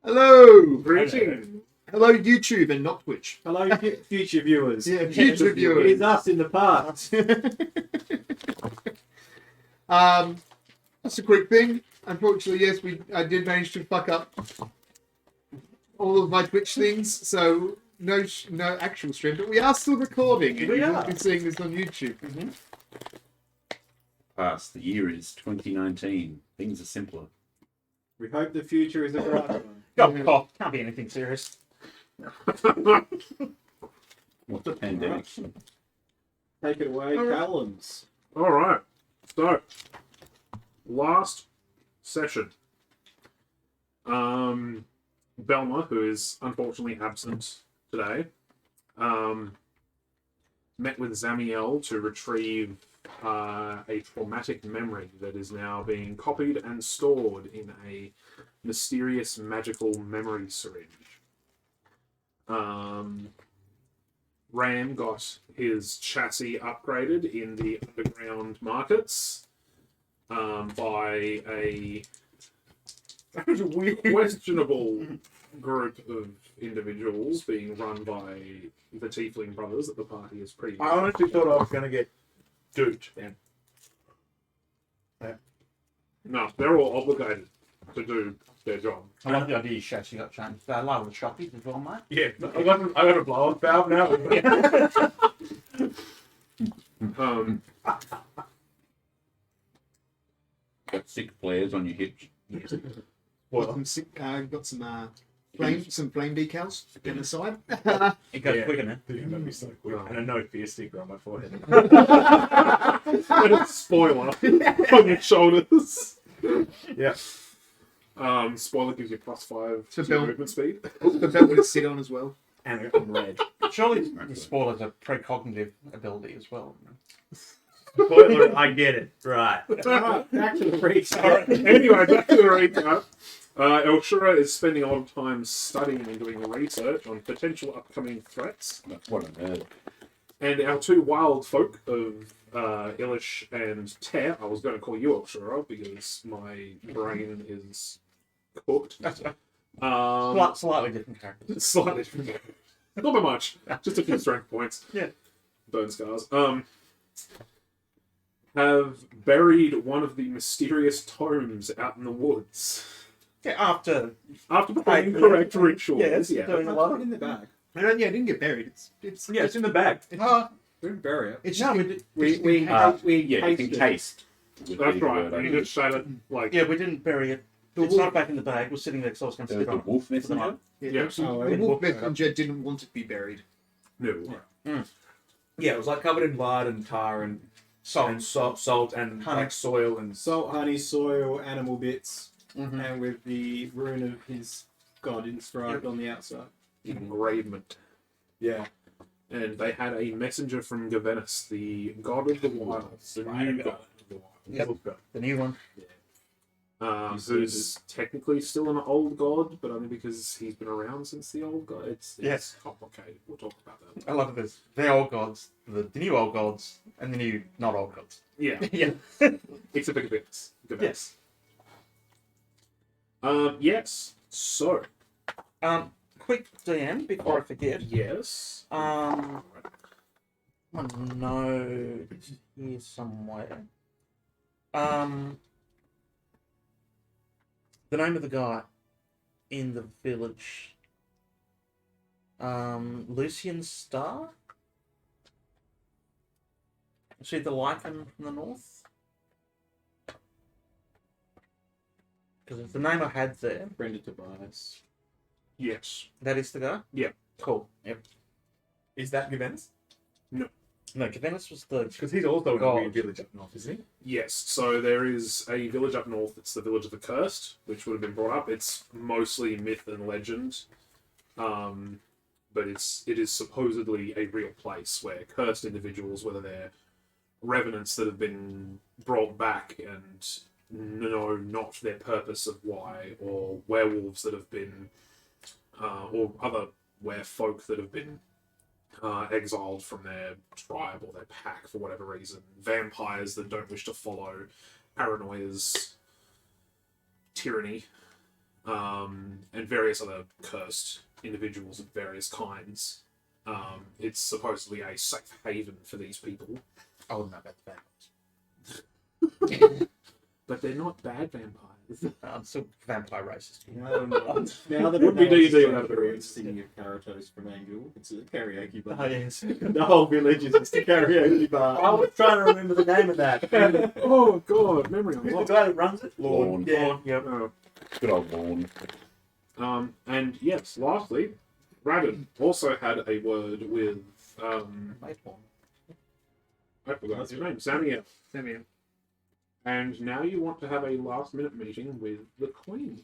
Hello! Greetings. Hello, YouTube and not Twitch. Hello, future viewers. Yeah, future viewers. It is us in the past. That's a quick thing. Unfortunately, yes, I did manage to fuck up all of my Twitch things, so no actual stream, but we are still recording. And We you will are. be seeing this on YouTube. Mm-hmm. Past the year is 2019. Things are simpler. We hope the future is a bright one. Oh, can't be anything serious. What's a pandemic? Take it away, All right. Callums. All right. So, last session. Belma, who is unfortunately absent today, met with Zamiel to retrieve a traumatic memory that is now being copied and stored in a mysterious magical memory syringe. Ram got his chassis upgraded in the underground markets by a questionable group of individuals being run by the Tiefling brothers that the party is pretty. I honestly thought I was going to get duped then. No, they're all obligated to do their job. I love the idea you actually got changed. I love the shoppies as well, mate. Yeah. I got a blow up valve now. Got sick flares on your hips. Got some flame decals down the side. It goes Yeah. quicker now. That'd be so quick. And a no fear sticker on my forehead. And a spoiler on your shoulders. Yeah. Spoiler gives you +5 To to build- movement speed. The belt would sit on as well. And I'm red. Surely the spoilers are precognitive ability as well. Spoiler, I get it. Right. Alright, back to the freaks. Anyway, back to the recap. Ellsura is spending a lot of time studying and doing research on potential upcoming threats. That's what I heard. And our two wild folk of Yllish and Ter, I was going to call you Ellsura because my brain is cooked. Slightly different characters. Slightly different. Not by much. Just a few strength points. Yeah. Burn scars. Have buried one of the mysterious tomes out in the woods. Yeah, after Performing Right, correct yeah. rituals. Yeah, doing a lot of in the bag. It didn't get buried. It's Yeah, it's in the bag. uh, Don't bury it. it's No, just, we We Yeah, you tasted can it. taste. would That's be the right. word I You use. just shut it like yeah, we didn't bury it. It's not back in the bag. We're sitting there because I was going to There was stick the on. wolf for the messenger. night. Yeah. the wolf messenger didn't want it to be buried. no. Yeah, it was like covered in blood and tar and salt and Honey. like soil and Salt, honey, soil, animal bits, Mhm. and with the rune of his god inscribed on the outside. Engravement. Yeah. And they had a messenger from Gavenus, the god of the wilds, the new god of the wilds. Yep. The new one. Who's technically still an old god, but only because he's been around since the old god. It's Yes. complicated. We'll talk about that. I love this. The old gods, the new old gods, and the new not old gods. Yeah, Yeah. except for Gavenus. Yes. Yes. So, Quick DM before I forget. yes. My note here somewhere. The name of the guy in the village. Lucian Star. See the lichen from the north? Because it's the name I had there. Brenda Tobias. Yes. That is the guy? Yeah. Cool. Yep. is that Gavenus? No, Cavenus was the... Because he's also in God. a weird village up north, isn't Yes. So there is a village up north. It's the village of the Cursed, which would have been brought up. It's mostly myth and legend, but it is supposedly a real place where cursed individuals, whether they're revenants that have been brought back and know not their purpose of why, or werewolves that have been, or other werefolk that have been exiled from their tribe or their pack for whatever reason, vampires that don't wish to follow Paranoia's tyranny, and various other cursed individuals of various kinds. It's supposedly a safe haven for these people. I wouldn't know about the vampires. But they're not bad vampires. I'm still vampire racist. Now that Would be everyone's D&D started without a singing of Karatos from Angel, it's a karaoke bar. Oh, yes. The whole village is just a karaoke bar. I was trying to remember the name of that. Oh god, memory Who's the unlocked. guy that runs it? Lorne. Yeah. Yep. Oh. Good old Lorne. And yes, lastly, Radon also had a word with I forgot his name, Samuel. Samuel. And now you want to have a last-minute meeting with the Queen,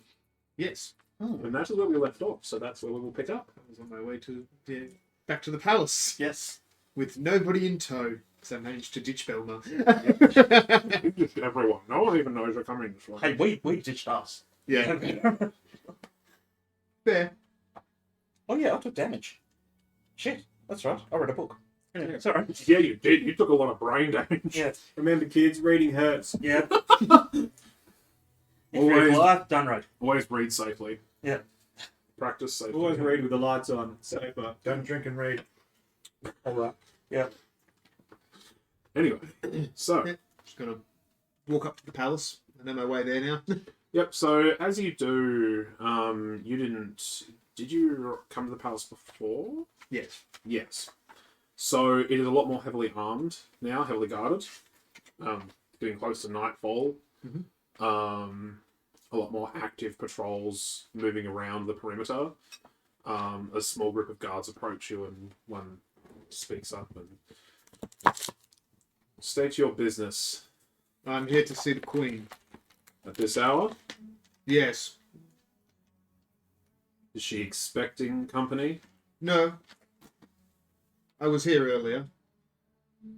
Yes. and that is where we left off. So that's where we will pick up. I was on my way to back to the palace Yes. with nobody in tow, because I managed to ditch Belma. Just everyone, no one even knows you're coming this way. Hey, we ditched us. Yeah, fair. Oh yeah, I took damage. Shit, that's right. I read a book. Yeah, it's alright. Yeah, you did. You took a lot of brain damage. Yeah. Remember, kids, reading hurts. Yeah. Always- Life done right. Always read safely. Yeah. Practice safely. Always read with the lights on. Safer. Don't drink and read. All right. Yeah. Anyway, so Just gonna walk up to the palace. I know my way there now. yep. So as you do, you didn't. Did you come to the palace before? Yes. Yes. So it is a lot more heavily armed now, heavily guarded. Getting close to nightfall. Mhm. A lot more active patrols moving around the perimeter. A small group of guards approach you, and one speaks up and state your business I'm here to see the Queen. at this hour. Yes. Is she expecting company? No. I was here earlier.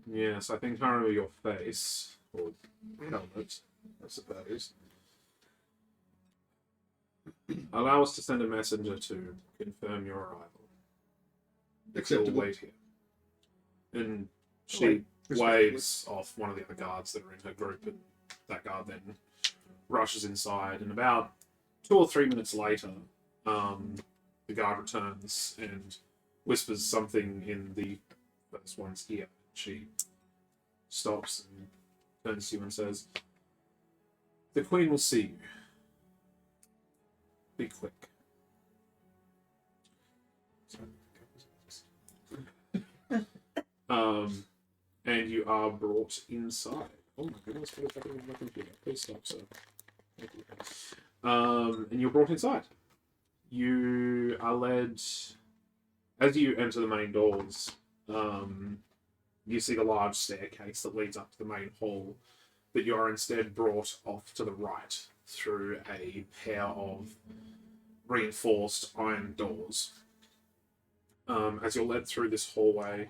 Yes, I think I remember your face. Or helmet, I suppose. Allow us to send a messenger to confirm your arrival. We'll Acceptable. wait here. And Oh, she wait. waves off one of the other guards that are in her group, and that guard then rushes inside. And about 2 or 3 minutes later, the guard returns and whispers something in the first one's ear. She stops and turns to you and says, "The Queen will see you. Be quick." And you are brought inside. Oh my goodness, what is happening with my computer? Please stop, sir. Thank you. And you're brought inside. You are led, as you enter the main doors, you see the large staircase that leads up to the main hall, but you are instead brought off to the right through a pair of reinforced iron doors. As you're led through this hallway,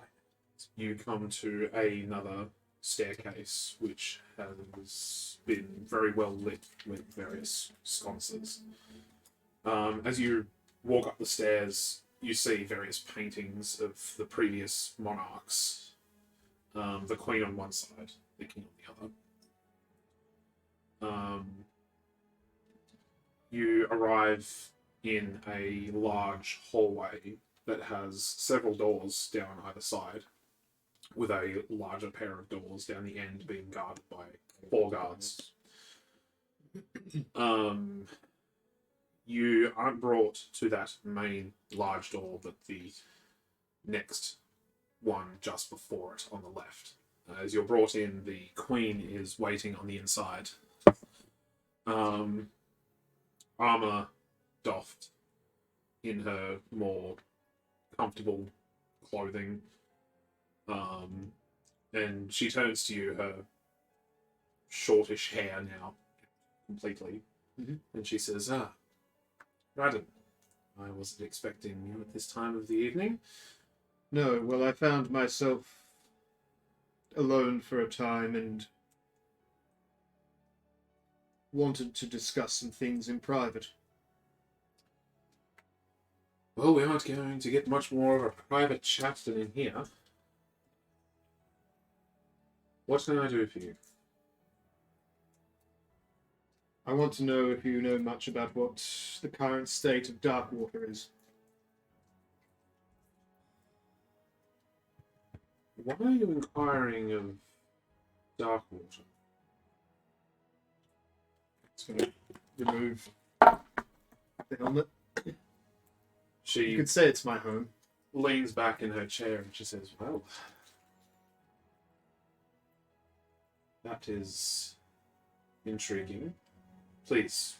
you come to another staircase which has been very well lit with various sconces. As you walk up the stairs, you see various paintings of the previous monarchs. The Queen on one side, the King on the other. You arrive in a large hallway that has several doors down either side, with a larger pair of doors down the end being guarded by 4 guards. You aren't brought to that main large door, but the next one just before it on the left. As you're brought in, the Queen is waiting on the inside. Armor doffed in her more comfortable clothing. And she turns to you, her shortish hair now completely, and she says, Radon, I wasn't expecting you at this time of the evening. No, well, I found myself alone for a time and wanted to discuss some things in private. Well, we aren't going to get much more of a private chat than in here. What can I do for you? I want to know if you know much about what the current state of Darkwater is. Why are you inquiring of Darkwater? It's going to remove the helmet. You She could say it's my home. leans back in her chair and she says, well, that is intriguing. Please,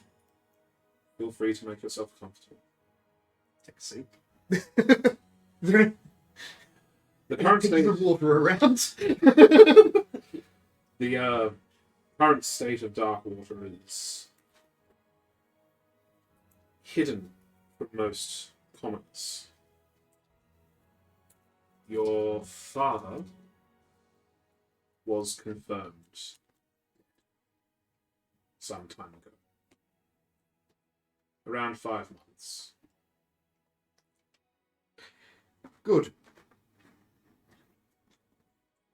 feel free to make yourself comfortable. Take a seat. Is there The current state of water around? The current state of Darkwater is hidden from most commoners. Your father was confirmed some time ago. Around 5 months. Good.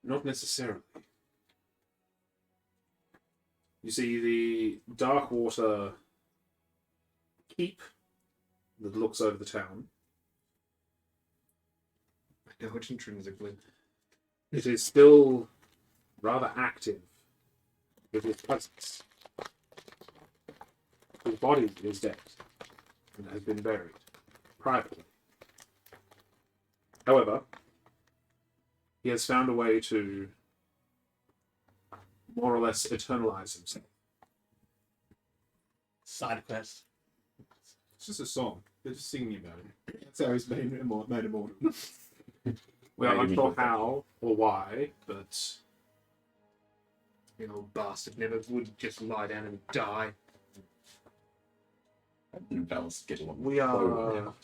Not necessarily. You see, the Darkwater keep that looks over the town, I know it intrinsically. it is still rather active with his presence. His body is dead and has been buried privately. However, he has found a way to more or less eternalize himself. Side quest. It's just a song. They're just singing about it. That's how he's made immortal. We are Maybe unsure not. how or why, but The old bastard never would just lie down and die. Val's get along. we are.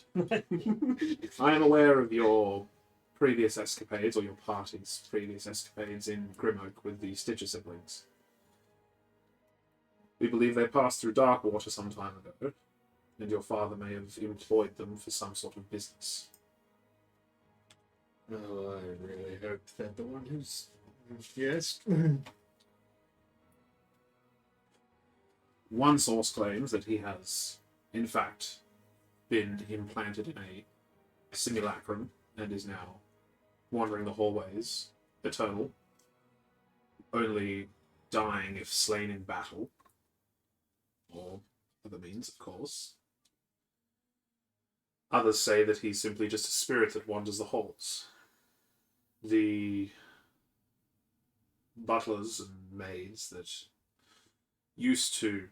I am aware of your previous escapades, or your party's previous escapades in Grimoak with the Stitcher siblings. We believe they passed through Darkwater some time ago, and your father may have employed them for some sort of business. Oh, I really hope they're the one who's... Yes. One source claims that he has, in fact, been implanted in a simulacrum and is now wandering the hallways, eternal, only dying if slain in battle, or other means, of course. Others say that he's simply just a spirit that wanders the halls. The butlers and maids that used to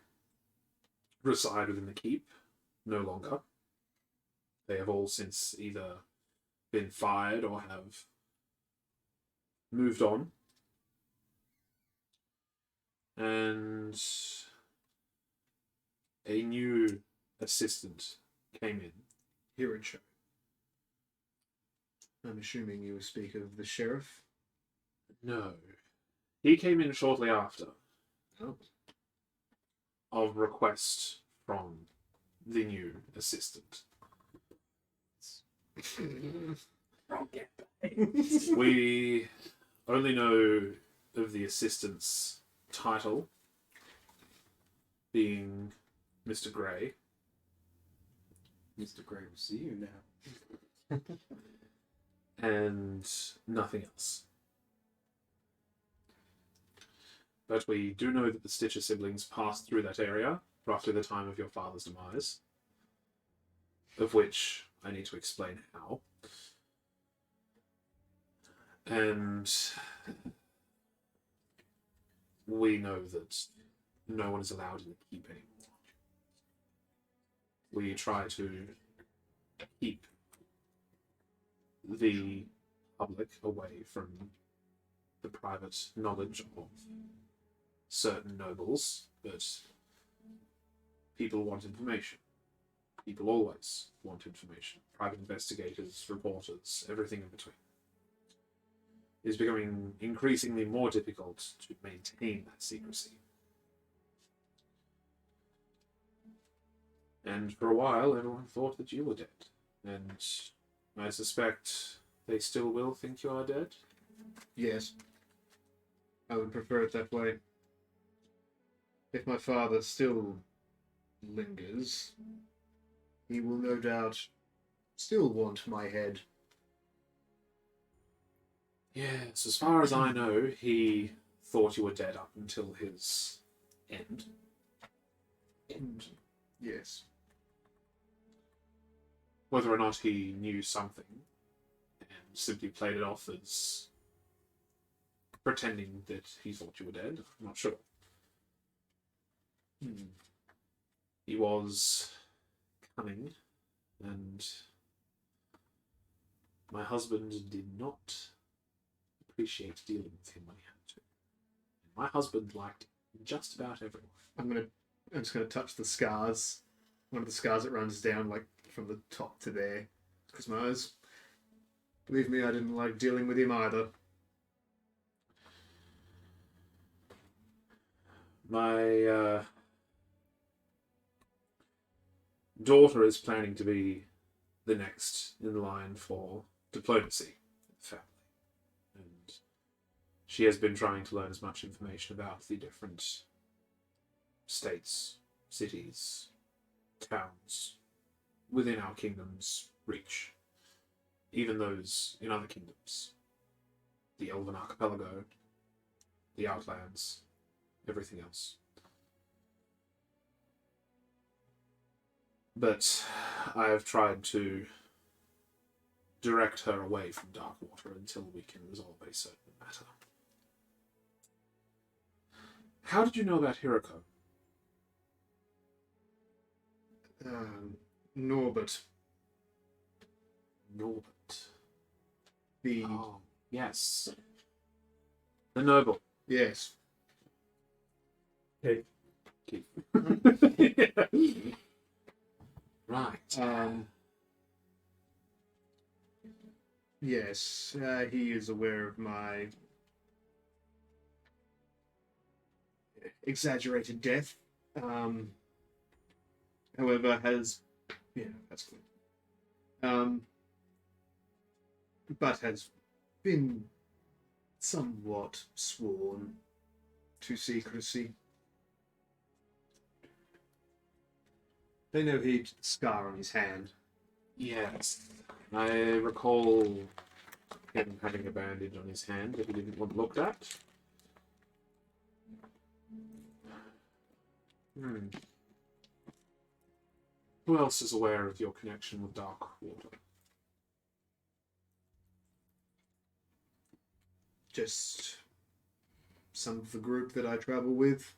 reside within the keep no longer. They have all since either been fired or have moved on. And a new assistant came in. Here in show. I'm assuming you speak of the sheriff. No. He came in shortly after, Oh. of request from the new assistant. We only know of the assistant's title being Mr. Grey. Mr. Grey will see you now. And nothing else. But we do know that the Stitcher siblings passed through that area roughly the time of your father's demise, of which I need to explain how. And we know that no one is allowed in the keep anymore. We try to keep the public away from the private knowledge of certain nobles, but people want information. People always want information. Private investigators, reporters, everything in between. It is becoming increasingly more difficult to maintain that secrecy. And for a while, everyone thought that you were dead. And I suspect they still will think you are dead. Yes. I would prefer it that way. if my father still lingers, he will no doubt still want my head. Yes, as far as I know, he thought you were dead up until his end. Yes. Whether or not he knew something and simply played it off as pretending that he thought you were dead, I'm not sure. He was cunning, and my husband did not appreciate dealing with him when he had to. My husband liked just about everyone. I'm just gonna touch the scars. One of the scars that runs down like from the top to there. Because my eyes. Believe me, I didn't like dealing with him either. My daughter is planning to be the next in line for diplomacy in the family. And she has been trying to learn as much information about the different states, cities, towns within our kingdom's reach. Even those in other kingdoms. The Elven Archipelago, the Outlands, everything else. But I have tried to direct her away from Darkwater until we can resolve a certain matter. How did you know about Hiroko? Norbert. Norbert. The Oh, yes. The noble. yes. Okay. Right. Yes, he is aware of my exaggerated death. However, that's good. But has been somewhat sworn to secrecy. They know he had a scar on his hand. Yes. I recall him having a bandage on his hand that he didn't want looked at. Who else is aware of your connection with Darkwater? Just some of the group that I travel with.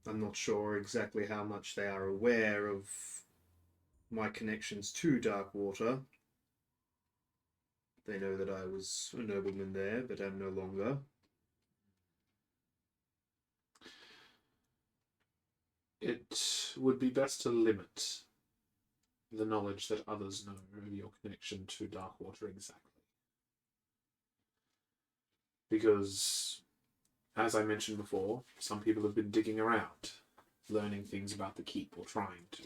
I'm not sure exactly how much they are aware of my connections to Darkwater. They know that I was a nobleman there, but am no longer. It would be best to limit the knowledge that others know of your connection to Darkwater exactly. Because, as I mentioned before, some people have been digging around, learning things about the keep, or trying to.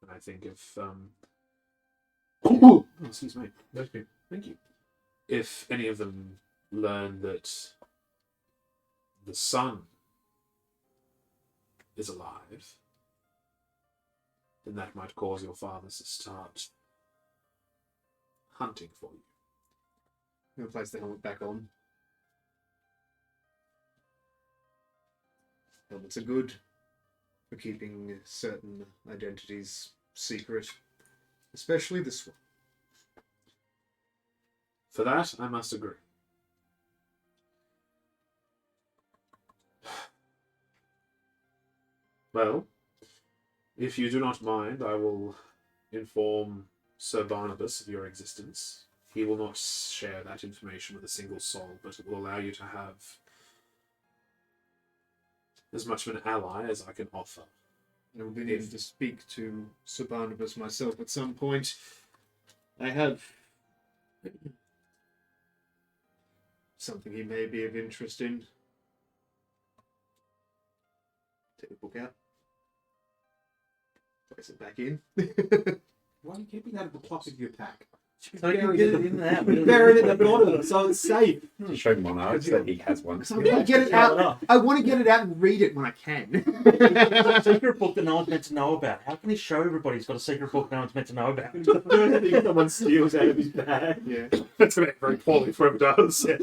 And I think if oh, excuse me. Thank you. If any of them learn that the sun is alive, then that might cause your father to start hunting for you. I'm gonna place the helmet back on. Helmets are good for keeping certain identities secret, especially this one. For that, I must agree. Well, if you do not mind, I will inform Sir Barnabas of your existence. He will not share that information with a single soul, but it will allow you to have as much of an ally as I can offer. I will be needing to speak to Sir Barnabas myself at some point. I have something he may be of interest in. Take the book out. Place it back in. Why are you keeping that at the top of your pack? So you can get it in there. Bury it in the bottle so it's safe. To show Monarch that he has one. I want to get it out. I want to get it out and read it when I can. Secret book that no one's meant to know about. How can he show everybody he's got a secret book no one's meant to know about? The first thing someone steals out of his bag. Yeah, That's going to be very poorly if whoever does. yeah.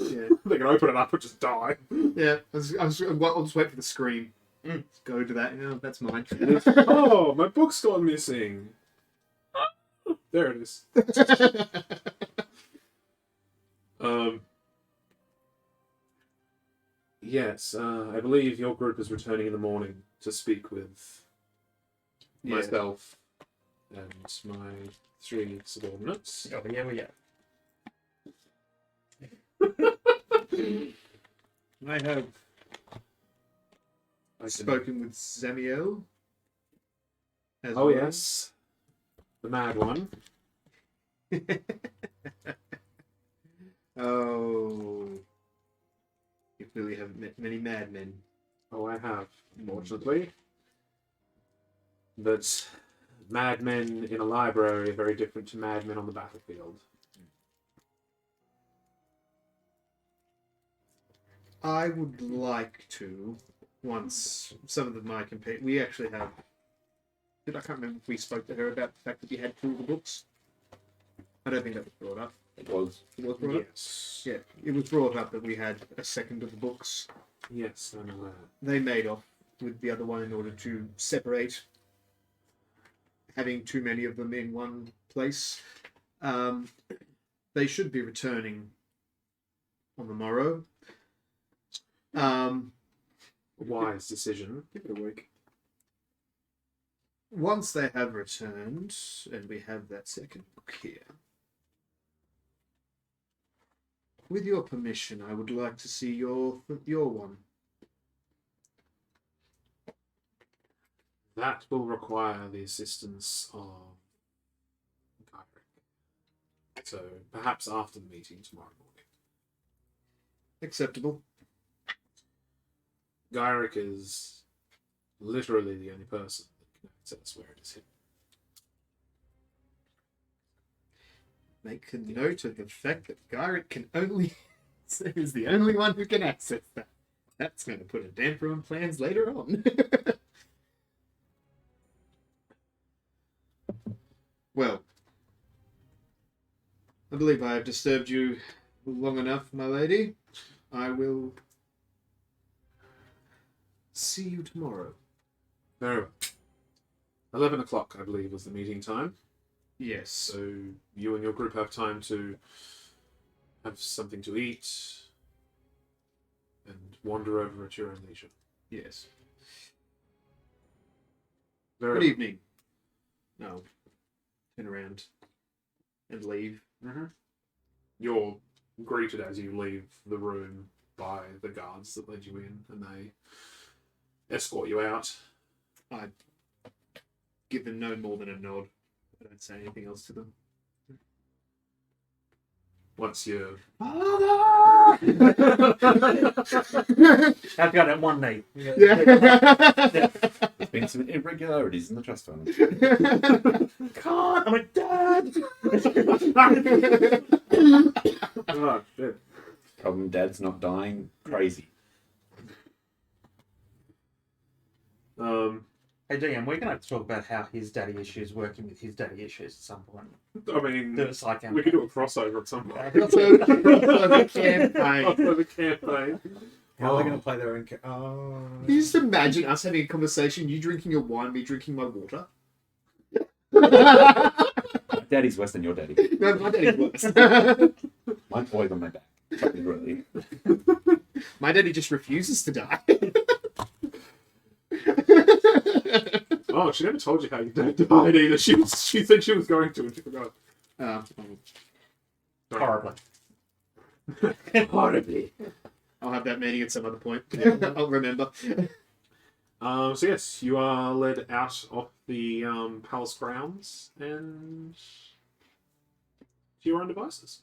They can open it up and just die. Yeah, I'll just wait for the scream. Go to that. No, that's mine. Oh, my book's gone missing. There it is. Yes, I believe your group is returning in the morning to speak with myself and my 3 subordinates. Oh, yeah, we are. I have spoken with Zamiel. Oh, well. yes. The mad one. Oh, you clearly haven't met many madmen. Oh, I have, fortunately. But madmen in a library are very different to madmen on the battlefield. I would like to, once some of my companions, we actually have. I can't remember if we spoke to her about the fact that we had 2 of the books. I don't think that was brought up. It was. It was brought up. Yes. Yeah, it was brought up that we had a second of the books. Yes, I know that. They made off with the other one in order to separate having too many of them in one place. They should be returning on the morrow. Wise decision. Give it a week. Once they have returned, and we have that second book here, with your permission, I would like to see your one. That will require the assistance of Gyric. So perhaps after the meeting tomorrow morning. Acceptable. Gyric is literally the only person that can access where it is hidden. Make a note of the fact that Gyric can only is the only one who can access that. That's going to put a damper on plans later on. Well, I believe I have disturbed you long enough, my lady. I will see you tomorrow. Very well. 11 o'clock, I believe, was the meeting time. Yes. So you and your group have time to have something to eat and wander over at your own leisure. Yes. Very Good well. evening. No. Turn around and leave. You're greeted as you leave the room by the guards that led you in, and they escort you out. I give them no more than a nod. I don't say anything else to them. Once you're Have to go down one knee. Yeah. There's been some irregularities in the trust fund. Can't. I'm a dad. oh, shit. Problem Dad's not dying. Crazy. Hey, DM, we're going to have to talk about how his daddy issues working with his daddy issues at some point. I mean, Do a psych we could do a crossover at some point. Campaign. Crossover campaign. How are they going to play their own? Oh. Can you just imagine us having a conversation, you drinking your wine, me drinking my water? Daddy's worse than your daddy. No, my daddy's worse. Mine's always on my back. Fucking really. My daddy just refuses to die. Oh, she never told you how your dad died either. She said she was going to, and she forgot. Horribly. Horribly. I'll have that meeting at some other point. I'll remember. So yes, you are led out of the palace grounds and to your own devices.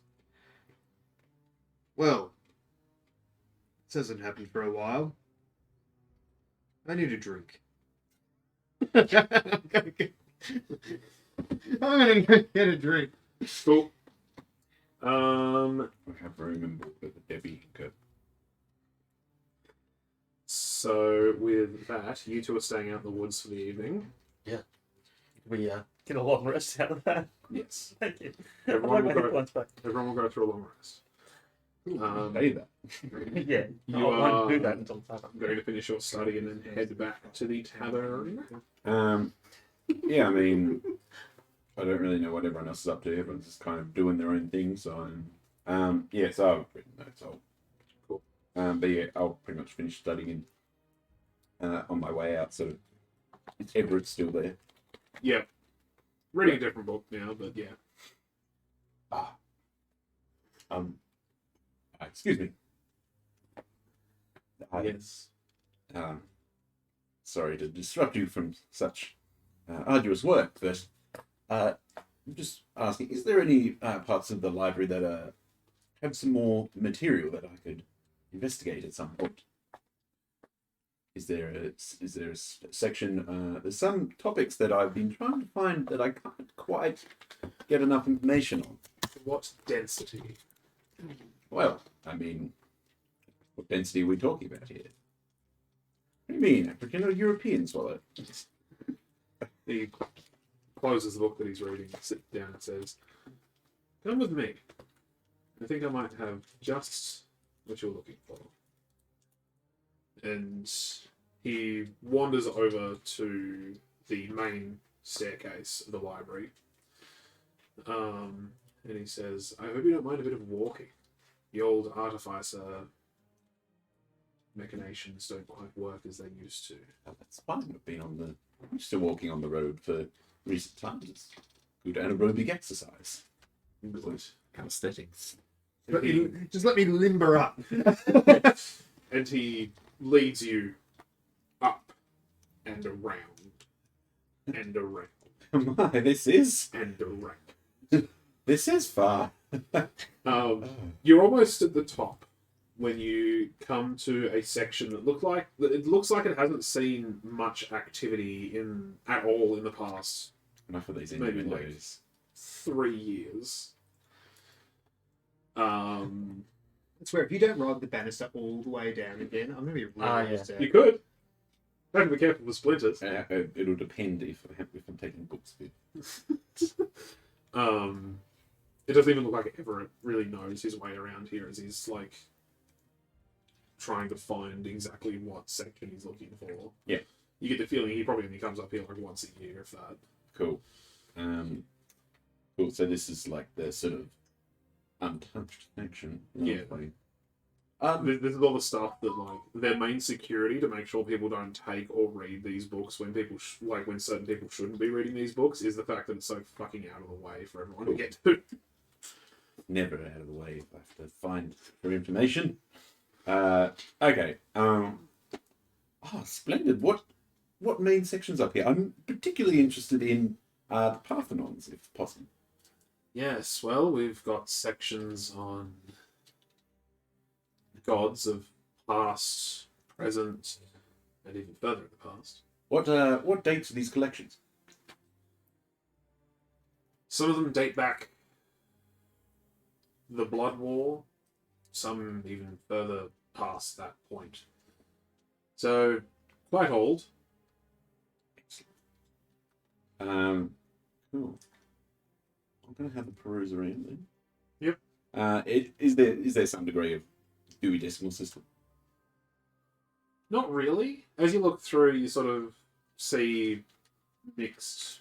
Well, this hasn't happened for a while. I need a drink. I'm gonna go get a drink. Cool. I have room and book with Debbie. Good. So with that, you two are staying out in the woods for the evening. We get a long rest out of that. Yes. Thank you. Everyone will I'd like my hit go. points back. Everyone will go through a long rest. Say that. Yeah, You I won't do are that until it's I'm going to finish your study and then head back to the tavern. Yeah, I mean, I don't really know what everyone else is up to. Everyone's just kind of doing their own thing. So, yeah, so I've written notes. Cool. But yeah, I'll pretty much finish studying on my way out. So, Everett's still there. Yeah. Reading a different book now, but yeah. Excuse me. Yes. Sorry to disrupt you from such arduous work, but I'm just asking, is there any parts of the library that have some more material that I could investigate at some point? Is there a section? There's some topics that I've been trying to find that I can't quite get enough information on. What density? Well, I mean, what density are we talking about here? What do you mean, African or European swallow? He closes the book that he's reading, sits down and says, "Come with me. I think I might have just what you're looking for." And he wanders over to the main staircase of the library. And he says, "I hope you don't mind a bit of walking. The old artificer machinations don't quite work as they used to." Oh, that's fine. I'm still walking on the road for recent times. It's good anaerobic exercise. Good. Anesthetics. Just let me limber up. And he leads you up and around and around My, this is and around. far. You're almost at the top when you come to a section that looks like it hasn't seen much activity at all in the past Enough of these Maybe innuendos. 3 years. I swear, if you don't ride the banister all the way down again, I'm gonna be really upset. You could. Have to be careful with splinters. It'll depend if I'm taking books with. It doesn't even look like Everett really knows his way around here as he's like trying to find exactly what section he's looking for. Yeah. You get the feeling he probably only comes up here like once a year, if that. Cool. Cool. So this is like the sort of untouched section. Yeah. This is all the stuff that like their main security to make sure people don't take or read these books when people when certain people shouldn't be reading these books is the fact that it's so fucking out of the way for everyone to get to. Never out of the way if I have to find for information. Okay. Splendid. What main sections up here? I'm particularly interested in the Parthenons, if possible. Yes, well, we've got sections on gods of past, present, and even further in the past. What dates are these collections? Some of them date back the Blood War, some even further past that point. So, quite old. Cool. I'm going to have a peruse around then. Yep. Is there some degree of Dewey Decimal System? Not really. As you look through, you sort of see mixed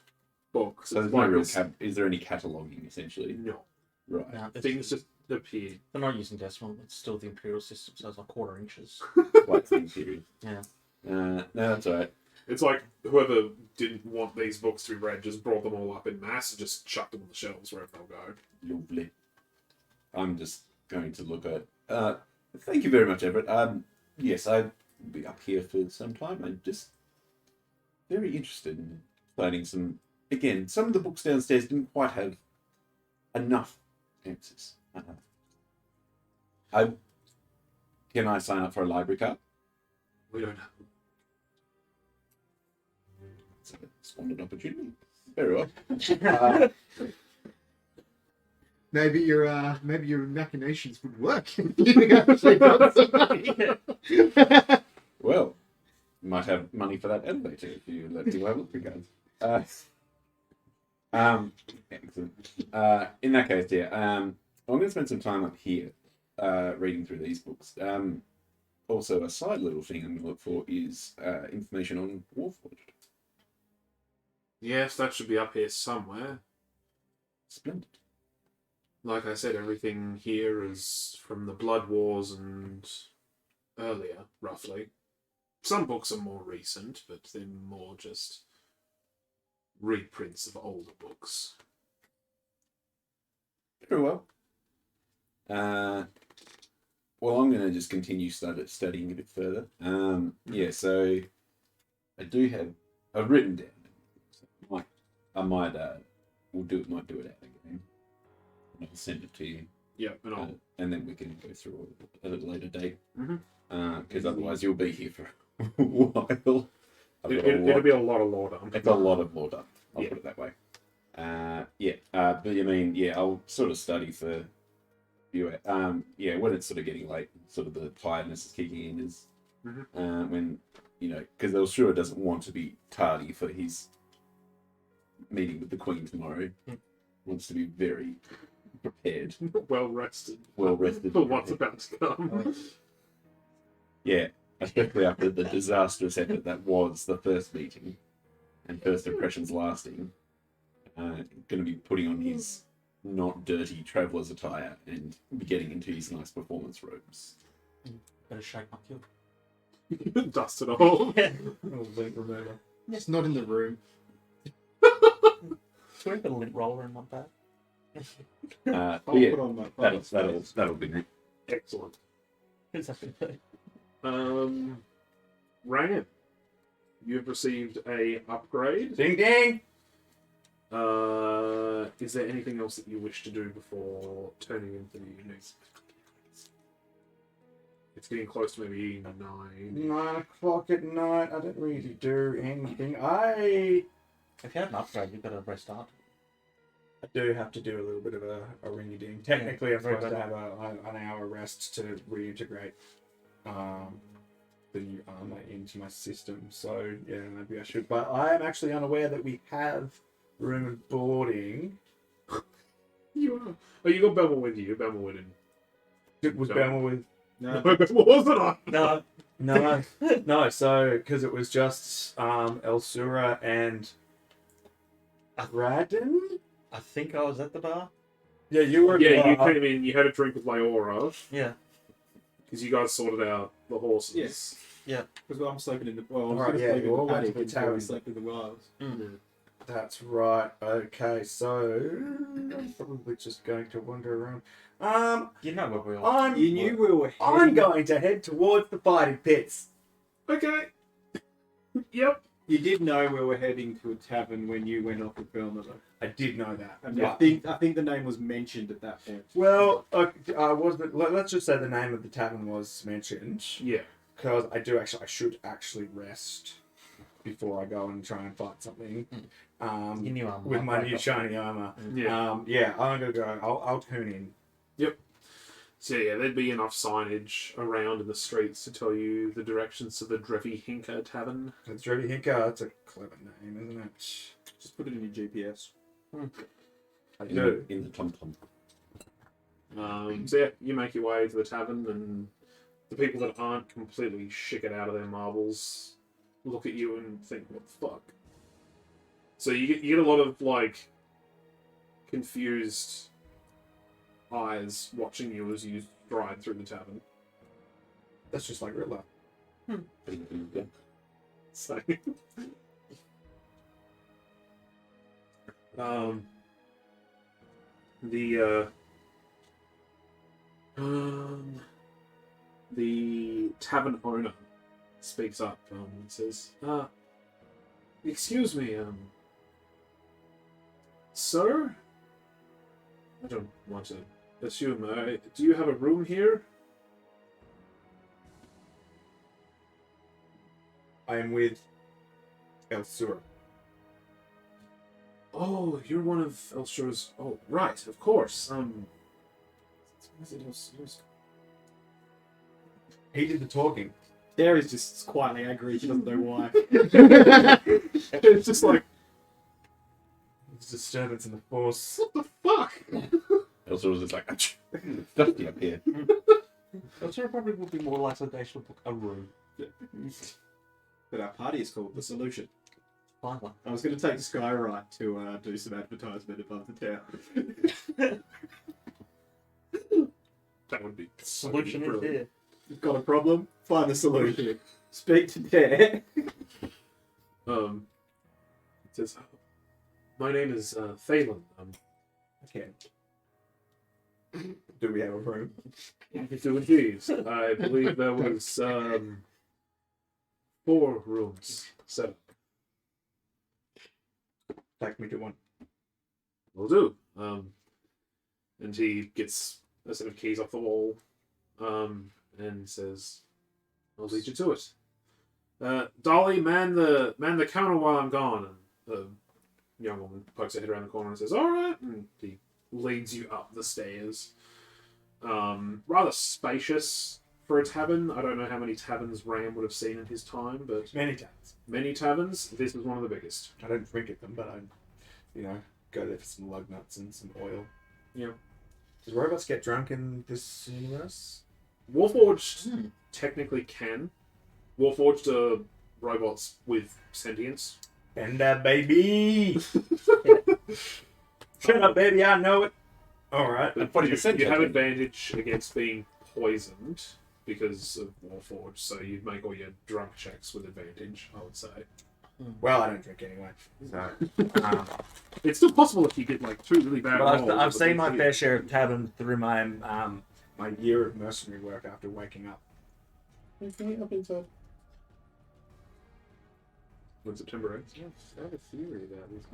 books. So there's no real is there any cataloguing, essentially? No. Right. No, Things just appear. they're not using decimal. It's still the imperial system, so it's like quarter inches. White thing period. Yeah. No, that's all right. It's like whoever didn't want these books to be read just brought them all up in mass and just chucked them on the shelves wherever they'll go. Lovely. I'm just going to look at. Thank you very much, Everett. Yes, I'll be up here for some time. I'm just very interested in finding some. Again, some of the books downstairs didn't quite have enough answers. Can I sign up for a library card? We don't have them. It's a squandered opportunity. Very well. maybe your machinations would work. You actually got some money. Well, you might have money for that elevator if you let people have a look again. Excellent. In that case, yeah, I'm going to spend some time up here reading through these books. Also, a side little thing I'm going to look for is information on Warforged. Yes, that should be up here somewhere. Splendid. Like I said, everything here is from the Blood Wars and earlier, roughly. Some books are more recent, but they're more just reprints of older books. Very well. Well, I'm going to just continue studying a bit further. Yeah, so I do have. I've written down. I might might do it out again. And I'll send it to you. Yeah, And then we can go through it at a later date. Mhm. Because otherwise you'll be here for a while. it'll be a lot of lore dump. It's a lot of lore dump. I'll Yeah. put it that way. But I mean, yeah, I'll sort of study for you. When it's sort of getting late, sort of the tiredness is kicking in is when, because Ellsura doesn't want to be tardy for his meeting with the Queen tomorrow. Wants to be very prepared, Well rested. well rested For what's about to come. Yeah, especially after the disastrous effort that was the first meeting and first impressions lasting. Going to be putting on his not dirty traveller's attire and be getting into his nice performance robes. Better shake my kill. Dust it all. Little lint remover. It's not in the room. Should we put a lint roller in my bag? I'll But yeah, put on my that'll be neat. Excellent. Who's that going to be? Ram, you've received a upgrade. Ding ding! Is there anything else that you wish to do before turning into the next? It's getting close to maybe 9. 9 o'clock at night. I don't really do anything. If you had an upgrade, you've got to restart. I do have to do a little bit of a ringy ding. Technically, I'm very supposed to good. have an hour rest to reintegrate the new armor into my system. So yeah, maybe I should. But I am actually unaware that we have room and boarding. You are. Oh, you got Belma with you. Belma with him. It was No. Belma with. No, What was it on? No. No. So because it was just Ellsura and Radon. I think I was at the bar. Yeah, you were. Yeah, you came in. You had a drink with Mayora Yeah. because you guys sorted out the horses. Yes. Yeah. Because I'm sleeping in the. Well, I was Alright, going to yeah, sleep you in all the went to paddock the until I tavern. slept in the wilds. That's right. Okay, so I'm probably just going to wander around. You know where we are. I'm You knew we were. I'm heading- going to head towards the fighting pits. Okay. Yep. You did know we were heading to a tavern when you went off with Belma, though. I did know that. And Yeah. I think the name was mentioned at that point. Well, let's just say the name of the tavern was mentioned Yeah. because I should actually rest before I go and try and fight something. You knew I'm With my new shiny armor. Yeah. I'm gonna go. I'll tune in. So yeah, there'd be enough signage around in the streets to tell you the directions to the Drevi Hinka Tavern. It's Drevi Hinka. That's a clever name, isn't it? Just put it in your GPS. I In do. the tom tom. So yeah, you make your way to the tavern, and the people that aren't completely shit out of their marbles look at you and think, "What the fuck?" So you get a lot of like confused eyes watching you as you stride through the tavern. That's just like real life. So, the tavern owner speaks up and says, "Excuse me, sir? I don't want to assume. Do you have a room here?" I am with Ellsura. Oh, you're one of Ellsura's. Oh, right, of course. He did the talking. Gary's just quietly angry. She doesn't know why. It's just like, There's disturbance in the force. what the fuck? Elsa was just like, "Achoo, it's dusty up here. Ellsura probably would be more likely they should book a room. But our party is called The Solution. Finally. I was going to take Skyrite to do some advertisement above the town. That would be Solution is brilliant. here. You've got a problem? Find the solution. Speak to Dare. It says, my name is Phelan. Okay. Do we have a room? You do indeed. I believe there was 4 rooms set up. Take me to one. Will do. And he gets a set of keys off the wall, and says, "I'll lead you to it." Dolly, man the counter while I'm gone. And the young woman pokes her head around the corner and says, "All right." And he leads you up the stairs. Rather spacious for a tavern. I don't know how many taverns Ram would have seen in his time, but Many times. many taverns. This was one of the biggest. I don't drink at them, but I, go there for some lug nuts and some oil. Yeah. Does robots get drunk in this universe? Warforged technically can. Warforged are robots with sentience. Bender, baby! Shut up, baby, I know it. Alright. But 40% you have check. advantage against being poisoned because of Warforged, so you make all your drunk checks with advantage, I would say. Well, I don't drink anyway. So, It's still possible if you get like 2 really bad but rolls. I've seen my but fair share of tavern through my my year of mercenary work after waking up. When September 8th. I have a theory about this.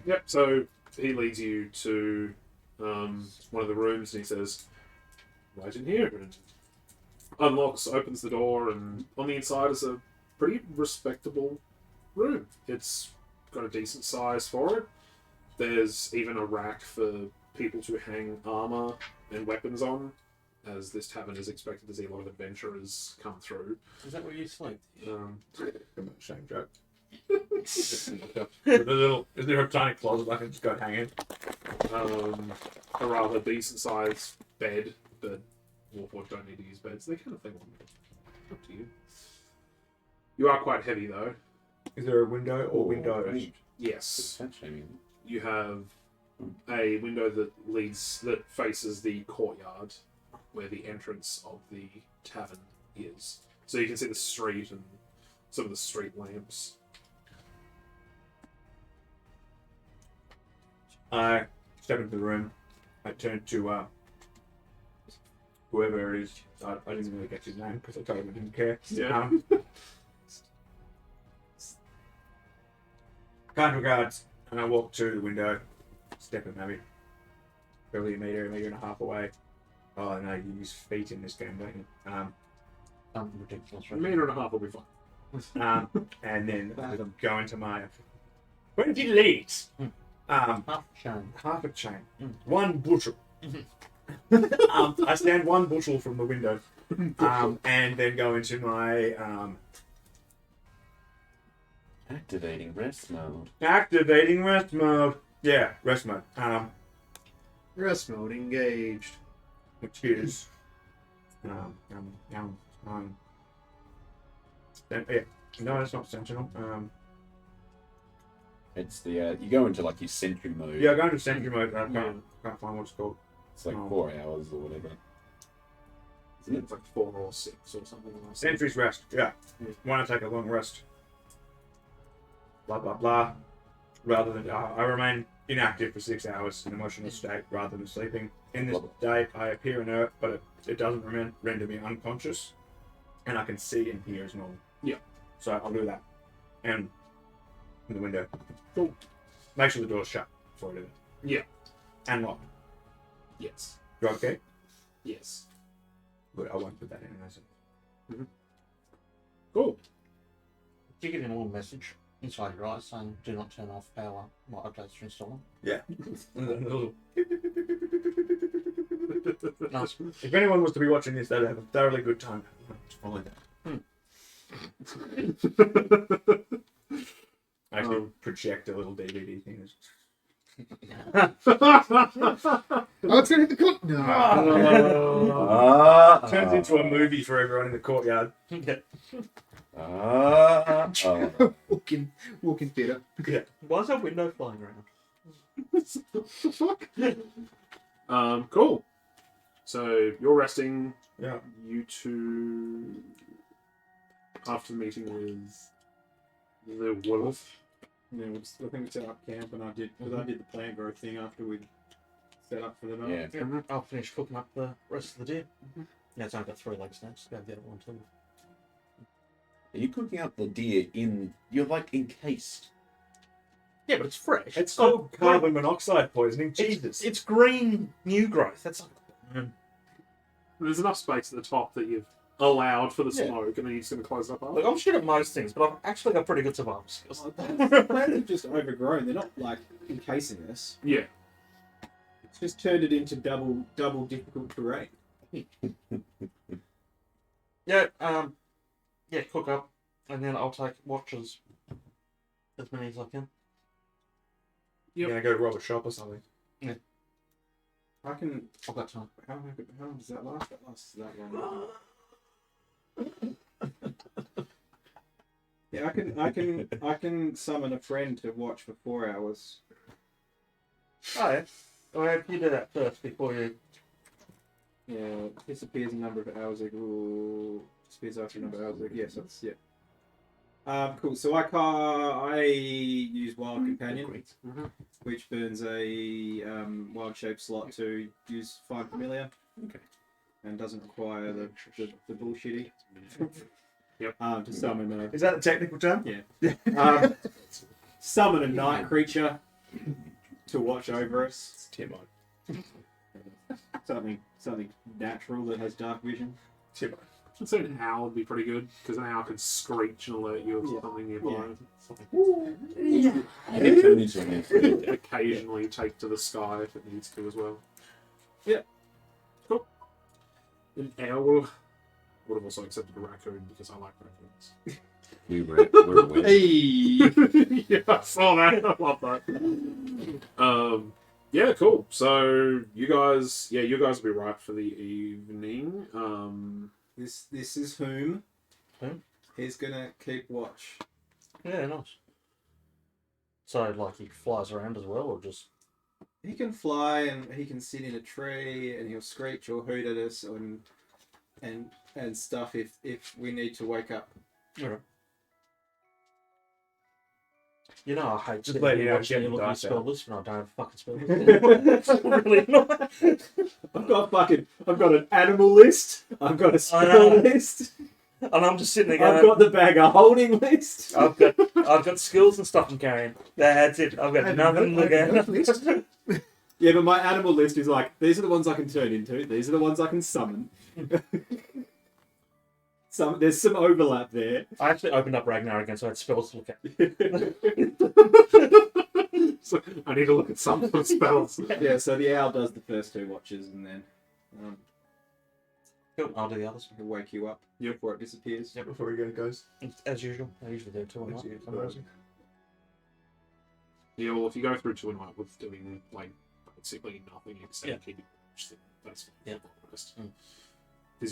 Yep, so he leads you to one of the rooms and he says, right in here. And unlocks, opens the door, and on the inside is a pretty respectable room. It's got a decent size for it. There's even a rack for people to hang armor and weapons on, as this tavern is expected to see a lot of adventurers come through. Is that where you sleep? Shame joke. Is there a tiny closet I can just go hang in? A rather decent sized bed, but Warforged don't need to use beds. They can if they want. Up to you. You are quite heavy though. Is there a window or windows? Yes. Fat shaming. You have a window that faces the courtyard where the entrance of the tavern is. So you can see the street and some of the street lamps. I step into the room. I turn to whoever it is. I didn't really get his name because I told him I didn't care. Yeah. Kind regards, and I walk to the window, step in maybe probably a meter and a half away. Oh no, you use feet in this game, don't you? Ridiculous, A right? meter and a half will be fine. And then go into my. Where did you lead? Half shame. Half a chain, one bushel. I stand one bushel from the window, and then go into my Activating rest mode. activating rest mode. Yeah, rest mode. Rest mode engaged. Which is yeah. No, it's not sentinel. It's the you go into like your sentry mode. Yeah, I go into sentry mode. I can't find what it's called. It's like 4 hours or whatever. Isn't it? It's like 4 or 6 or something like that. Sentry's rest. Yeah. Want to take a long rest. Blah blah blah. Rather than I remain inactive for 6 hours in emotional state rather than sleeping. In this state, I appear inert, but it doesn't render me unconscious, and I can see and hear as normal. Yeah. So I'll do that. And in the window. Cool. Make sure the door's shut before I do that. Yeah. And lock. Yes. You okay? Yes. But I won't put that in as Cool. Did you get a little message? Inside your eyes saying, do not turn off power while updates are installing. Yeah. And then a little- Nice. If anyone was to be watching this, they'd have a thoroughly good time. Follow that. I actually project a little DVD thing. Oh, it's gonna hit the con. No. Turns into a movie for everyone in the courtyard. Walking theatre. Yeah. Why is that window flying around? What the fuck? Cool. So you're resting. Yeah. You two, after the meeting with the wolf. Yeah, I think we set up camp, and I did the plant growth thing after we set up for the night. Yeah. I'll finish cooking up the rest of the deer. Yeah, it's only got 3 legs now. Just grab the other one too. Are you cooking up the deer in? You're like encased. Yeah, but it's fresh. It's called carbon monoxide poisoning. Jesus. It's green new growth. That's like. There's enough space at the top that you've allowed for the Yeah. smoke, and then you're just going to close it up. Look, I'm shit at most things, but I've actually got pretty good survival skills. The plants are just overgrown. They're not like encasing us. Yeah. It's just turned it into double difficult terrain. Yeah, cook up, and then I'll take watches. As many as I can. You're going to go rob a shop or something. I can. I've got time. How long does that last? That lasts that long. Yeah, I can summon a friend to watch for 4 hours. Oh, yeah. Well, you do that first before you. Yeah, disappears a number of hours ago. Ooh, disappears after a number of hours ago. Yes, that's yeah. Cool. So I use Wild Companion, which burns a wild shape slot to use Find Familiar. Okay. And doesn't require the bullshitty. Yep. To summon a Is that a technical term? summon a night creature to watch over us. Timo. Something natural that has dark vision. Timo. I'd say an owl would be pretty good, because an owl could screech and alert you of Yeah. something nearby. I can turn into an ant. Occasionally take to the sky if it needs to as well. Yeah. Cool. An owl would have also accepted a raccoon because I like raccoons. We're aware. Hey. Yeah, I saw that. I love that. Yeah, cool. So you guys will be right for the evening. This is whom. Whom? He's gonna keep watch. Yeah, nice. So, like, he flies around as well, or just. He can fly and he can sit in a tree and he'll screech or hoot at us and stuff if we need to wake up. Alright. You know, I hate Just let you know, watching get you the look at dice spell out. list when I don't have fucking spell list. It's really annoying. I've got an animal list. I've got a spell list. And I'm just sitting there I've going, got the bag of holding list. I've got skills and stuff I'm carrying. That's it. I've got nothing to look at. Yeah, but my animal list is like, these are the ones I can turn into. These are the ones I can summon. There's some overlap there. I actually opened up Ragnar again, so I had spells to look at. So I need to look at some of the spells. Yeah, so the owl does the first 2 watches and then Cool. I'll do the others. he'll wake you up before it disappears. Yep. Before he goes. As usual. I usually do 2 a night. For some reason. Yeah, well, if you go through 2 a night with doing like basically nothing except Yeah. keeping watch, then that's fine. Yeah. Because Mm.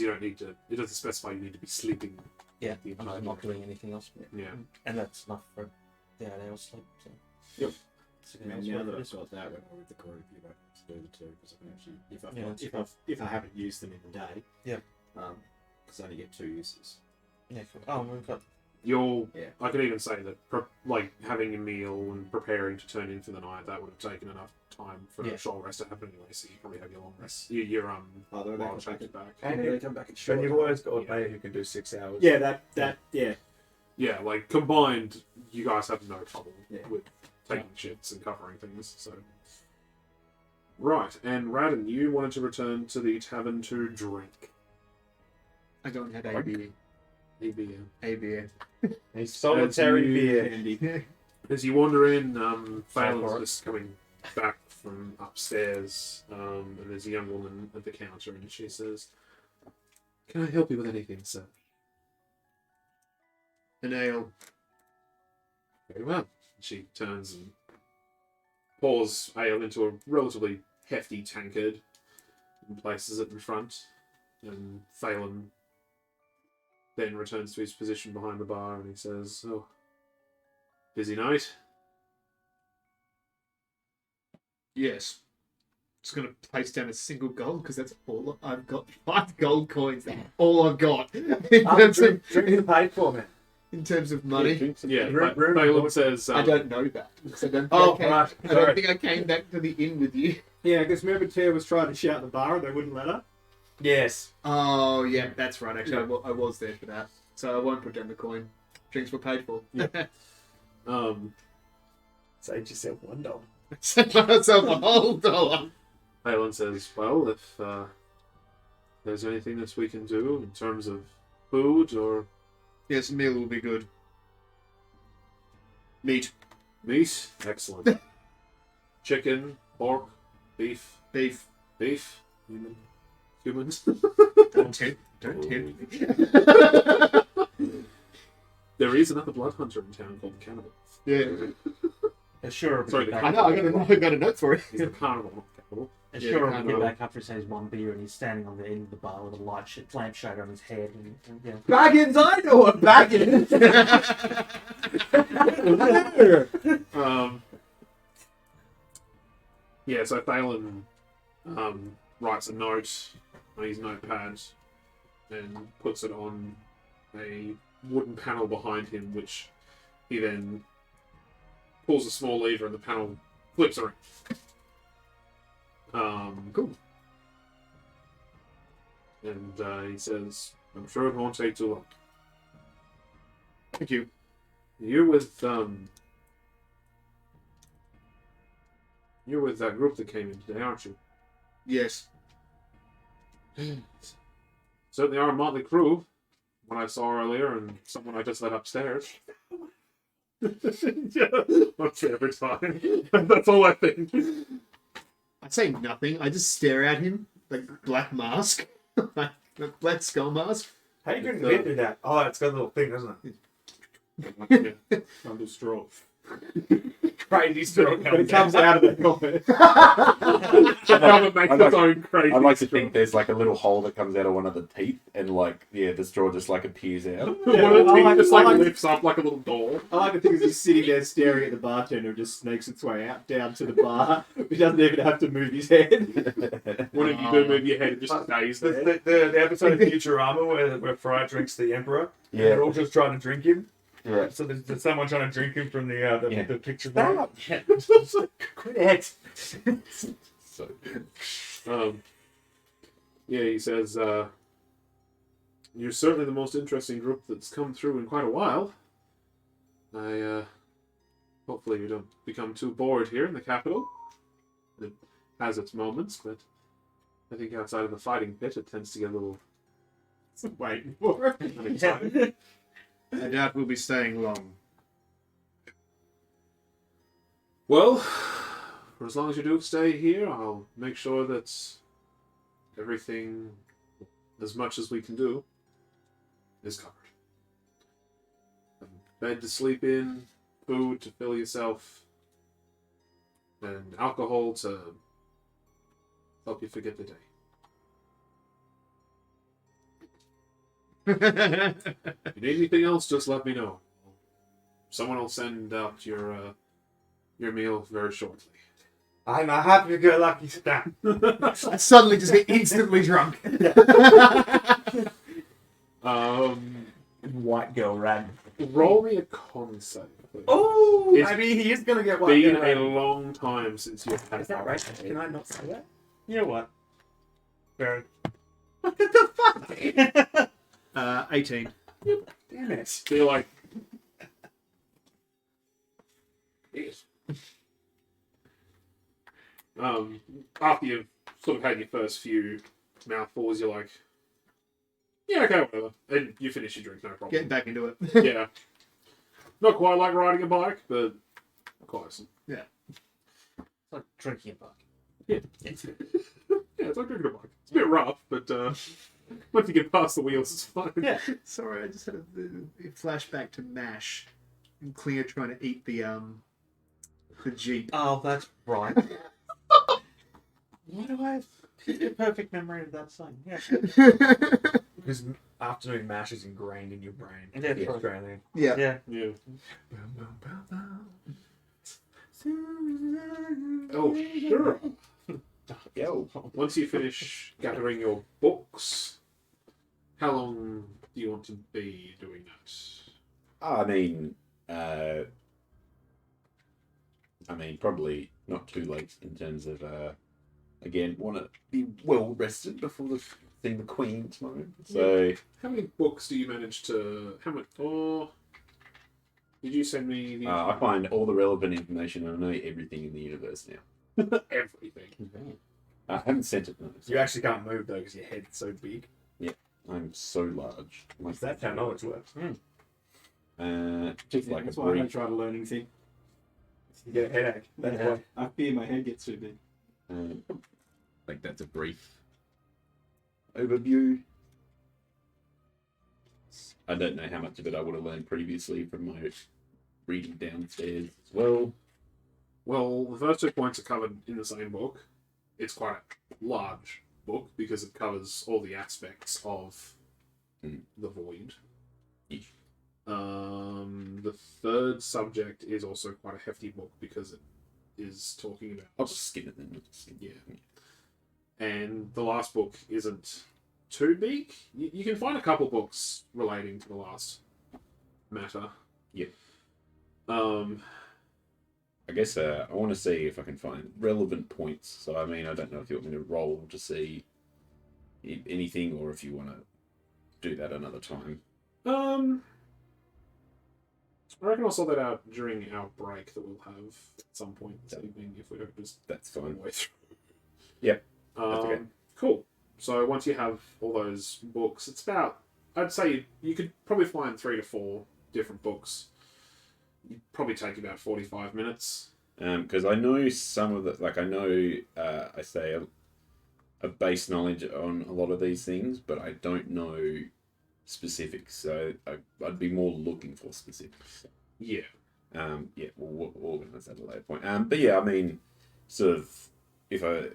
you don't need to. It doesn't specify you need to be sleeping. Yeah, the I'm entire not day. doing anything else. Yeah. And that's enough for the 8 hours sleep. So. Yep. So, I yeah, mean, that's now what that it I've is. got that with the group, you don't have to do the 2 because I can actually, Yeah, if I haven't used them in the day, Yeah. because I only get 2 uses. Yeah, cool. Oh, we've got. You'll. Yeah. I could even say that, like having a meal and preparing to turn in for the night, that would have taken enough time for Yeah. a short rest to happen anyway. So you probably have your long rest. Your Oh, they wild come shape back. back. And They come back at And short. you've always got a player who can do 6 hours. Yeah, yeah. Yeah, like combined, you guys have no trouble Yeah. with taking shits and covering things. So. Right, and Radon, you wanted to return to the tavern to drink. I don't have AB. A beer. A beer. A solitary you- beer. Handy. As you wander in, for Phelan's it. just coming back from upstairs, and there's a young woman at the counter, and she says, "Can I help you with anything, sir?" An ale. Very well. She turns and pours ale into a relatively hefty tankard and places it in front. And Phelan then returns to his position behind the bar and he says, "Oh, busy night?" Yes. Just gonna place down a single gold because that's all I've got. 5 gold coins. That's all I've got in terms of Drink paid for, man. in terms of money. Yeah, Room- Phelan says, I don't know that because I don't. Think Oh, I came, right. I don't Sorry. think I came back to the inn with you. Yeah, because remember Tia was trying to shout at the bar and they wouldn't let her? Yes. Oh yeah, that's right. Actually, I was there for that, so I won't put down the coin. Drinks were paid for. Save yourself $1. Sent myself a whole dollar. Phelan says, "Well, if there's anything that we can do in terms of food or Yes, meal will be good. Meat, meat, excellent. Chicken, pork, beef, beef. human, humans." Don't tempt me. There is another blood hunter in town called Cannibal. Yeah, Sure. Sorry, I know. I got a note for it. He's the carnival, not Cannibal. And Yeah, sure, kind we get of. back after he says one beer and he's standing on the end of the bar with a lampshade on his head. And yeah. Baggins, I know what Baggins. Yeah, so Phelan writes a note on his notepad and puts it on a wooden panel behind him, which he then pulls a small lever and the panel flips around. Cool. And he says, "I'm sure it won't take too long. Thank you. You're with that group that came in today, aren't you? Yes. Certainly are a motley crew. What I saw earlier and someone I just let upstairs." Yeah, that's every time. That's all I think. I say nothing. I just stare at him like black mask, like black skull mask. How you doing beer do that? Oh, it's got a little thing, doesn't it? Yeah. Under straw. Crazy straw. But it comes out of the helmet. Helmet makes its own crazy. I'd like to straw. think there's like a little hole that comes out of one of the teeth, and like the straw just like appears out. One of the I teeth like- just I like like- lifts up like a little door. I like to think he's just sitting there staring at the bartender and just snakes its way out down to the bar. He doesn't even have to move his head. Whenever you do move your head, it just stays there. The episode of Futurama where Fry drinks the Emperor. And they're all just trying to drink him. Yeah. So there's someone trying to drink him from Yeah. the picture. Stop. Quit it. So Yeah, he says, "You're certainly the most interesting group that's come through in quite a while. Hopefully you don't become too bored here in the capital. It has its moments, but I think outside of the fighting pit, it tends to get a little Waiting for it. unexciting." I doubt we'll be staying long. Well, for as long as you do stay here, I'll make sure that everything, as much as we can do, is covered. A bed to sleep in, food to fill yourself, and alcohol to help you forget the day. If you need anything else, just let me know. Someone will send out your meal very shortly. I'm a happy-go-lucky stamp. I suddenly just get instantly drunk. White girl ran. Roll me a con save, please. Oh, It's maybe he is going to get one. Been a long time since you've had Is that right? Can I not say that? You know what? Baron. What the fuck? 18. Damn it. Feel like. Yes. After you've sort of had your first few mouthfuls, you're like, Yeah, okay, whatever. And you finish your drink, no problem. Getting back into it. Yeah. Not quite like riding a bike, but close. It's like drinking a bike. Yeah, it's like drinking a bike. It's a bit rough, but once you get past the wheels, it's fine. Yeah. Sorry, I just had a flashback to MASH and Klinger trying to eat the Jeep. Oh, that's right. Why do I have a perfect memory of that scene? Yeah. Because afternoon mash is ingrained in your brain. Yeah, It's right. Australian. Yeah. Yeah. Yeah. Oh, sure. Yo. Once you finish gathering your books, how long do you want to be doing that? I mean, probably not too late in terms of, again, want to be well rested before seeing the Queen tomorrow. So, How many books do you manage to? How much? Oh, did you send me the I find all the relevant information and I know everything in the universe now. everything? I haven't sent it, no. You actually can't move though because your head's so big. I'm so large. That's how knowledge works. Just Yeah, like that's a why I don't brief. try to learn anything. You get a headache. That's Yeah. why. I fear my head gets too big. Like that's a brief overview. I don't know how much of it I would have learned previously from my reading downstairs as well. Well, the first 2 points are covered in the same book. It's quite a large book because it covers all the aspects of the void. Eesh. The third subject is also quite a hefty book because it is talking about I'll just skim it then. Yeah. And the last book isn't too big. You can find a couple books relating to the last matter. Yeah. I I guess I want to see if I can find relevant points. So, I mean, I don't know if you want me to roll to see anything or if you want to do that another time. I reckon I'll sort that out during our break that we'll have at some point this evening if we don't just That's go all fine. the way through. Yep, that's okay. Cool. So once you have all those books, it's about, I'd say you could probably find 3 to 4 different books. It'd probably take about 45 minutes. Because I know some of the, like I know, I say a base knowledge on a lot of these things, but I don't know specifics. So I'd be more looking for specifics. Yeah. Yeah, we'll organise that at a later point. But yeah, I mean, sort of, I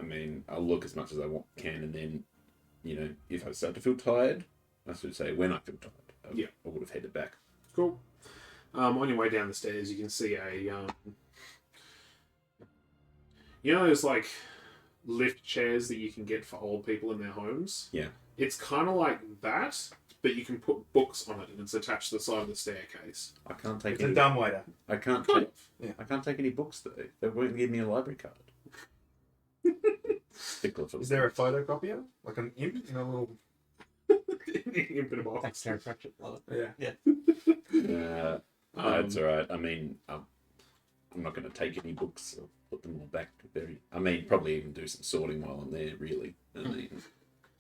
mean, I'll look as much as I can, and then, you know, if I start to feel tired, I should say when I feel tired, I would have headed back. Cool. On your way down the stairs, you can see you know those like lift chairs that you can get for old people in their homes? Yeah. It's kind of like that, but you can put books on it, and it's attached to the side of the staircase. I can't take It's any. a dumbwaiter. I can't Kind take. of. I can't take any books though. They won't give me a library card. Stickler for Is there a photocopier? Like an imp in a little. In bit of box. Thanks, Terry Pratchett. Love it. Yeah. That's all right. I mean, I'm not going to take any books. I'll put them all back. I mean, probably even do some sorting while I'm there. Really, I mean,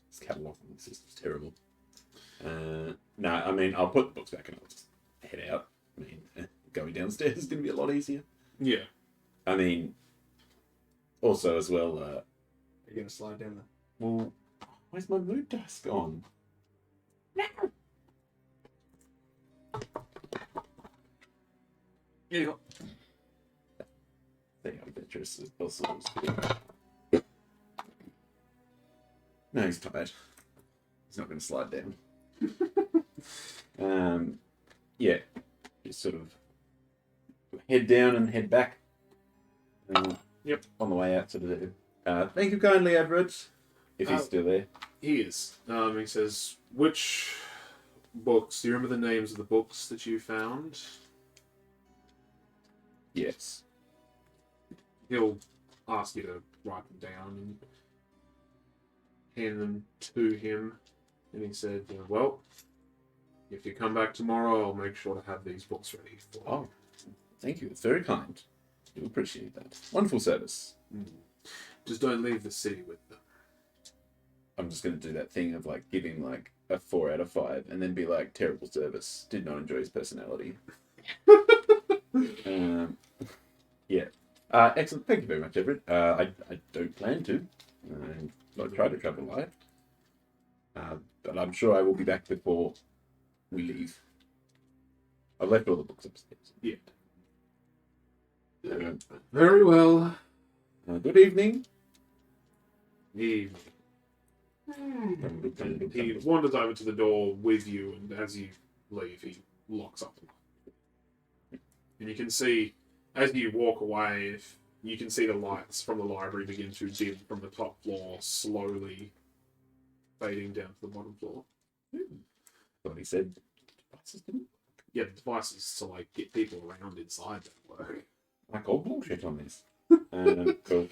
this cataloguing system's terrible. No, I mean, I'll put the books back and I'll just head out. I mean, going downstairs is going to be a lot easier. Yeah. I mean, also as well. Are you going to slide down Well, where's my mood dice gone? Here you go. Thing adventurous also. No, he's tired. He's not going to slide down. Yeah, just sort of head down and head back. Yep. On the way out to the. Thank you kindly, Everett. If he's still there. He is. He says, which books, do you remember the names of the books that you found? Yes. He'll ask you to write them down and hand them to him. And he said, well, if you come back tomorrow, I'll make sure to have these books ready for you. Oh, thank you. It's very kind. I do appreciate that. Wonderful service. Just don't leave the city with them. I'm just going to do that thing of like give him like a 4 out of 5 and then be like, terrible service. Did not enjoy his personality. Yeah. Excellent. Thank you very much, Everett. I don't plan to. I try to travel light. But I'm sure I will be back before we leave. I've left all the books upstairs. Yeah. Very well. Good evening. He wanders over to the door with you, and as you leave, he locks up. And you can see, as you walk away, you can see the lights from the library begin to dim from the top floor, slowly fading down to the bottom floor. What he said. Yeah, the devices to like get people around inside that work. I call bullshit on this. Cool.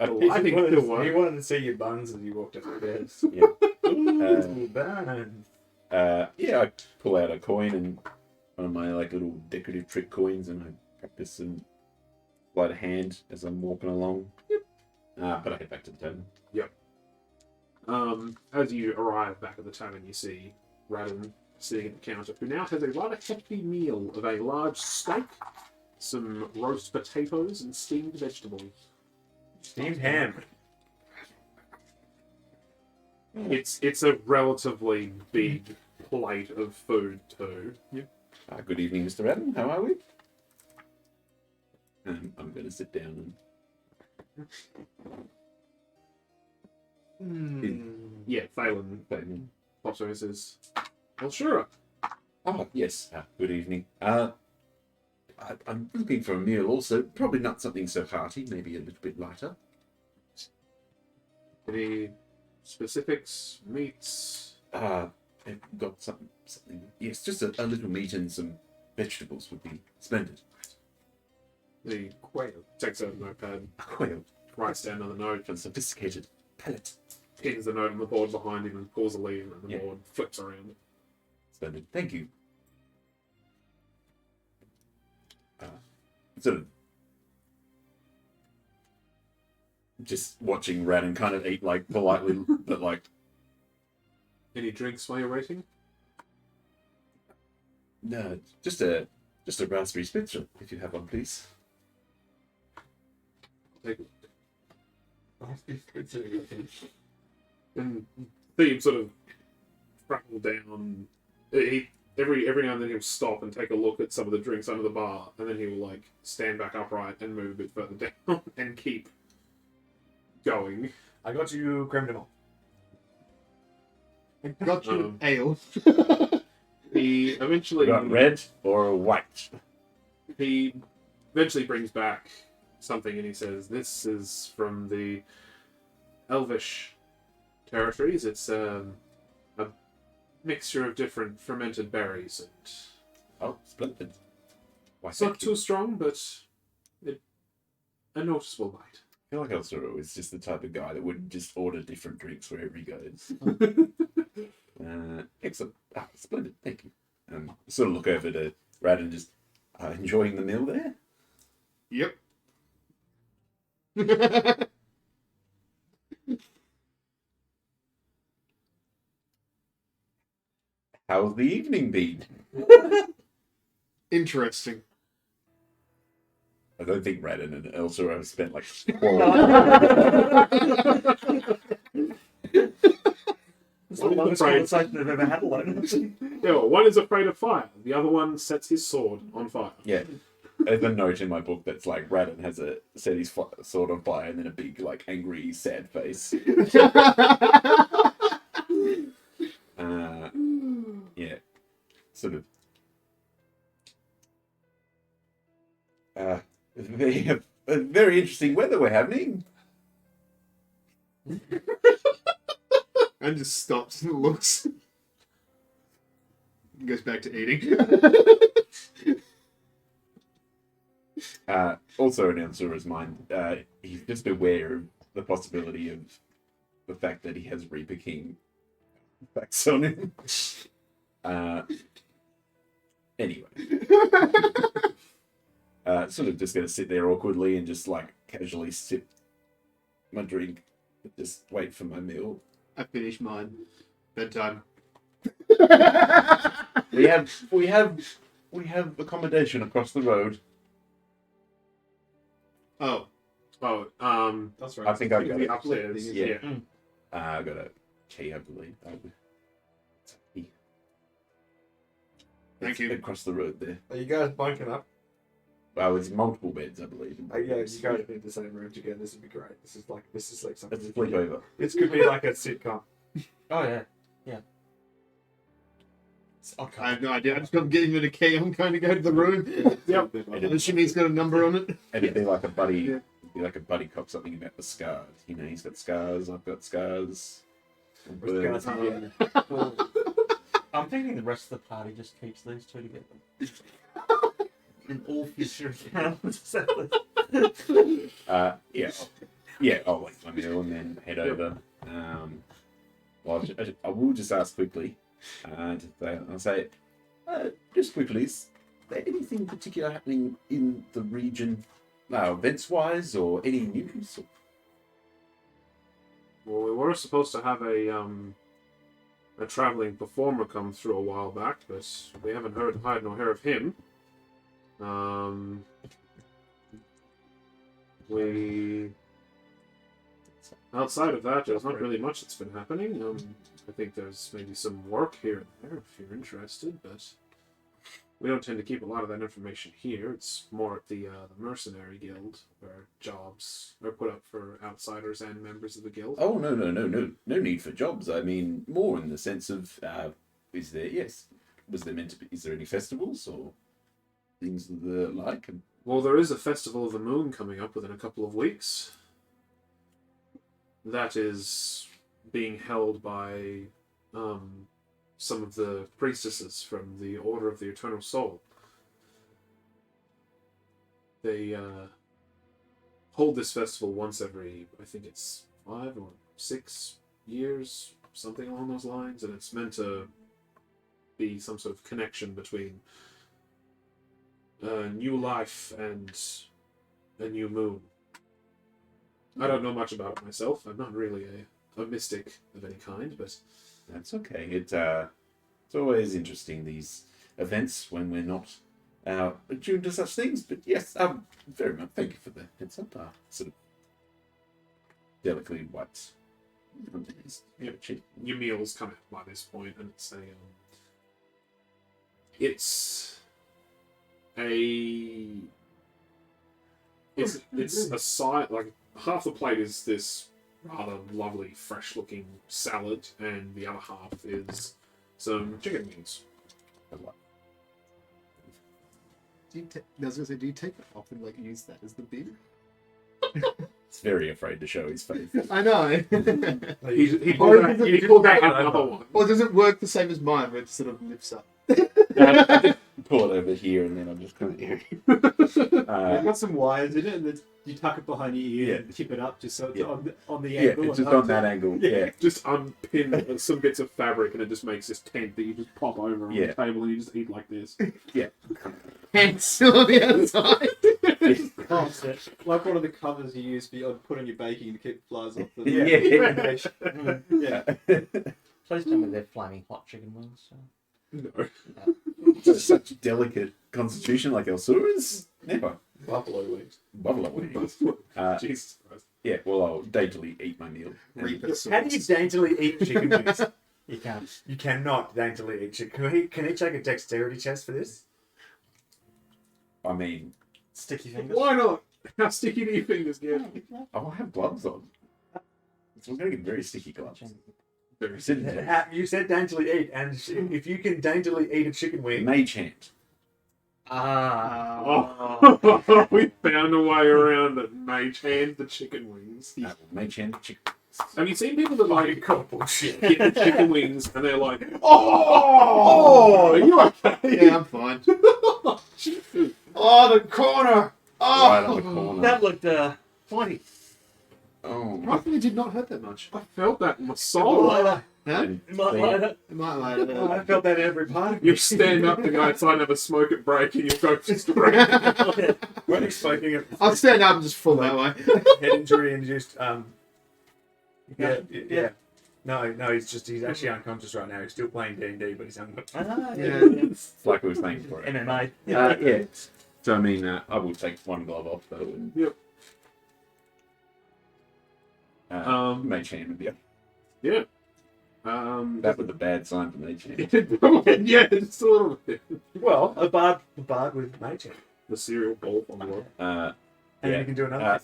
I think it still He works. wanted to see your buns as you walked up the stairs. Yeah. Ooh, buns. Yeah, I pull out a coin and one of my like little decorative trick coins, and I practice some sleight of hand as I'm walking along. Yep. But I head back to the tavern. As you arrive back at the tavern, you see Radon sitting at the counter, who now has a rather hefty meal of a large steak, some roast potatoes, and steamed vegetables. Steamed ham. It's a relatively big plate of food too. Good evening, Mr. Radon. How are we? I'm going to sit down Yeah, Phelan pops over and says, Ellsura. Oh, yes. Good evening. I'm looking for a meal also. Probably not something so hearty, maybe a little bit lighter. Any specifics, meats? I've got something. Yes, just a little meat and some vegetables would be splendid. The quail takes out a notepad, A quail. writes down another note, A sophisticated pellet. pins the note on the board behind him, and pulls a lever, and the Yeah. board flips around. Splendid. Thank you. Sort of just watching Radon kind of eat like politely, but like Any drinks while you're waiting? no, just a raspberry spitzer if you have one, please. Take it. And see him sort of crackle down. Every now and then he'll stop and take a look at some of the drinks under the bar, and then he will like stand back upright and move a bit further down and keep going. I got you creme de menthe. Got you ale. He eventually Got red or white? he eventually brings back something, and he says, "This is from the Elvish territories. It's a mixture of different fermented berries, and Oh, splendid. Why, it's not thank you. too strong, but a noticeable bite." I feel like Ellsura is just the type of guy that would just order different drinks wherever he goes. Excellent. Splendid. Thank you. Sort of look over to Radon, just enjoying the meal there. Yep. How's the evening been? Interesting. I don't think Radon and Ellsura have spent like It's the longest conversation I've ever had alone. Yeah, well, one is afraid of fire. The other one sets his sword on fire. Yeah. There's a note in my book that's like Radon has set his sword on fire and then a big like angry sad face. Yeah. Sort of. Very interesting weather we're having. And just stops and looks. Goes back to eating. Also in Ellsura's mind, he's just aware of the possibility of the fact that he has Reaper King facts on him. Anyway. Sort of just going to sit there awkwardly and just like casually sip my drink, but just wait for my meal. I finished mine. Bedtime. We have accommodation across the road. Oh, That's I think I got the it. upstairs. Yeah. Yeah. I got a key, I believe. It's a key. Thank It's you. across the road there. Are you guys bunking up? Well, it's multiple beds, I believe. Yeah, you guys need the same room together. This would be great. This is like something. Let's flip over. This could be like a sitcom. Oh yeah. I have no idea. I just got getting rid of key. I'm going to go to the room. Yep. I'm assuming he's got a number on it. And it'd be like a buddy. Yeah. It'd be like a buddy cop. Something about the scars. You know, he's got scars. I've got scars. Guys, Well, I'm thinking the rest of the party just keeps these two together. In all future encounters. I'll wait my meal and then head over. Well, I will just ask quickly. I'll say, just quickly, is there anything particular happening in the region, events-wise, or any news? Well, we were supposed to have a traveling performer come through a while back, but we haven't heard hide nor hair of him. Outside of that, there's not really much that's been happening. I think there's maybe some work here and there if you're interested, but we don't tend to keep a lot of that information here. It's more at the mercenary guild, where jobs are put up for outsiders and members of the guild. Oh, no need for jobs. I mean, more in the sense of, was there any festivals or things of the like? Well, there is a Festival of the Moon coming up within a couple of weeks. That is being held by some of the priestesses from the Order of the Eternal Soul. They hold this festival once every, I think it's 5 or 6 years, something along those lines, and it's meant to be some sort of connection between new life and a new moon. I don't know much about it myself. I'm not really a mystic of any kind, but That's okay. It's always interesting, these events, when we're not attuned to such things. But yes, very much thank you for the heads up. Sort of delicately white. your meal's come out by this point, and it's a side, like half the plate is this rather lovely, fresh-looking salad, and the other half is some chicken wings. I was going to say, do you take that off and use that as the bin? He's very afraid to show his face. I know. He pulled out another one. Or does it work the same as mine, where it sort of lifts up? Pull it over here, and then I'm just kind of here. You've got some wires in it, and then you tuck it behind your ear and tip it up just so it's on the angle. It's just on that angle. Yeah. Just unpin some bits of fabric, and it just makes this tent that you just pop over on the table, and you just eat like this. Hands still on the outside. Like one of the covers you use for put on your baking to keep flies off the Please tell me they're flaming hot chicken wings. So. No. Just such a delicate constitution like Ellsura's. Never. Buffalo wings. Buffalo wings. Jesus Christ. Yeah, well, I'll daintily eat my meal. How do you daintily eat chicken wings? You can't. You cannot daintily eat chicken. Can he take a dexterity test for this? I mean, Sticky fingers. Why not? How sticky do your fingers get? I'll have gloves on. So I'm going to get very sticky gloves. Very Sit You said daintily eat, and if you can daintily eat a chicken wing, Mage hand. Oh, we found a way around it. Mage hand the chicken wings. Mage hand chicken. Have you seen people that like call bullshit. get the chicken wings and they're like, oh, are you okay? Yeah, I'm fine. Oh, the corner! Right on the corner. That looked pointy. Oh. I think it did not hurt that much. I felt that in my soul. Huh? And You might like it. It might like it. I felt that in every part of me. You stand up to go outside and have a smoke at break, and you go straight. When he's smoking it, I'll stand up and just fall that way. head injury induced. Yeah. No, No, he's actually unconscious right now. He's still playing D&D, but he's unconscious. It's like we was thinking for it. MMA. Yeah. So I mean, I will take one glove off though. And, Yep. Mage hand with you. Yeah. That was a bad sign for Mage hand. Yeah, just a little bit. Well, a bard with mage hand. The cereal bowl on the wall. And Yeah. then you can do another.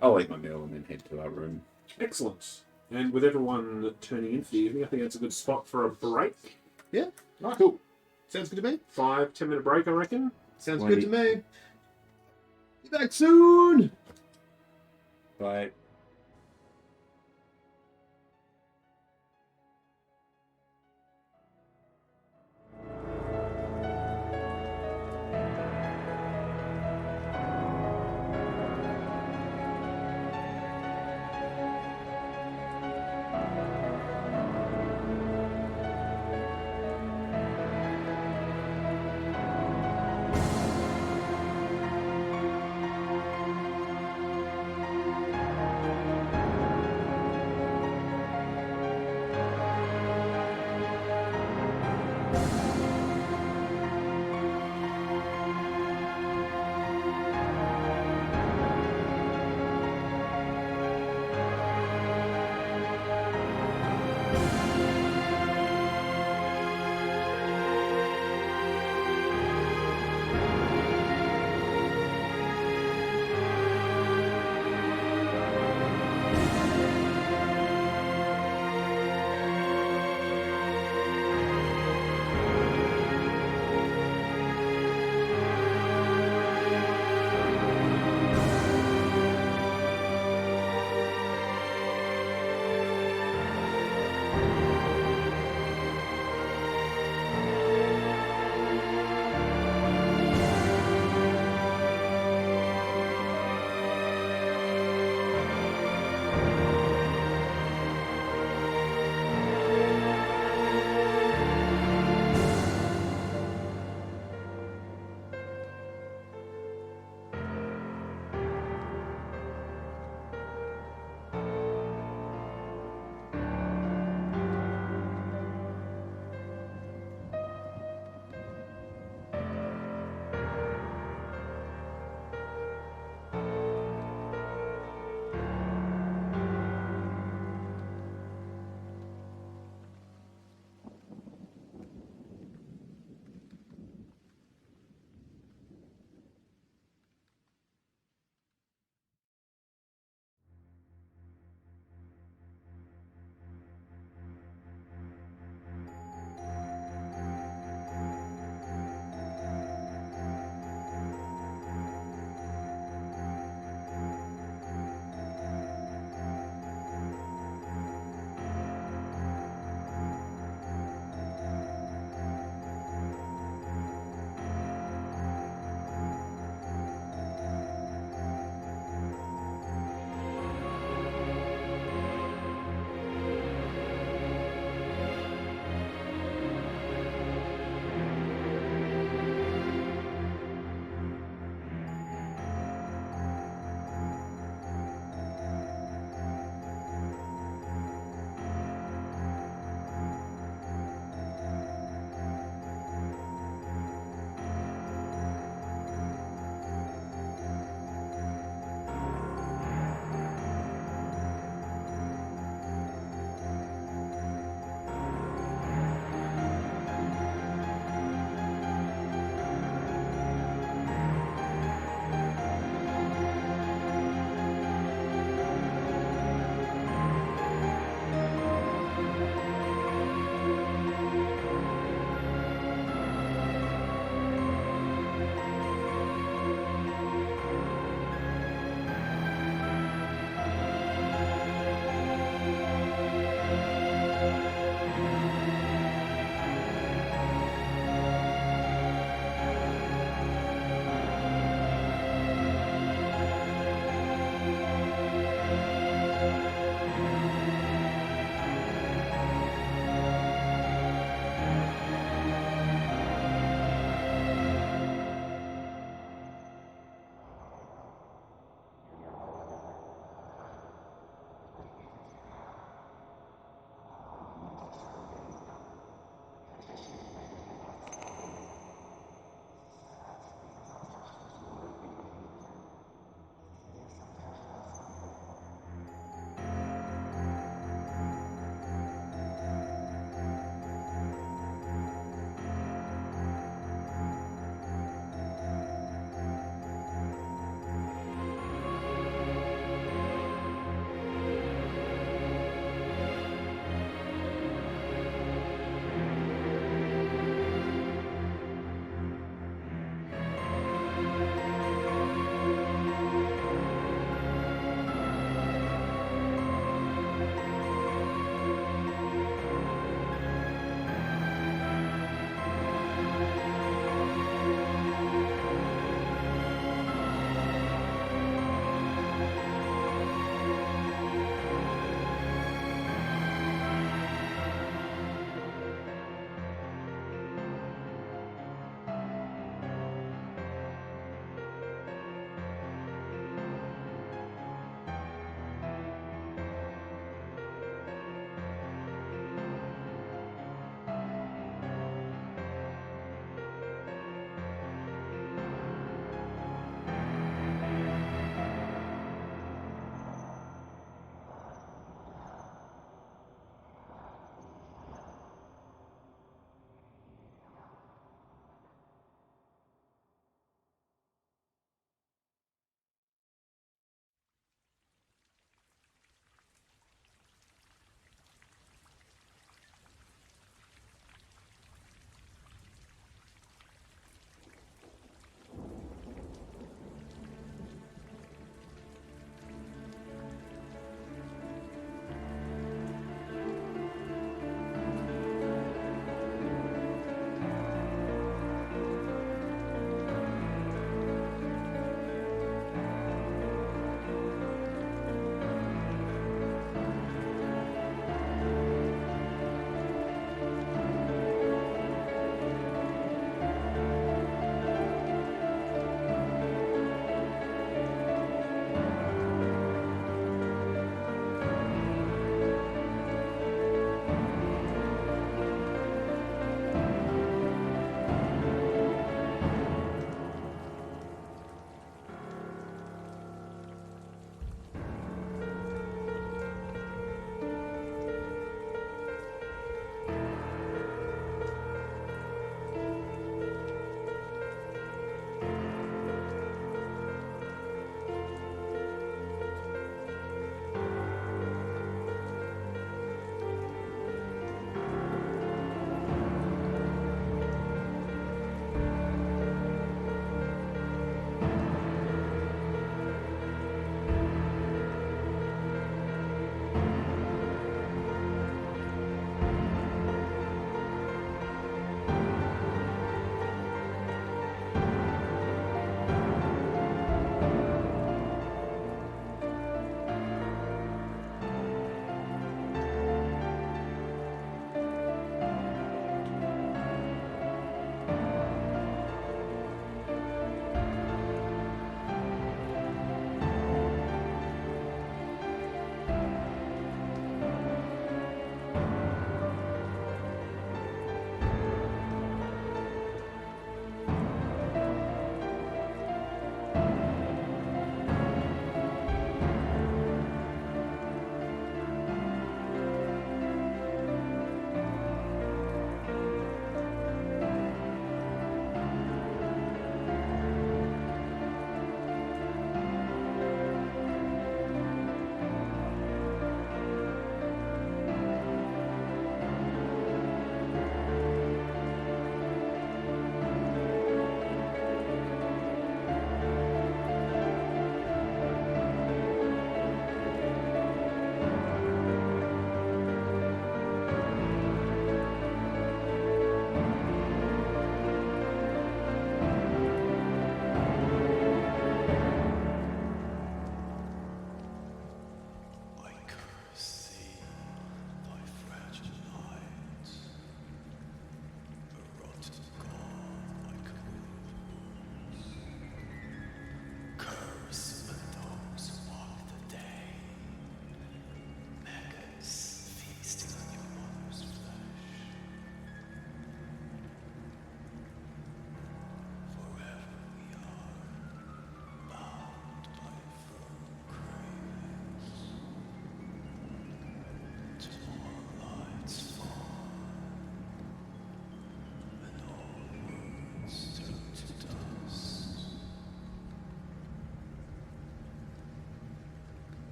I'll eat my meal and then head to our room. Excellent. And with everyone turning in for the evening, I think that's a good spot for a break. Nice. Cool. Sounds good to me. 5-10 minute break, I reckon. Sounds good to me. Be back soon. Bye.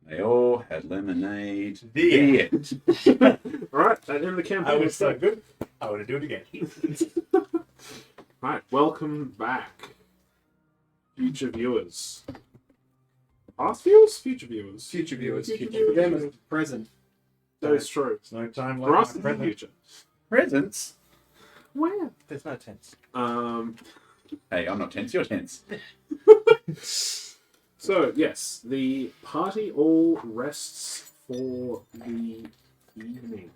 They all had lemonade. The end. Alright, that end the campaign. I was so good. I want to do it again. Right, welcome back, future viewers. Past viewers? Future viewers. Future viewers. Future For them, viewers. it's present. That is true. There's no time For us, like it's the present. future. Presents. Where? There's no tense. Hey, I'm not tense. You're tense. So, yes, the party all rests for the evening.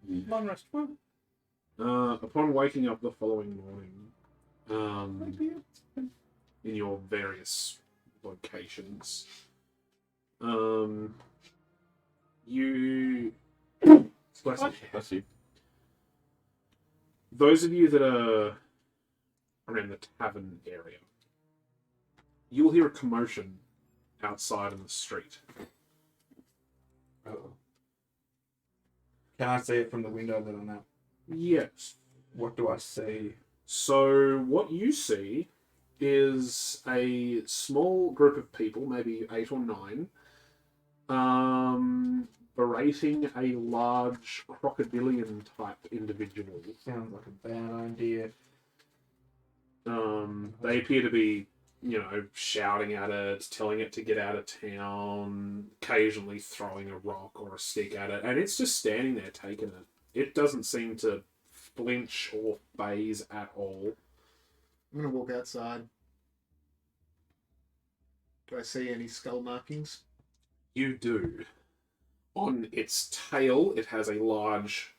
Long rest. Upon waking up the following morning, in your various locations, you... Bless you. Those of you that are around the tavern area, you will hear a commotion outside in the street. Oh. Can I see it from the window that I'm at? Yes. What do I see? So what you see is a small group of people, maybe 8 or 9, berating a large crocodilian type individual. Sounds like a bad idea. They appear to be, shouting at it, telling it to get out of town, occasionally throwing a rock or a stick at it, and it's just standing there taking it. It doesn't seem to flinch or phase at all. I'm gonna walk outside. Do I see any skull markings? You do. On its tail, it has a large,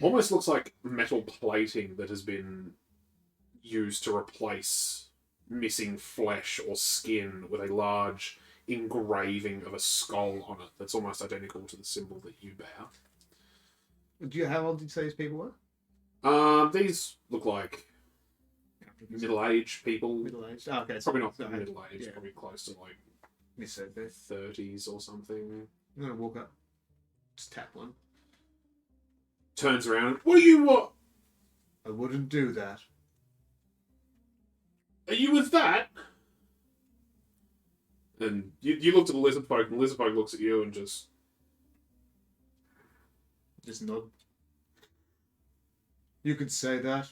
almost looks like metal plating that has been used to replace missing flesh or skin with a large engraving of a skull on it that's almost identical to the symbol that you bear. How old did you say these people were? These look like middle-aged people. Middle-aged. Oh, okay. Probably not so- middle-aged, yeah. probably close to like You said this. 30s or something. I'm gonna walk up. Just tap one. Turns around. What do you want? I wouldn't do that. Are you with that? And you look to the lizard folk, and the lizard folk looks at you and just... Just nod. You could say that.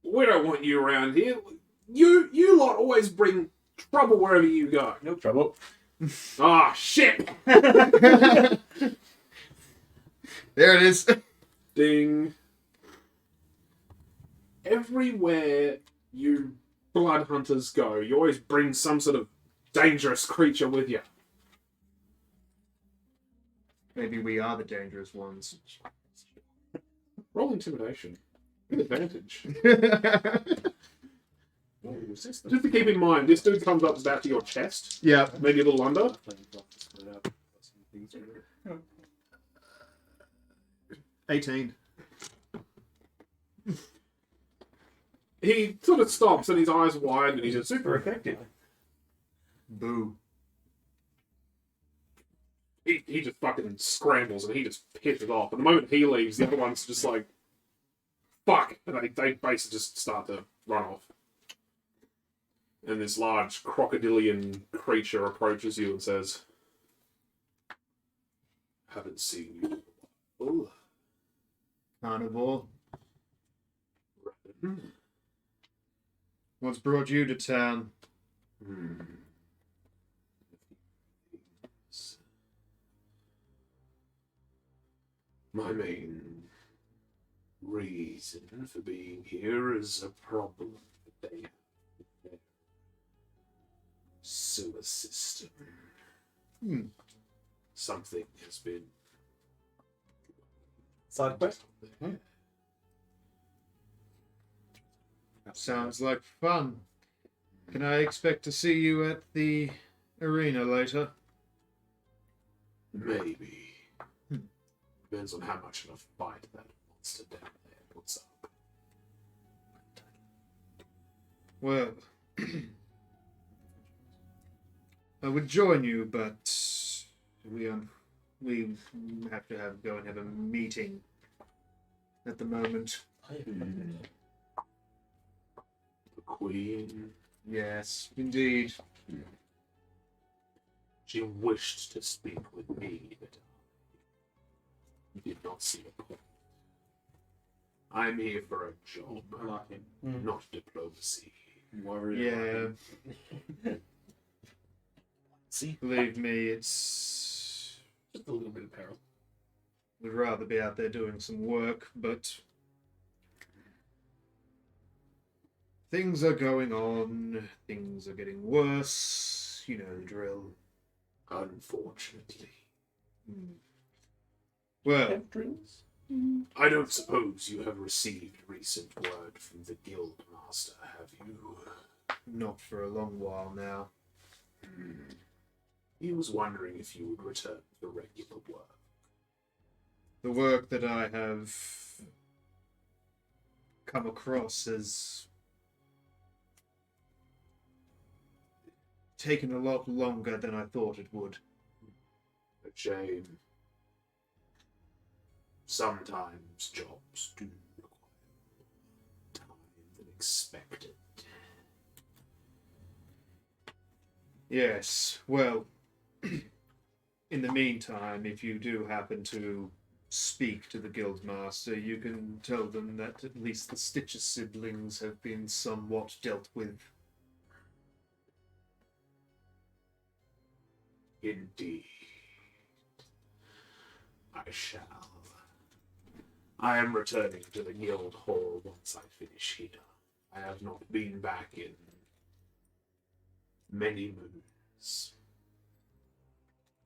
We don't want you around here. You lot always bring trouble wherever you go. No trouble. Ah, shit! There it is. Ding. Everywhere you blood hunters go, you always bring some sort of dangerous creature with you. Maybe we are the dangerous ones. Roll intimidation. With advantage. Just to keep in mind, this dude comes up about to your chest, Yeah. maybe a little under. 18. He sort of stops and his eyes widen and he's just Super effective. Boo. he just fucking scrambles and he just pisses off. And the moment he leaves, the other one's just like, fuck! And they basically just start to run off. And this large crocodilian creature approaches you and says, haven't seen you in a while. Carnivore. What's brought you to town? My main reason for being here is a problem that they have with their sewer system. Something has been... Side quest? Sounds like fun. Can I expect to see you at the arena later? Maybe. Depends on how much of a fight that monster down there puts up. Well, I would join you, but we have to go and have a meeting at the moment. The Queen. Yes, indeed. She wished to speak with me, but I did not see a point. I'm here for a job, I like him. not diplomacy. Yeah, See, believe me, it's. Just a little bit of peril. Would rather be out there doing some work, but things are going on. Things are getting worse. You know the drill. Unfortunately. Well, drills. I don't suppose you have received recent word from the guild master, have you? not for a long while now. He was wondering if you would return to regular work. The work that I have come across has taken a lot longer than I thought it would. A shame. Sometimes jobs do require time than expected. Yes, well, in the meantime, if you do happen to speak to the guildmaster, you can tell them that at least the Stitcher siblings have been somewhat dealt with. Indeed. I shall. I am returning to the guild hall once I finish here. I have not been back in many moons.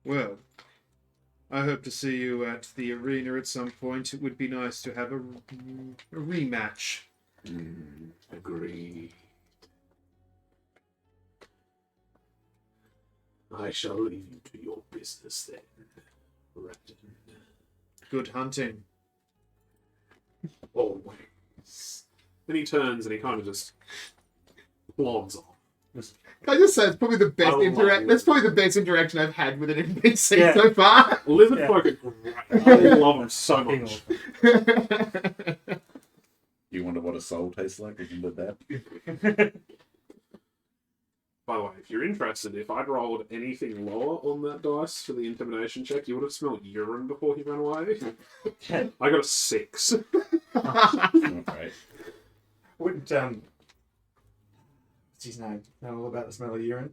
Well, I hope to see you at the arena at some point. It would be nice to have a rematch. Agreed. I shall leave you to your business then, Radon. Good hunting. Always. Then he turns and he kind of just plods off. Can I just say it's probably the best I love That's it. probably the best interaction I've had with an NPC Yeah. so far. Lizard folk are great. I love them so Fucking much. awesome. You wonder what a soul tastes like? We can do that. By the way, if you're interested, if I'd rolled anything lower on that dice for the intimidation check, you would have smelled urine before he ran away. I got a 6. Right. Wouldn't what's his name? Know all about the smell of urine?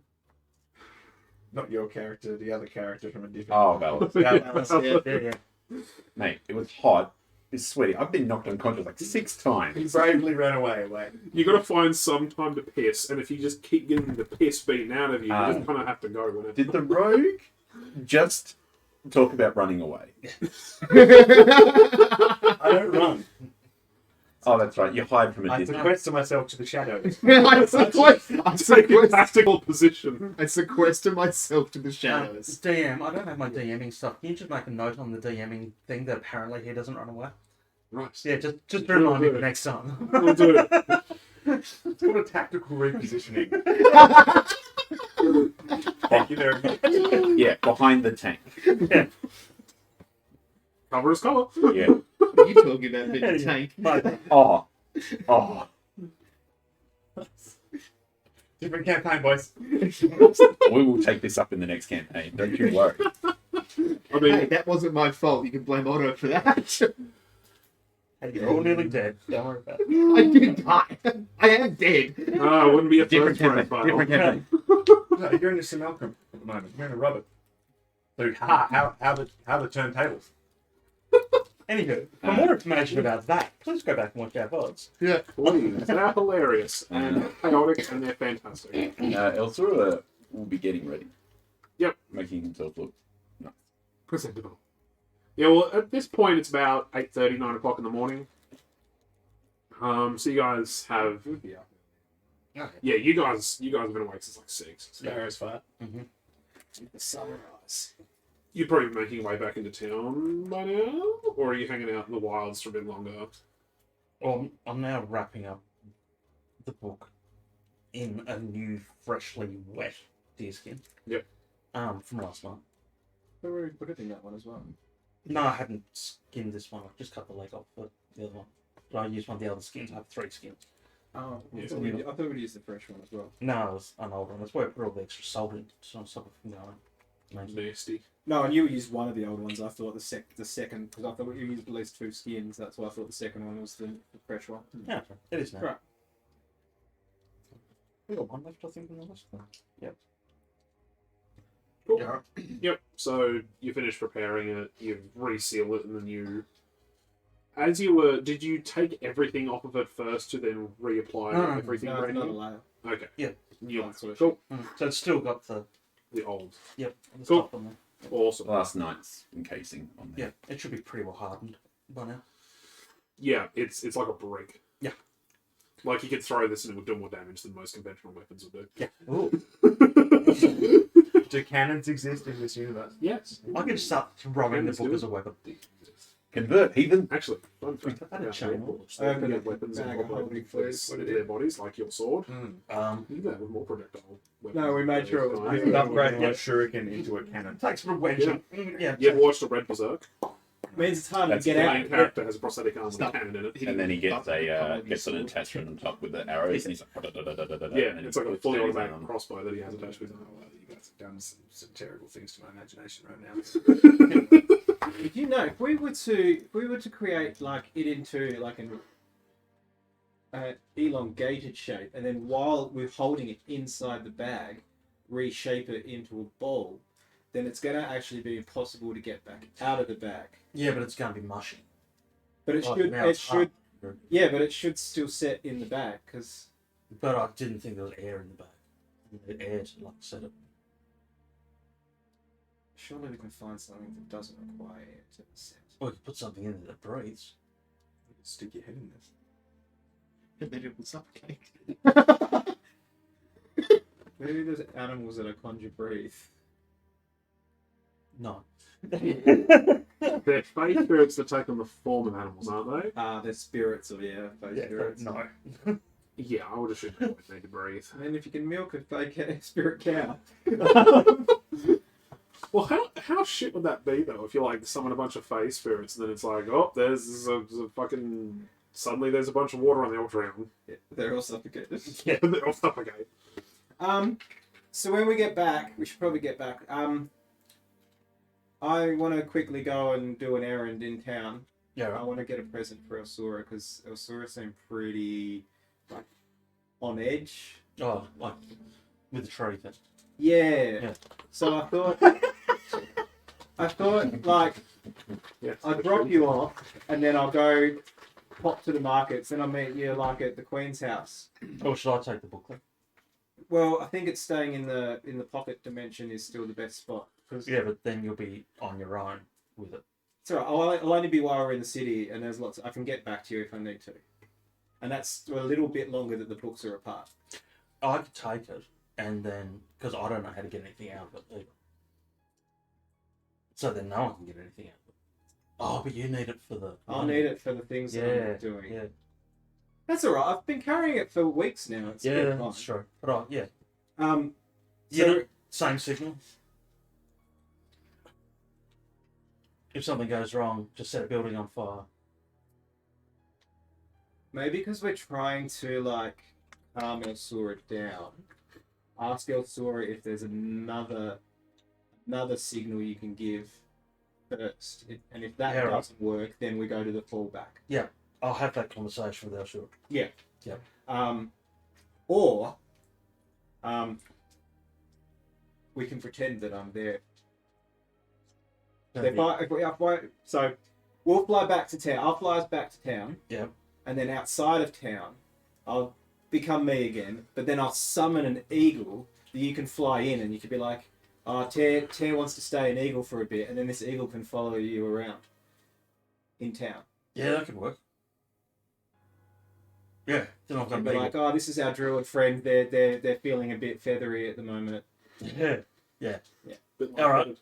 Not your character, the other character from a different. Oh, balance. Yeah. Mate, it was hot. It's sweaty. I've been knocked unconscious like 6 He times. bravely ran away. You got to find some time to piss, and if you just keep getting the piss beaten out of you, you just kind of have to go whenever. Did the rogue just talk about running away? I don't run. Oh, that's right. You hide from a I distance. sequester myself to the shadows. I Take a sequester tactical position. myself to the shadows. DM, I don't have my DMing stuff. Can you just make a note on the DMing thing that apparently he doesn't run away? Right. Yeah, just remind me next time. We'll do it. It's called a tactical repositioning. Thank you very much. Yeah, behind the tank. Cover his colour. Yeah. What are you talking about, big tank? Oh. Oh. Different campaign, boys. We will take this up in the next campaign. Don't you worry. I mean, Hey, that wasn't my fault. You can blame Otto for that. Hey, you're all nearly dead. Don't worry about it. I did die. I am dead. it wouldn't be a Different first campaign. profile. Different campaign. No, you're in the simulacrum at the moment. You're in a rubber. So how the turntables? Anywho, for more information about that, please go back and watch our VODs. Please, they're hilarious and chaotic, and they're fantastic. Ellsura will be getting ready. Yep. Making himself look. Presentable. Yeah, well, at this point, it's about 8:30, 9 o'clock in the morning. So you guys have, yeah, you guys have been awake since like 6. So Sparrow's fire. the sunrise. You're probably making your way back into town by now, or are you hanging out in the wilds for a bit longer? Well, I'm now wrapping up the book in a new, freshly wet deerskin. Yep. From last night. We were putting that one as well. No, I hadn't skinned this one. I've just cut the leg off for the other one. But I used one of the other skins. I have 3 skins. Oh, Yeah. I thought we'd use the fresh one as well. No, it's an old one. That's where I put all the extra salt in to stop it from going. nasty. No, and you used one of the old ones. I thought the second, because I thought you used at least 2 skins. That's why I thought the second one was the fresh one. Yeah, it is now. Right. We got one left, I think, on the list. Yep. Cool. Yeah. Yep. So you finish preparing it, you reseal it, and then you. As you were, did you take everything off of it first to then reapply No, everything No, brand another new? layer. Okay. Yeah. Yeah. That sort of Cool. So it's still got the old. the Cool. stuff on there. Awesome. Last night's encasing on there. Yeah, it should be pretty well hardened by now. Yeah, it's like a brick. Yeah. Like you could throw this and it would do more damage than most conventional weapons would do. Yeah. Do cannons exist in this universe? Yes. I could start throwing the Cannons book do. as a weapon. Convert, heathen. Actually, fun fact Put that in about chain. werewolves, Open they it, get weapons and bag more of holding weapons fluids, to put it their in. bodies, like your sword. Mm. You can have a more projectile weapon. No, we made sure it was Nice. I Yeah. could upgrade my Yeah. shuriken into a cannon. Thanks for wedging. Yeah. You ever watched a Red Berserk? Means it's harder That's to The get main out. character has a prosthetic arm with a Stop. cannon in it. And then he gets Hitting a the gets an sword. attachment on top with the arrows, and he's like, Yeah, and then it's he like a puts fully down his automatic arm. crossbow that he has attached to his arm. Oh, well, you guys have done some terrible things to my imagination right now. Did you know if we were to create like it into like an elongated shape, and then while we're holding it inside the bag, reshape it into a ball, then it's going to actually be impossible to get back out of the bag. Yeah, but it's going to be mushy. But it Oh, should, now it it's should, hard. yeah, but it should still set in the bag because But I didn't think there was air in the bag. The air to like set it. surely we can find something that doesn't require air to set. Or you could put something in there that breathes. Stick your head in this. And then it will suffocate. Maybe there's animals that are conjure breathe. No. They're fae spirits that take on the form of animals, aren't they? They're spirits of those spirits. No. Yeah, I would assume they would need to breathe. And if you can milk a fake spirit cow. Well, how shit would that be though? If you like summon a bunch of fae spirits, and then it's like, oh, there's a fucking suddenly there's a bunch of water on the ground. Yeah, they're all suffocated. Yeah, they're all suffocate. So when we get back, we should probably get back. I want to quickly go and do an errand in town. Yeah, I right. want to get a present for Ellsura because Ellsura seemed pretty like on edge. Oh, like with the tree thing. Yeah. Yeah. So I thought like Yeah, I'll drop you off and then I'll go pop to the markets and I'll meet you like at the Queen's house. Or should I take the booklet? Well, I think it's staying in the pocket dimension is still the best spot. Cause Yeah, but then you'll be on your own with it. it's alright. I'll only be while we're in the city, and there's lots. I can get back to you if I need to, and that's a little bit longer that the books are apart. I could take it, and then because I don't know how to get anything out of it either. So then no one can get anything out of it. Oh, but you need it for the. I'll need it for the things that Yeah, I'm doing. yeah, That's alright. I've been carrying it for weeks now. It's yeah. been fine. That's true. But yeah, So yeah. Same signal. If something goes wrong, just set a building on fire. maybe because we're trying to like calm Ellsura down, ask Ellsura if there's another signal you can give first, and if that Yeah, right. doesn't work, then we go to the fallback. I'll have that conversation with Ellsura. Or we can pretend that I'm there. So we'll fly back to town. I'll fly us back to town. Yep. And then outside of town, I'll become me again. But then I'll summon an eagle that you can fly in, and you could be like, "Oh, Tear wants to stay an eagle for a bit," and then this eagle can follow you around in town. Yeah, that could work. Yeah, then I've got And a be big like, "Oh, this is our druid friend. They're feeling a bit feathery at the moment." Yeah, Bit like Alright. that.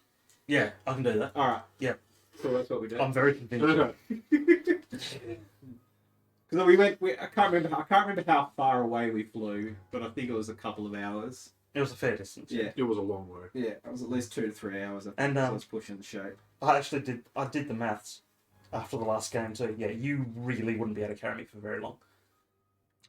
yeah, I can do that. All right. Yeah. So that's what we do. I'm very convinced. Okay. Because I can't remember how far away we flew, but I think it was a couple of hours. It was a fair distance. Yeah, It was a long way. yeah, it was at least 2 to 3 hours. I think, And, so I was pushing the shape. I did the maths after the last game too. Yeah, you really wouldn't be able to carry me for very long.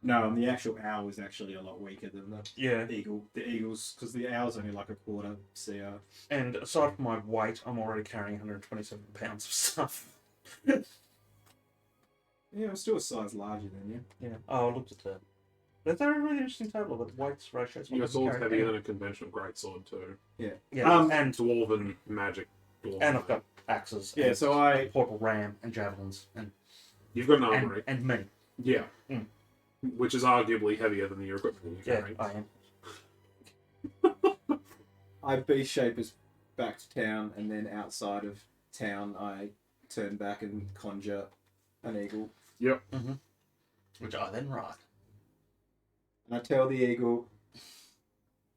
No, and the actual owl is actually a lot weaker than the Yeah. eagle. The eagles, because the owl's only like a quarter CR. And aside from my weight, I'm already carrying 127 pounds of stuff. Yeah, it's still a size larger than you. Yeah. Oh, I looked at that. But they're a really interesting table with weights ratios. Your sword's heavier than a conventional greatsword too. Yeah. And dwarven magic. And I've got axes. Yeah, and so I portal ram and javelins and You've got an armory. and me. Yeah. Mm. Which is arguably heavier than your equipment you Yeah, carry. I am. I B-shape us back to town, and then outside of town, I turn back and conjure an eagle. Yep. Which I then ride. And I tell the eagle,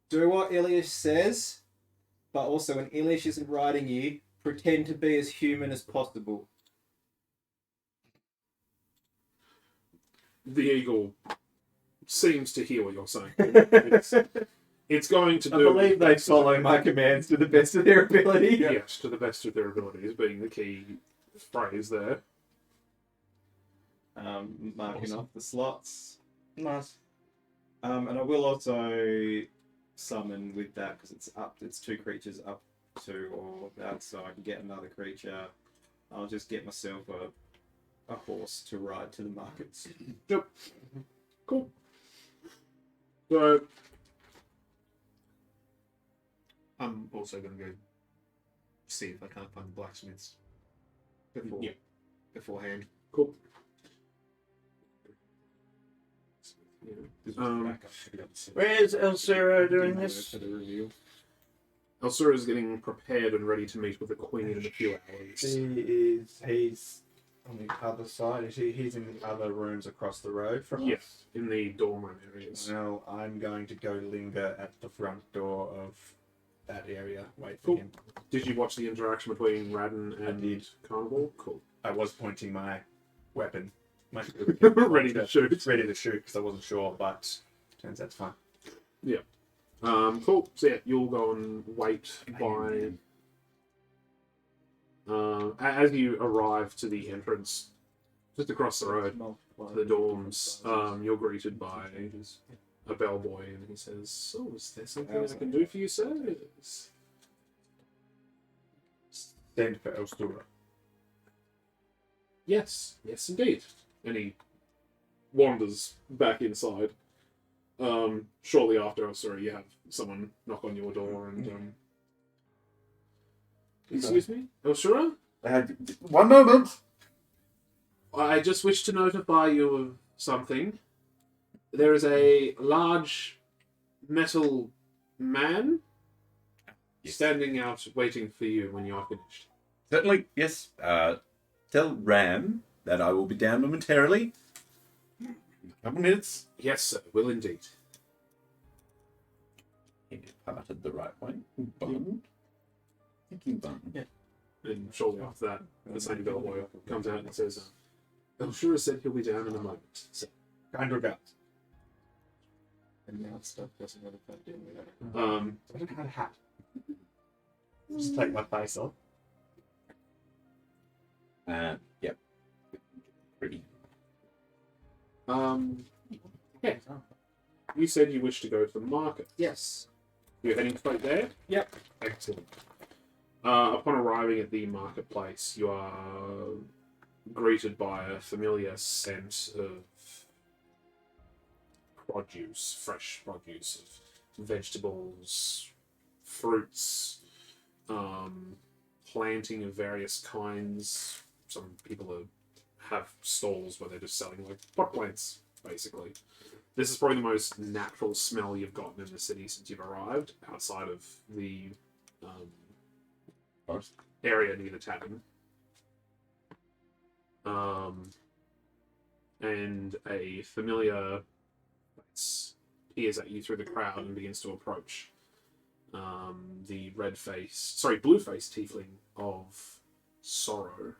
do what Yllish says, but also when Yllish isn't riding you, pretend to be as human as possible. The eagle seems to hear what you're saying. It's going to do. I believe they follow my commands to the best of their ability. Yes, to the best of their abilities, being the key phrase there. Marking off the slots. Nice. And I will also summon with that because it's 2 creatures up to or that, so I can get another creature. I'll just get myself a horse to ride to the markets. Yep. Cool. So I'm also going to go see if I can't find blacksmiths beforehand. cool. Where's Ellsura doing this? For the review. Ellsura is getting prepared and ready to meet with the Queen in a few hours. He's on the other side. He's in the other rooms across the road from us. Yes, in the dorm room areas. Well, I'm going to go linger at the front door of that area. Wait for Cool. him. Did you watch the interaction between Radon and did. Carnival? Cool. I was pointing my weapon. Ready to shoot. Ready to shoot because I wasn't sure, but turns out it's fine. Cool. So yeah, you'll go and wait by. As you arrive to the entrance, just across the road to the dorms, you're greeted by a bellboy, and he says, "Oh, is there something I can do for you, sir?" Stand for Ellsura. Yes, yes, indeed. And he wanders back inside. Shortly after, you have someone knock on your door and. Excuse me, Ellsura? One moment. I just wish to notify you of something. There is a large metal man standing out waiting for you when you are finished. Certainly, yes. Tell Ram that I will be down momentarily. A couple minutes. Yes, sir, will indeed. He parted the right way. Bun. Thinking bun. Yeah. And shortly after that, the same bellboy comes out and says, Ellsura said he'll be down in a moment. So, Kind regards. And now stuff doesn't really fit in with it. I don't have a hat. Just take my face off. Yep. Pretty. Yeah. You said you wish to go to the market. Yes. You're heading straight there? Yep. Excellent. Upon arriving at the marketplace, you are greeted by a familiar scent of produce, fresh produce, of vegetables, fruits, planting of various kinds. Some people have stalls where they're just selling like pot plants, basically. This is probably the most natural smell you've gotten in the city since you've arrived, outside of the area near the tavern. And a familiar face peers at you through the crowd and begins to approach. The blue-faced tiefling of sorrow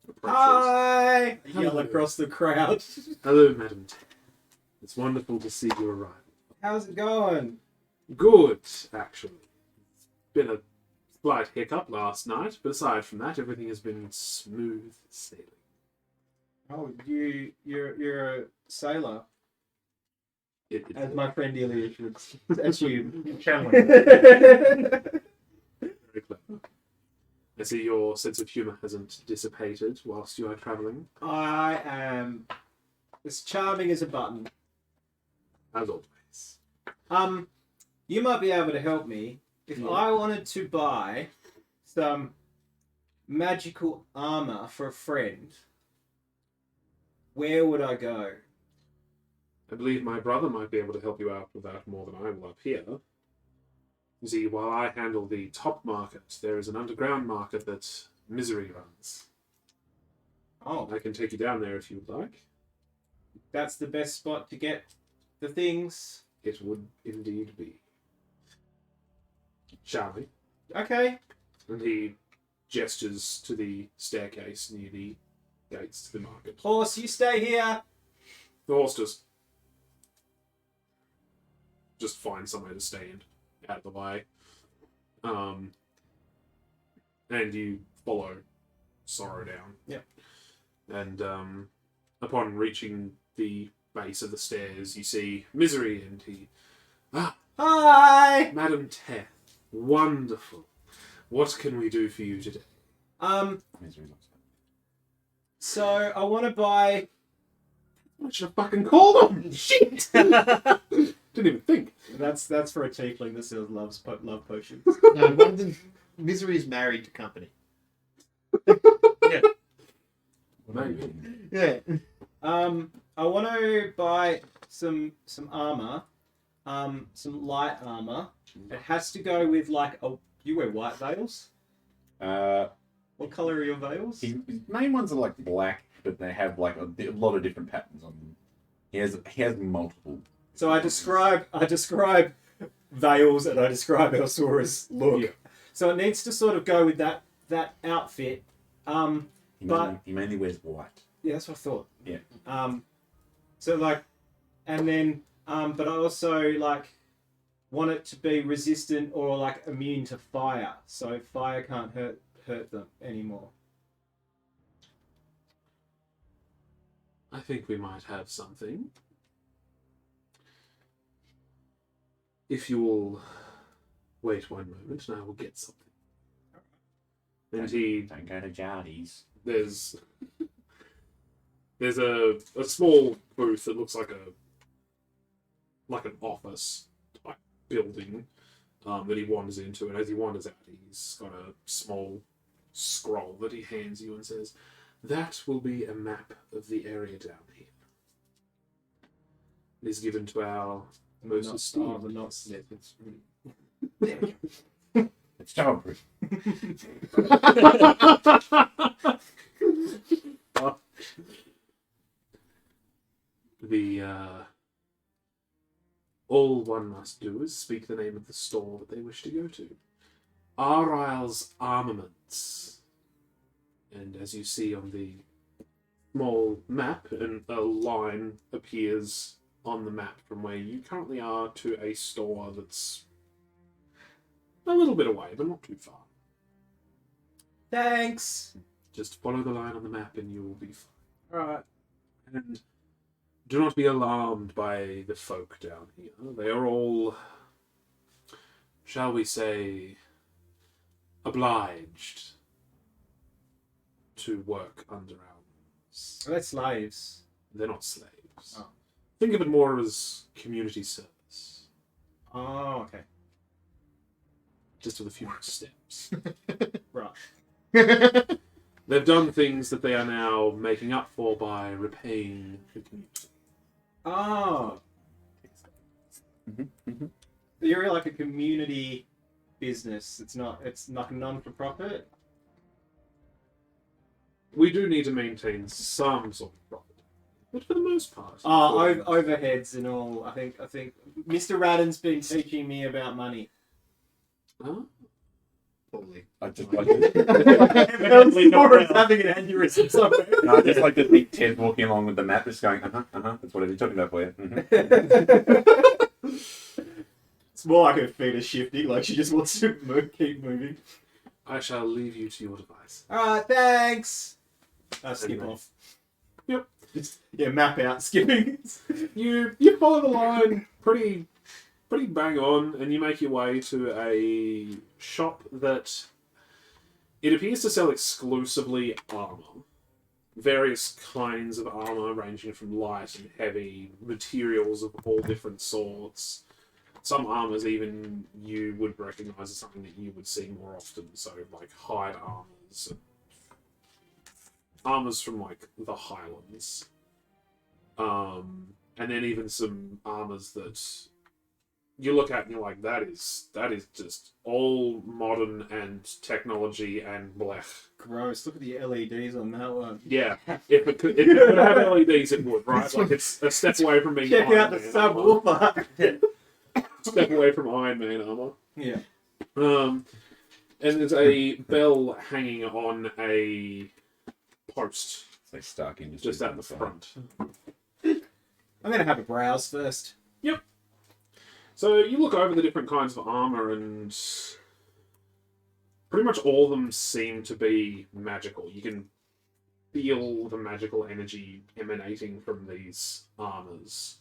approaches. Hi! Hello. Yell across the crowd. Hello, Madam. It's wonderful to see you arrive. How's it going? Good, actually. It's been a slight hiccup last night, but aside from that, everything has been smooth sailing. Oh, you're a sailor. As my friend Yllish would assume. Channeling. Very clever. I see your sense of humour hasn't dissipated whilst you are travelling, I am as charming as a button. as always. You might be able to help me if Yeah. I wanted to buy some magical armor for a friend. Where would I go? I believe my brother might be able to help you out with that more than I will up here. You see, while I handle the top market, there is an underground market that Misery runs. Oh, I can take you down there if you would like. that's the best spot to get the things. It would indeed be. Shall we? Okay. And he gestures to the staircase near the gates to the market. Horse, you stay here. The horse just finds somewhere to stand out of the way. And you follow Sorrow down. Yep. And upon reaching the base of the stairs, you see Misery, and he... Hi. Madam Teth, wonderful. What can we do for you today? So I want to buy. I should have fucking called him! Shit! Didn't even think. That's for a tiefling that sells love potions. No, one of them, Misery is married to company. Maybe. Yeah. I want to buy some armor, some light armor. It has to go with like a. You wear white veils. What color are your veils? His main ones are like black, but they have like a lot of different patterns on them. He has multiple. So I describe veils and I describe Ellsura's look. Yeah. So it needs to sort of go with that outfit. He mainly wears white. Yeah, that's what I thought. Yeah. So like, and then but I also like want it to be resistant or like immune to fire, so fire can't hurt them anymore. I think we might have something. If you will wait one moment, and I will get something. And Don't go to Jardy's. there's a small booth that looks like an office type building that he wanders into, and as he wanders out, he's got a small scroll that he hands you and says, "That will be a map of the area down here. It is given to our most esteemed." the not slip. It's It's childproof. All one must do is speak the name of the store that they wish to go to. Arile's Armaments. And as you see on the small map, and a line appears on the map from where you currently are to a store that's a little bit away, but not too far. Thanks. Just follow the line on the map and you will be fine. Alright. And do not be alarmed by the folk down here. They are all, shall we say, obliged to work under our rules. They're slaves. They're not slaves. Oh. Think of it more as community service. Oh, okay. Just with a few more steps. Right. They've done things that they are now making up for by repaying the community. Oh. You're like a community business. It's like a non-for-profit. We do need to maintain some sort of profit, but for the most part, Overheads and all. I think Mr. Radon's been teaching me about money. Huh? Probably. I just like to, Ellsura's having an aneurysm somewhere. no, I just like to think Ted walking along with the map, just going, that's whatever you're talking about for you. It's more like her feet are shifting, like she just wants to keep moving. I shall leave you to your device. Alright, thanks. Skip Anyway. off. Yep. Just, map out, skipping. you follow the line pretty bang on, and you make your way to a shop that it appears to sell exclusively armor. Various kinds of armor, ranging from light and heavy, materials of all different sorts. Some armors even you would recognize as something that you would see more often, so like hide armors. Armors from like the Highlands. And then even some armors that you look at and you're like, that is just all modern and technology and blech. Gross. Look at the LEDs on that one. Yeah, if it could have LEDs, it would, right? Like it's a step away from being Check Iron out the Man subwoofer. step away from Iron Man armor. Yeah. And there's a bell hanging on a post It's like Stark Industries. just at the front. I'm gonna have a browse first. So you look over the different kinds of armor, and pretty much all of them seem to be magical. You can feel the magical energy emanating from these armors.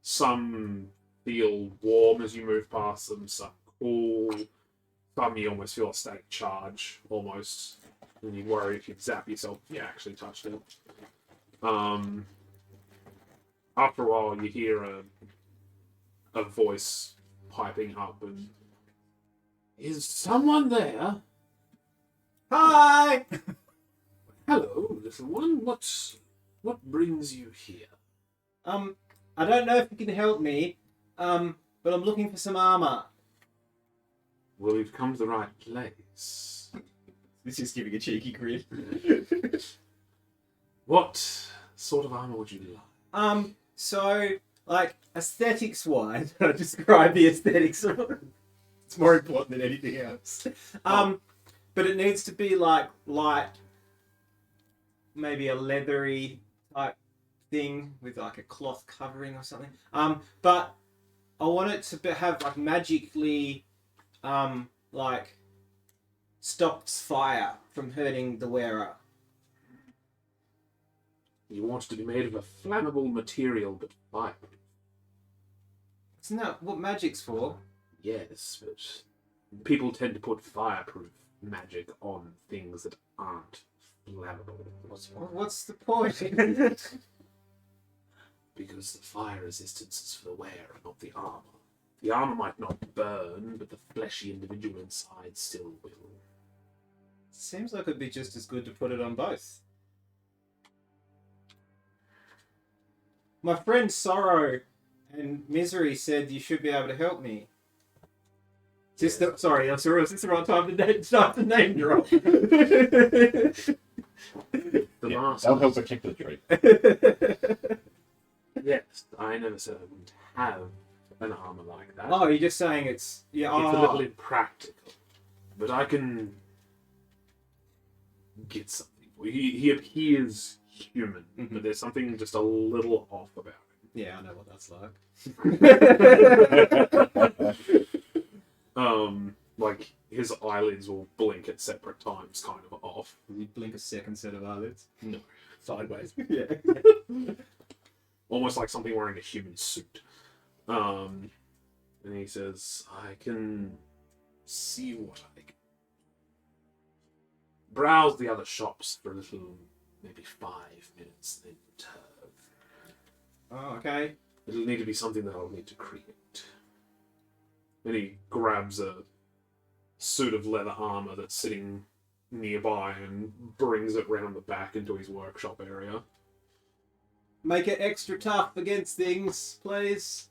Some feel warm as you move past them, some cool, some you almost feel a static charge, almost. And you worry if you'd zap yourself if you actually touched it. After a while, you hear a voice piping up, and is someone there? Hi. Hello, little one. What brings you here? I don't know if you can help me. But I'm looking for some armor. Well, you've come to the right place. This is giving a cheeky grin. What sort of armor would you like? So, like, aesthetics wise, I describe the aesthetics of it. It's more important than anything else. But it needs to be like light, maybe a leathery type thing with like a cloth covering or something. But I want it to have like magically, like stops fire from hurting the wearer. You want it to be made of a flammable material, but fireproof. Isn't that what magic's for? Yes, but people tend to put fireproof magic on things that aren't flammable. What's the point? Because the fire resistance is for the wearer, not the armor. The armor might not burn, but the fleshy individual inside still will. Seems like it'd be just as good to put it on both. My friend Sorrow and Misery said you should be able to help me. Is this sorry, Ellsura, is this the right time to start the name drop? The master. That'll help protect the tree. Yes, I never said I wouldn't have an armor like that. Oh, you're just saying it's... Yeah, It's a little impractical, but I can get something. He appears human, but there's something just a little off about him. Yeah, I know what that's like. Like his eyelids will blink at separate times, kind of off. You blink a second set of eyelids. No, sideways. Yeah. Almost like something wearing a human suit. And he says, I can see what I can. Browse the other shops for a little, maybe 5 minutes, then return. Oh, okay. It'll need to be something that I'll need to create. Then he grabs a suit of leather armor that's sitting nearby and brings it round the back into his workshop area. Make it extra tough against things, please.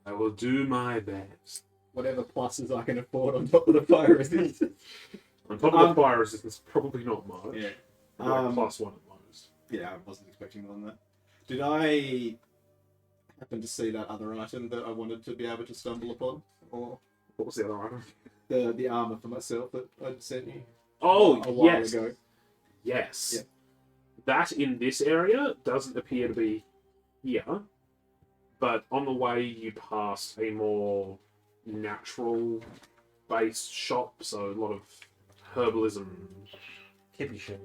I will do my best. Whatever pluses I can afford on top of the fire resistance. On top of the fire resistance, probably not much. Yeah. Like +1 at most. Yeah, I wasn't expecting more than that. Did I happen to see that other item that I wanted to be able to stumble upon? Or What was the other item? the armor for myself that I'd sent you Oh, a while yes. ago? Yes. Yeah. That in this area doesn't appear to be here, but on the way you pass a more natural based shop, so a lot of herbalism. Hippie shit.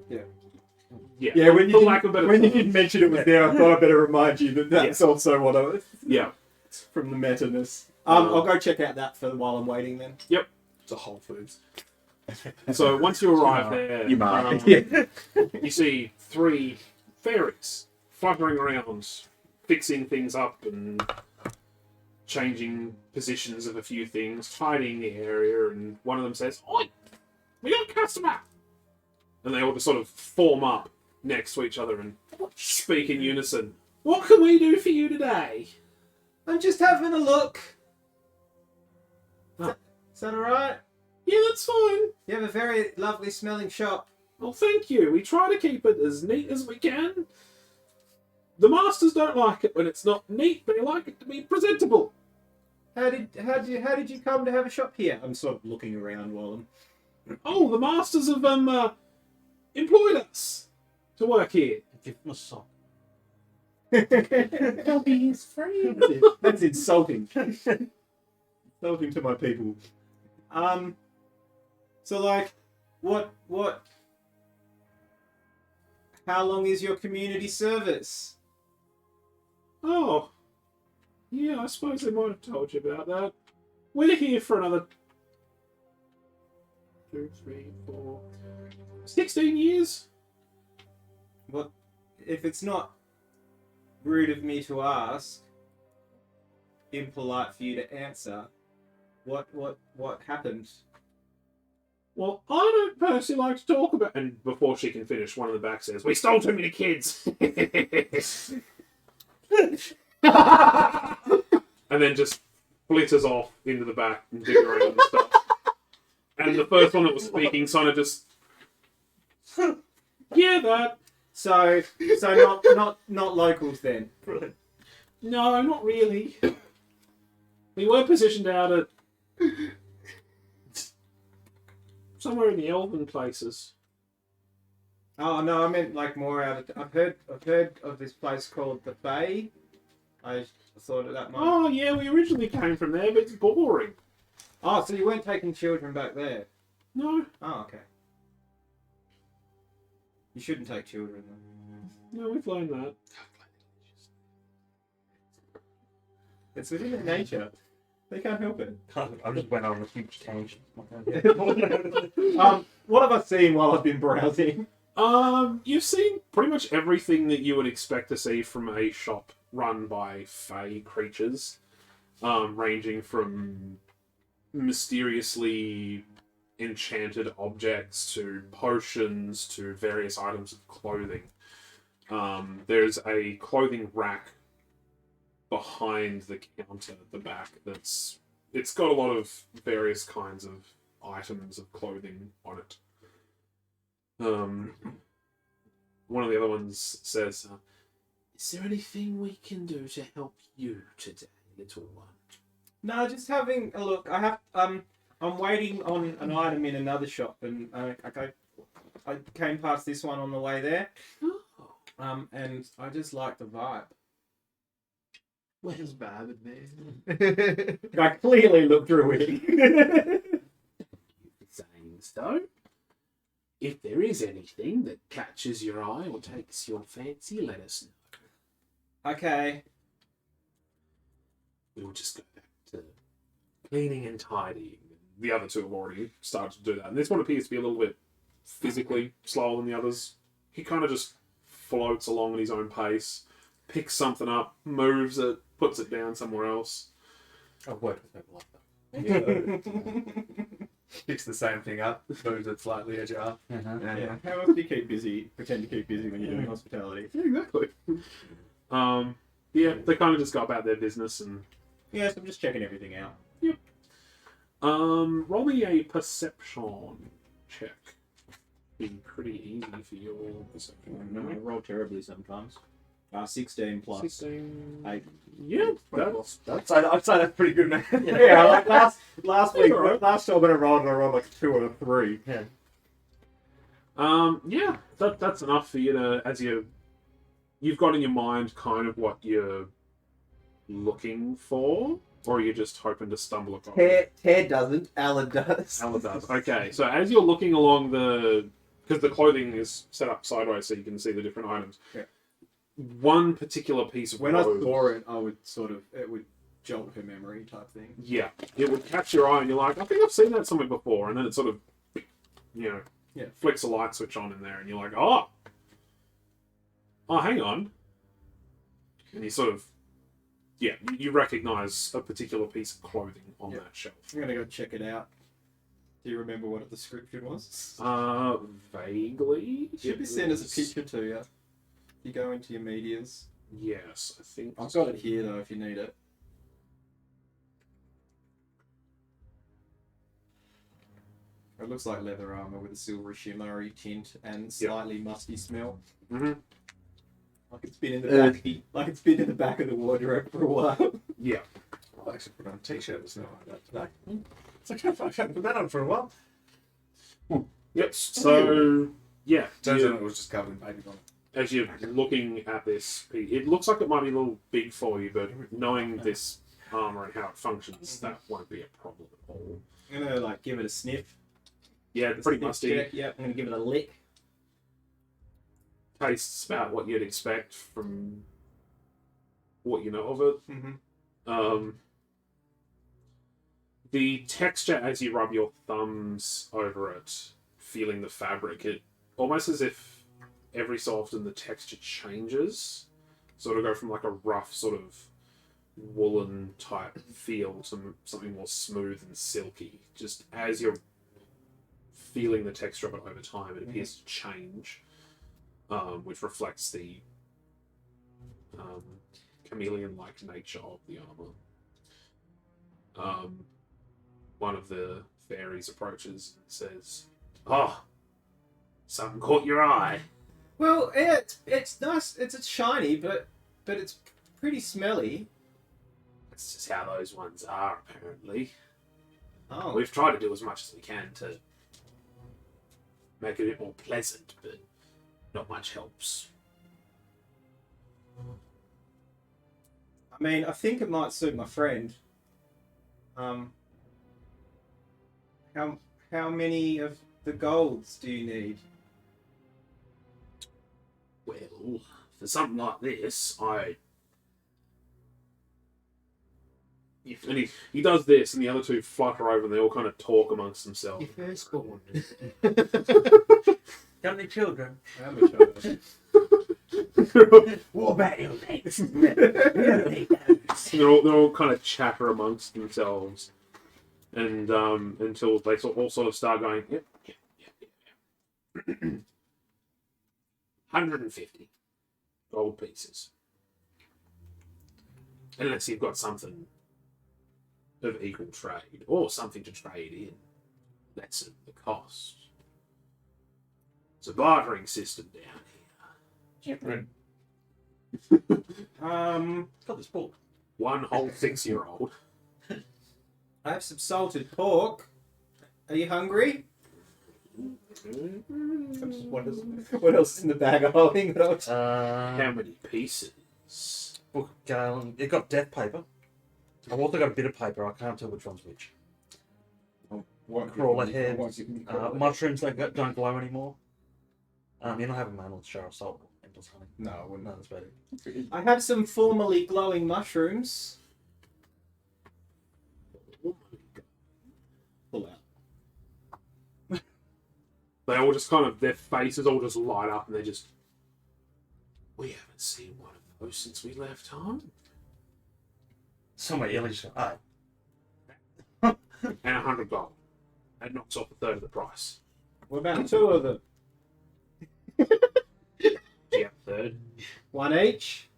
Yeah, when for you, lack of a better when you term. didn't mention it was there, I thought I'd better remind you that that's also what I was Yeah. from the meta-ness. I'll go check out that for while I'm waiting then. It's a Whole Foods. So once you arrive there, You might. you see 3 fairies fluttering around, fixing things up and changing positions of a few things, tidying the area, and one of them says, "Oi, we got a customer!" And they all just sort of form up next to each other and speak in unison. "What can we do for you today?" I'm just having a look. Oh. Is that alright? "Yeah, that's fine. You have a very lovely smelling shop. Well, thank you. We try to keep it as neat as we can. The masters don't like it when it's not neat. They like it to be presentable." How did you come to have a shop here? I'm sort of looking around while I'm... "Oh, the masters have employed us to work here." Give him a sock. I'll be his friend. That's insulting. Insulting to my people. So like, what? How long is your community service? "Oh, yeah, I suppose they might have told you about that. We're here for another 2, 3, 4, 16 years." What? If it's not rude of me to ask, impolite for you to answer, what happened? "Well, I don't personally like to talk about..." And before she can finish, one in the back says, "We stole too many kids." And then just flitters off into the back and dig around and stuff. And the first one that was speaking kind of just... "Yeah, that. So not locals then. No, not really. We were positioned out at somewhere in the elven places." Oh no, I meant like more out of. I've heard of this place called the Bay. I thought that might. "Oh, yeah, we originally came from there, but it's boring." Oh, so you weren't taking children back there? No, Oh, okay. You shouldn't take children. Though. no, we've learned that. It's within their nature. They can't help it. I just went on a huge tangent. What have I seen while I've been browsing? You've seen pretty much everything that you would expect to see from a shop run by fae creatures, ranging from mysteriously enchanted objects to potions to various items of clothing. There's a clothing rack behind the counter at the back it's got a lot of various kinds of items of clothing on it. One of the other ones says, "Is there anything we can do to help you today, little one?" No, just having a look. I'm waiting on an item in another shop, and I came past this one on the way there. Oh. And I just like the vibe. Where's Barbed Man? I clearly look druidic. Saying so. If there is anything that catches your eye or takes your fancy, let us know. Okay. We'll just go back to cleaning and tidying. The other two have already started to do that. And this one appears to be a little bit physically slower than the others. He kind of just floats along at his own pace, picks something up, moves it, puts it down somewhere else. I've worked with people like that. Picks the same thing up, moves it slightly ajar. Yeah. How else do you keep busy? Pretend to keep busy when you're doing hospitality. Yeah, exactly. Yeah, they kind of just go about their business and... Yes, I'm just checking everything out. Yep. Roll me a perception check. Be pretty easy for your perception. I roll terribly sometimes. 16 plus 16. 8. Yeah, I'd say that's pretty good, man. Yeah, like last week, Alright. last time when I rolled like 2 or 3. Yeah. Yeah, that's enough for you to, as you've got in your mind kind of what you're looking for, or you're just hoping to stumble across it? Ted doesn't, Alan does. Ella does. Okay, so as you're looking along the because the clothing is set up sideways so you can see the different items. Yeah. One particular piece of When I clothes, saw it, I would it would jolt her memory type thing. yeah, it would catch your eye, and you're like, I think I've seen that somewhere before, and then it sort of, flicks a light switch on in there, and you're like, oh, hang on, and you sort of, you recognise a particular piece of clothing on that shelf. I'm gonna go check it out. Do you remember what the description was? Vaguely. Should be sent as a picture to you. You go into your medias. Yes, I think. I've got it here though if you need it. It looks like leather armor with a silvery shimmery tint and slightly musty smell. Mm-hmm. Like it's been in the back. Like it's been in the back of the wardrobe for a while. Yeah. I'll actually put on a t-shirt or something like that today. It's like, I haven't put that on for a while. Yep. So, yeah. Turns out it was just covered in baby on. As you're looking at this, it looks like it might be a little big for you, but knowing this armor and how it functions, that won't be a problem at all. I'm gonna give it a sniff. Yeah, pretty musty. Check. Yep. I'm gonna give it a lick. Tastes about what you'd expect from what you know of it. Mm-hmm. The texture as you rub your thumbs over it, feeling the fabric, it almost as if every so often the texture changes. Sort of go from like a rough sort of woolen type feel to something more smooth and silky. Just as you're feeling the texture of it over time, it appears to change, which reflects the chameleon-like nature of the armor. One of the fairies approaches and says, "Oh, something caught your eye." Well, it's nice. It's shiny, but it's pretty smelly. That's just how those ones are, apparently. Oh. We've tried to do as much as we can to make it a bit more pleasant, but not much helps. I mean, I think it might suit my friend. How many of the golds do you need? Well, for something like this, and he does this, and the other two flutter over, and they all kind of talk amongst themselves. Your firstborn. Got any children? How many children? What about your legs? they're all kind of chatter amongst themselves, and until they all sort of start going, yep. 150 gold pieces. Unless you've got something of equal trade, or something to trade in. That's the cost. It's a bartering system down here. Got this book. One whole 6-year-old. I have some salted pork. Are you hungry? What else is in the bag I'm holding? How many pieces? Book Galen. It got death paper. I've also got a bit of paper. I can't tell which one's which. Crawler heads. Mushrooms that don't glow anymore. You're not having manual jar of salt. Honey. No, I wouldn't. No, that's better. I have some formerly glowing mushrooms. Pull out. They all just kind of, their faces all just light up, and they're just, we haven't seen one of those since we left home. Somewhere Yllish. Aye. And 100 gold. That knocks off a third of the price. What about 2 of them? Yeah, third. 1 each.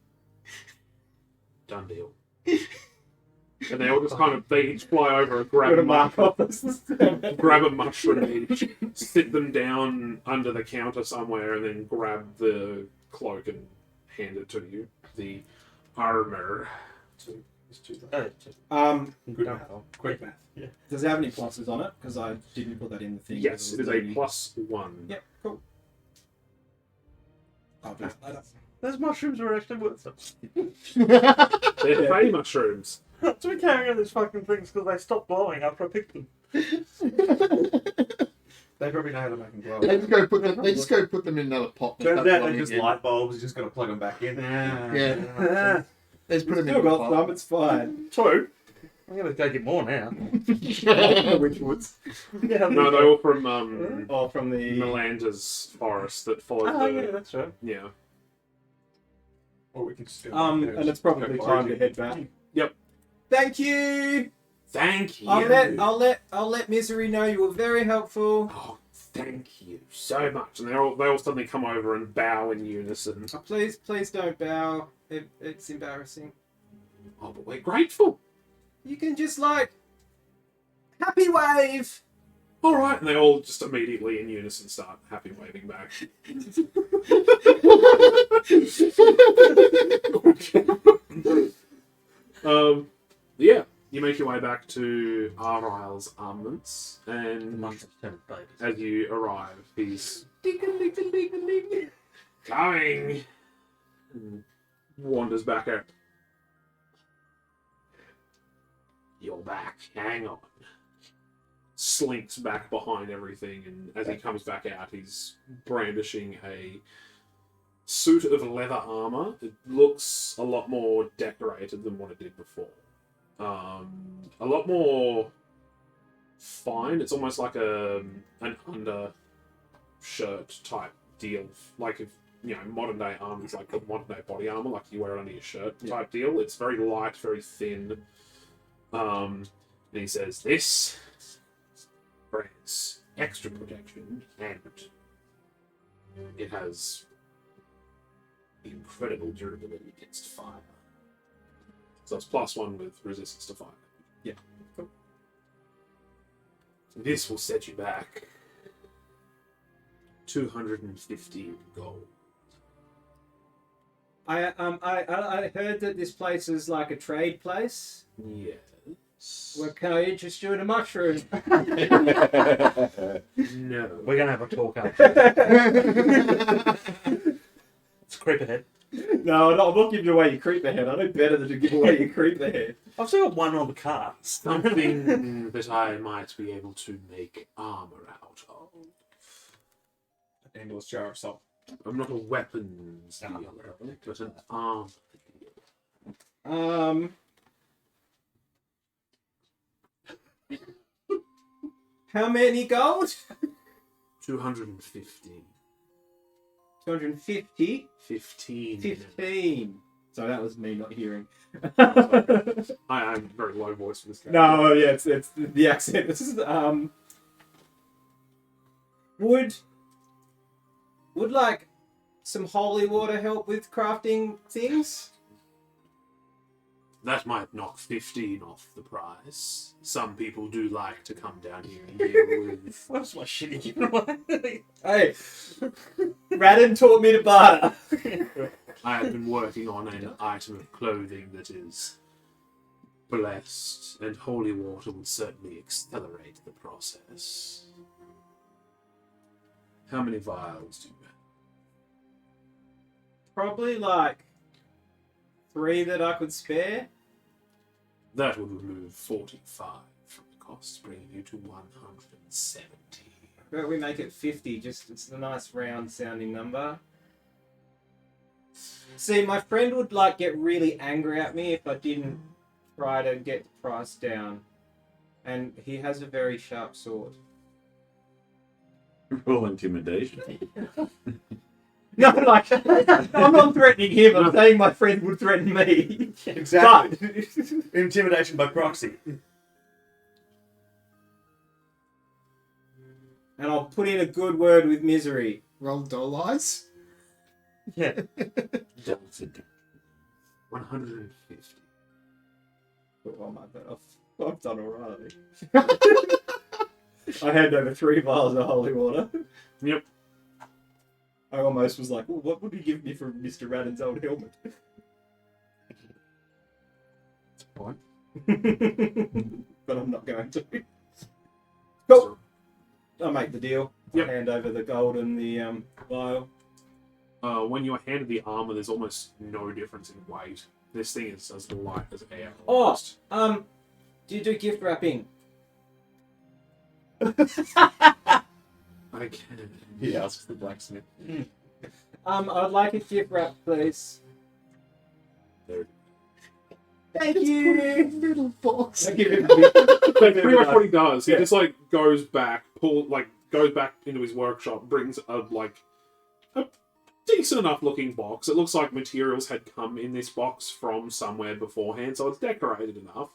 Done deal. And they all just kind of, they each fly over and grab Got a a mark mushroom, off. grab a mushroom each, sit them down under the counter somewhere, and then grab the cloak and hand it to you. The armor. Good math. Quick math. Yeah. Does it have any pluses on it? Because I didn't put that in the thing. Yes, it is a +1. Yep, cool. I'll do it later. Those mushrooms were actually worth something. They're fey mushrooms. So we're carrying on these fucking things because they stopped glowing after I picked them. They probably know how to make them glow. They just go put them. They just go put them in another pot. Turns That's out what they're I just mean. light bulbs. You just got to plug them back in. Yeah. They just put them in Still the got pot. some, it's fine. True. I'm gonna go get more now. Which woods? Yeah, No, they're all from Oh, from the. Melander's forest that follows Oh, the. yeah, that's right. Yeah. Or we can still. And it's probably time to head back. Yep. Thank you. Thank you. I'll let Misery know you were very helpful. Oh, thank you so much. And they all suddenly come over and bow in unison. Oh, please don't bow. It's embarrassing. Oh, but we're grateful. You can just happy wave. All right, and they all just immediately in unison start happy waving back. Yeah, you make your way back to Argyle's armaments, and as you arrive, he's coming. And wanders back out. You're back. Hang on. Slinks back behind everything, and as he comes back out, he's brandishing a suit of leather armor. It looks a lot more decorated than what it did before. A lot more fine. It's almost like an undershirt type deal. Like if modern day armor is like the modern day body armor, like you wear it under your shirt type deal. It's very light, very thin. And he says, this grants extra protection, and it has incredible durability against fire. So it's +1 with resistance to fire. Yeah. Cool. This will set you back 250 gold. I heard that this place is like a trade place. Yes. Well, can I interest you in a mushroom? No. We're gonna have a talk after. Let's creep ahead. No, I'm not giving away your creeper head. I know better than to give away your creeper head. I've still got one on the car. Something that I might be able to make armor out of. Endless jar of salt. I'm not a weapons dealer, but an armor dealer. How many gold? 250. 250? 15. 15. So that was me not hearing. I'm very low voice for this guy. No, yeah, it's the accent. This is would like some holy water help with crafting things? That might knock 15 off the price. Some people do like to come down here and deal with. What's my shitty giving away? Hey, Radon taught me to barter. I have been working on an item of clothing that is blessed, and holy water would certainly accelerate the process. How many vials do you have? Probably like 3 that I could spare. That would remove 45 from the cost, bringing you to 170. But we make it 50, just it's a nice round sounding number. See, my friend would get really angry at me if I didn't try to get the price down. And he has a very sharp sword. Roll intimidation. No, I'm not threatening him, I'm saying my friend would threaten me. Exactly. Intimidation by proxy. And I'll put in a good word with Misery. Roll doll eyes. Yeah. 150. Oh my god, I've done alright. I hand over 3 vials of holy water. Yep. I almost was like, well, what would you give me for Mr. Radon's old helmet? That's a point. But I'm not going to. Cool. I'll make the deal. Yep. I'll hand over the gold and the vial. When you're handed the armor, there's almost no difference in weight. This thing is as light as air. Oh, do you do gift wrapping? I can. He asks the blacksmith. I'd like a gift wrap, please. There. Thank you. Little box. I give him That's pretty much what he does. He Yeah. just like goes back into his workshop, brings a decent enough looking box. It looks like materials had come in this box from somewhere beforehand, so it's decorated enough.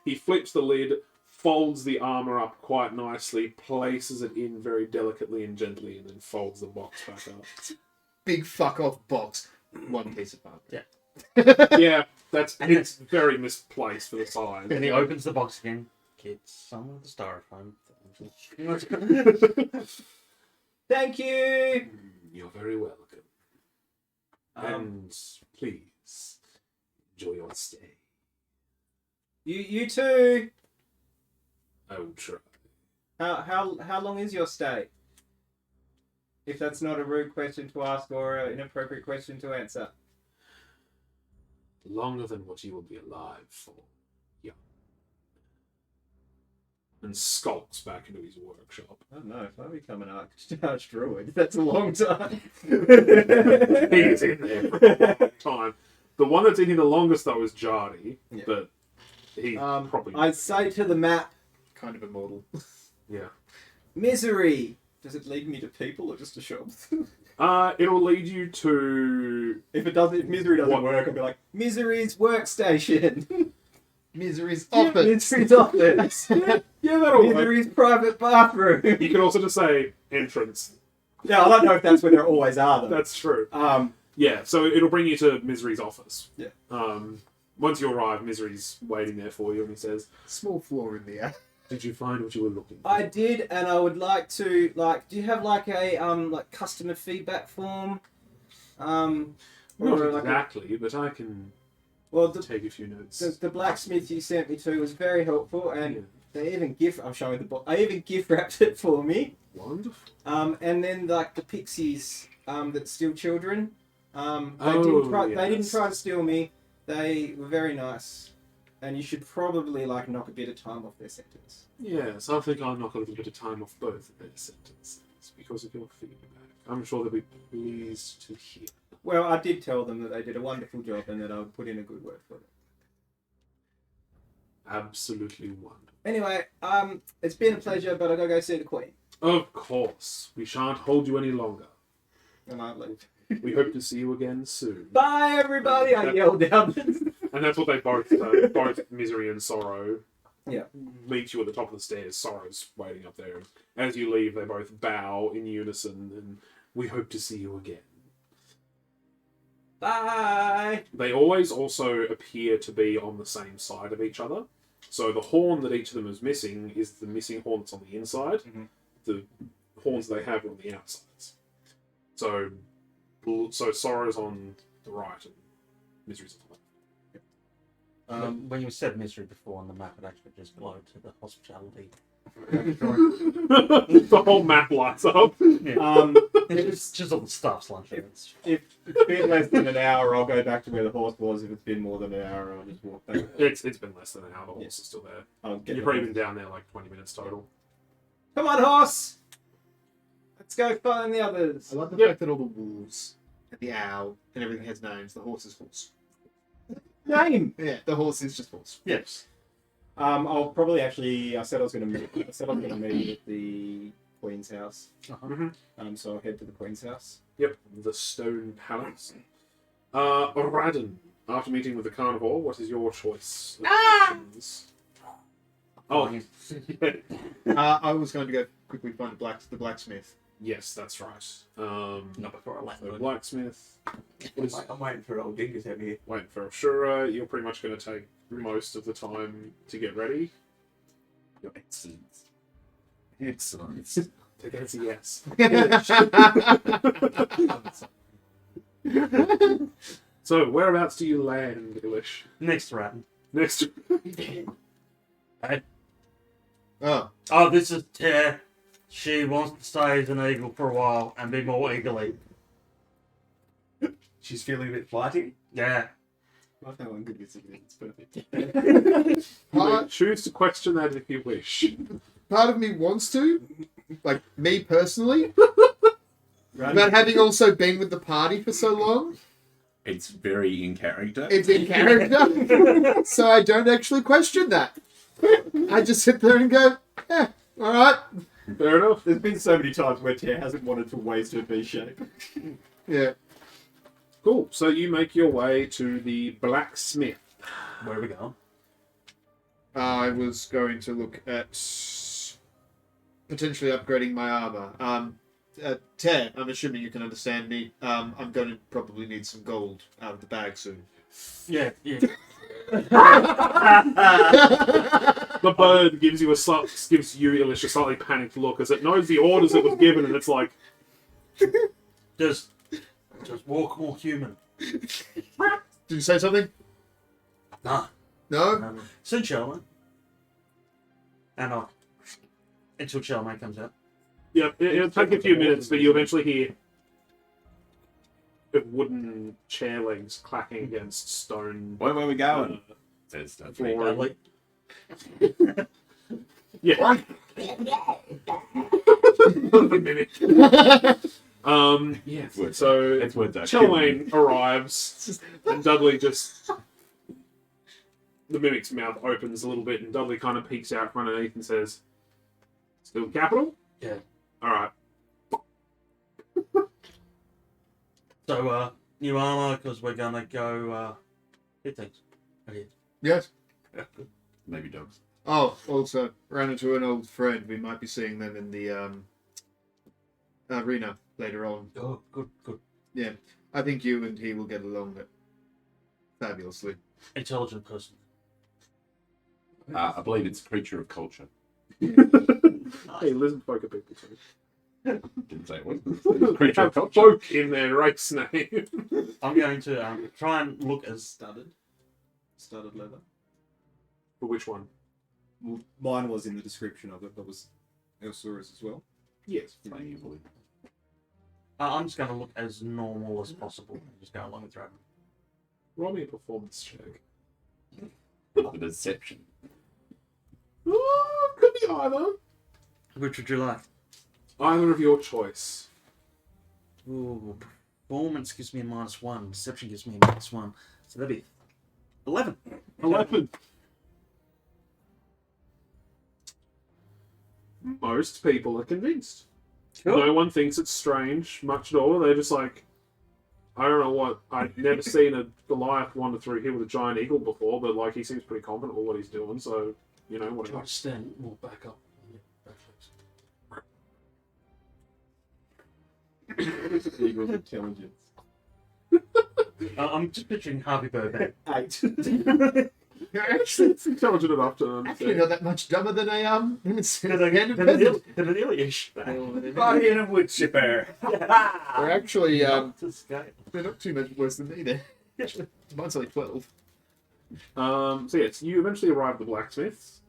He flips the lid, folds the armor up quite nicely, places it in very delicately and gently, and then folds the box back up. Big fuck off box. One piece of armor. Yeah. Yeah, And it's very misplaced for the size. And he opens the box again. Gets some of the styrofoam. Thank you. You're very welcome. And please enjoy your stay. You too. I will try. How long is your stay? If that's not a rude question to ask or an inappropriate question to answer. Longer than what you will be alive for. Yeah. And skulks back into his workshop. I don't know, if I become an archdruid, that's a long time. He's in there for a long time. The one that's in here the longest though is Jardy, Yeah. but he probably I say to the map, Kind of immortal. yeah. misery. Does it lead me to people or just to shops? It'll lead you to If misery doesn't What? work, I'll be like, misery's workstation. Misery's office. Misery's office. yeah, that'll work. Misery's private bathroom. You can also just say entrance. Yeah, I don't know if that's where there always are though. That's true. Um, Yeah, so it'll bring you to Misery's office. Yeah. Once you arrive, Misery's waiting there for you, and he says, Small flaw in the air. "Did you find what you were looking for?" I did, and I would like to do you have like a customer feedback form? Not or like exactly, but I can well, take a few notes. the blacksmith you sent me to was very helpful, and Yeah. they even I'm showing the book. I even gift wrapped it for me. Wonderful. And then like the pixies that steal children. They Oh, didn't yes. try to steal me. They were very nice, and you should probably like knock a bit of time off their sentence. Yes, I think I'll knock a little bit of time off both of their sentences because of your feedback. I'm sure they'll be pleased to hear. Well, I did tell them that they did a wonderful job and that I would put in a good word for them. Absolutely wonderful. Anyway, it's been a pleasure, but I gotta go see the Queen. Of course, we shan't hold you any longer. And I leave. We hope to see you again soon. Bye, everybody! I yelled down. And that's what they both Misery and Sorrow, Yeah. meet you at the top of the stairs. Sorrow's waiting up there. As you leave, they both bow in unison, and we hope to see you again. Bye! They always also appear to be on the same side of each other. So the horn that each of them is missing is the missing horn that's on the inside. Mhm. The horns they have are on the outsides. So Sorrow's on the right and Misery's on the left. When you said misery before on the map, it actually just glowed to the hospitality. The whole map lights up. It's just all the staff's lunch. If it's been less than an hour, I'll go back to where the horse was. If it's been more than an hour, I'll just walk back. It's been less than an hour. The horse is still there. I'll get You've the probably horse. been down there like 20 minutes total. Come on, horse! Let's go find the others. I love the Yep. fact that all the wolves and the owl and everything has names. The horse is horse. Name! Yeah, the horse is just horse. Yes. I'll probably actually. I said I was going to meet. I said I was going to meet at the Queen's house. So I'll head to the Queen's house. Yep, the Stone Palace. Radon, after meeting with the carnivore, what is your choice? Oh, I was going to go quickly find the blacksmith. yes, that's right. Not before I left. So blacksmith. What is I'm waiting for old Dingus out here. waiting for Ellsura. You're pretty much going to take most of the time to get ready. Your excellence. Excellence. Take that as a yes. So, whereabouts do you land, Yllish? Next round. Next. Oh, Oh, this is Tear. She wants to stay as an eagle for a while and be more eagerly. She's feeling a bit flighty. Yeah. I know I'm good with civilians. It's perfect. You may choose to question that if you wish. Part of me wants to, like me personally, but having also been with the party for so long, It's very in character. it's in character, so I don't actually question that. I just sit there and go, yeah, all right, Fair enough. There's been so many times where Tear hasn't wanted to waste her V shape. yeah. Cool. So you make your way to the blacksmith. Where are we going? I was going to look at potentially upgrading my armor. Ted, I'm assuming you can understand me. I'm going to probably need some gold out of the bag soon. Yeah, yeah. The bird gives you Yllish a slightly panicked look as it knows the orders it was given, and it's like, Just walk more human. Did you say something? No. No? Soon Charlemagne. And until Charlemagne comes out. yeah, it'll take a few minutes, but you eventually hear wooden chair legs clacking against stone. Where are we going? Says Dudley. Floor. Dudley. Yeah. Yeah. So It's worth that. Charlemagne arrives, and Dudley just. The mimic's mouth opens a little bit, and Dudley kind of peeks out from underneath and says, "Still capital?" Yeah. Alright. So, new armor, because we're gonna go hit things. Okay. Yes. Maybe dogs. Oh, also, ran into an old friend. We might be seeing them in the arena later on. Oh, good. Yeah. I think you and he will get along fabulously. Intelligent person. I believe it's a creature of culture. Hey, lizard folk are people too. Didn't say it was. They Creature have of culture. folk in their race name. I'm going to try and look as Studded leather. For which one? Well, mine was in the description of it, but was Ellsura's as well. Yes. Playing evilly. I'm just going to look as normal as possible and just go along with Dragon. Roll me a performance check. The deception. Oh, could be either. Which would you like? Either of your choice. Ooh, performance gives me a -1. Deception gives me a -1. So that'd be 11. 11. Most people are convinced. Cool. No one thinks it's strange much at all. They're just like, I don't know what. I've never seen a Goliath wander through here with a giant eagle before, but like he seems pretty confident with what he's doing. So, you know, whatever. Try to stand more back up. Eagle's intelligence. I'm just picturing Harvey Burbank. 8. Actually, It's intelligent enough to actually not that much dumber than I am. Than an Yllish. Body in a wood chipper. They're actually, To scale. they're not too much worse than me then. Mine's only 12. So yes, you eventually arrive at the blacksmith's.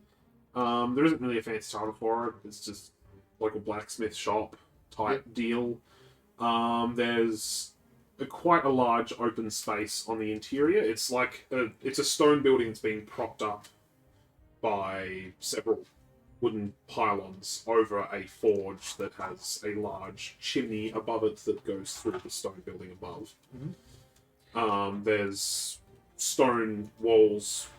There isn't really a fancy title for it. It's just local blacksmith shop type deal. There's quite a large open space on the interior. It's like it's a stone building that's being propped up by several wooden pylons over a forge that has a large chimney above it that goes through the stone building above. There's stone walls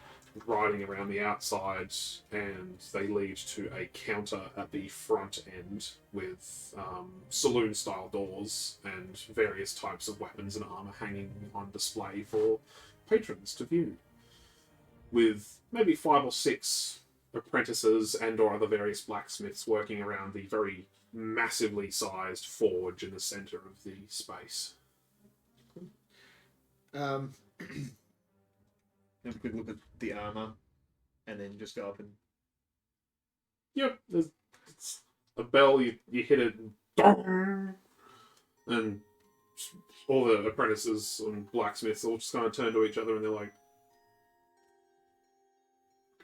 riding around the outside, and they lead to a counter at the front end with saloon-style doors and various types of weapons and armor hanging on display for patrons to view, with maybe 5 or 6 apprentices and or other various blacksmiths working around the very massively sized forge in the center of the space. Have a quick look at the armor, and then just go up and. Yep, it's a bell, you hit it, dong, and all the apprentices and blacksmiths all just kind of turn to each other and they're like,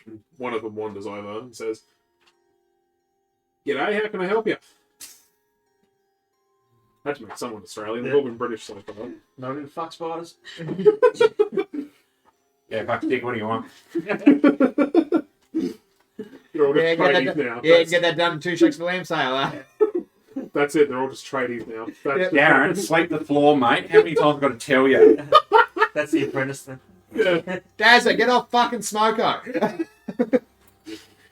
and one of them wanders over and says, "G'day, how can I help you?" Had to make someone Australian, they've all been British so far. No new fuck spiders. Yeah, back stick. What do you want? They're all just Yeah, tradies now. get that done in 2 shakes for lamb sale, huh? That's it. They're all just tradies now. That's Darren, sweep the floor, mate. How many times I've got to tell you? That's the apprentice then. Yeah. Dazza, get off fucking Smoko.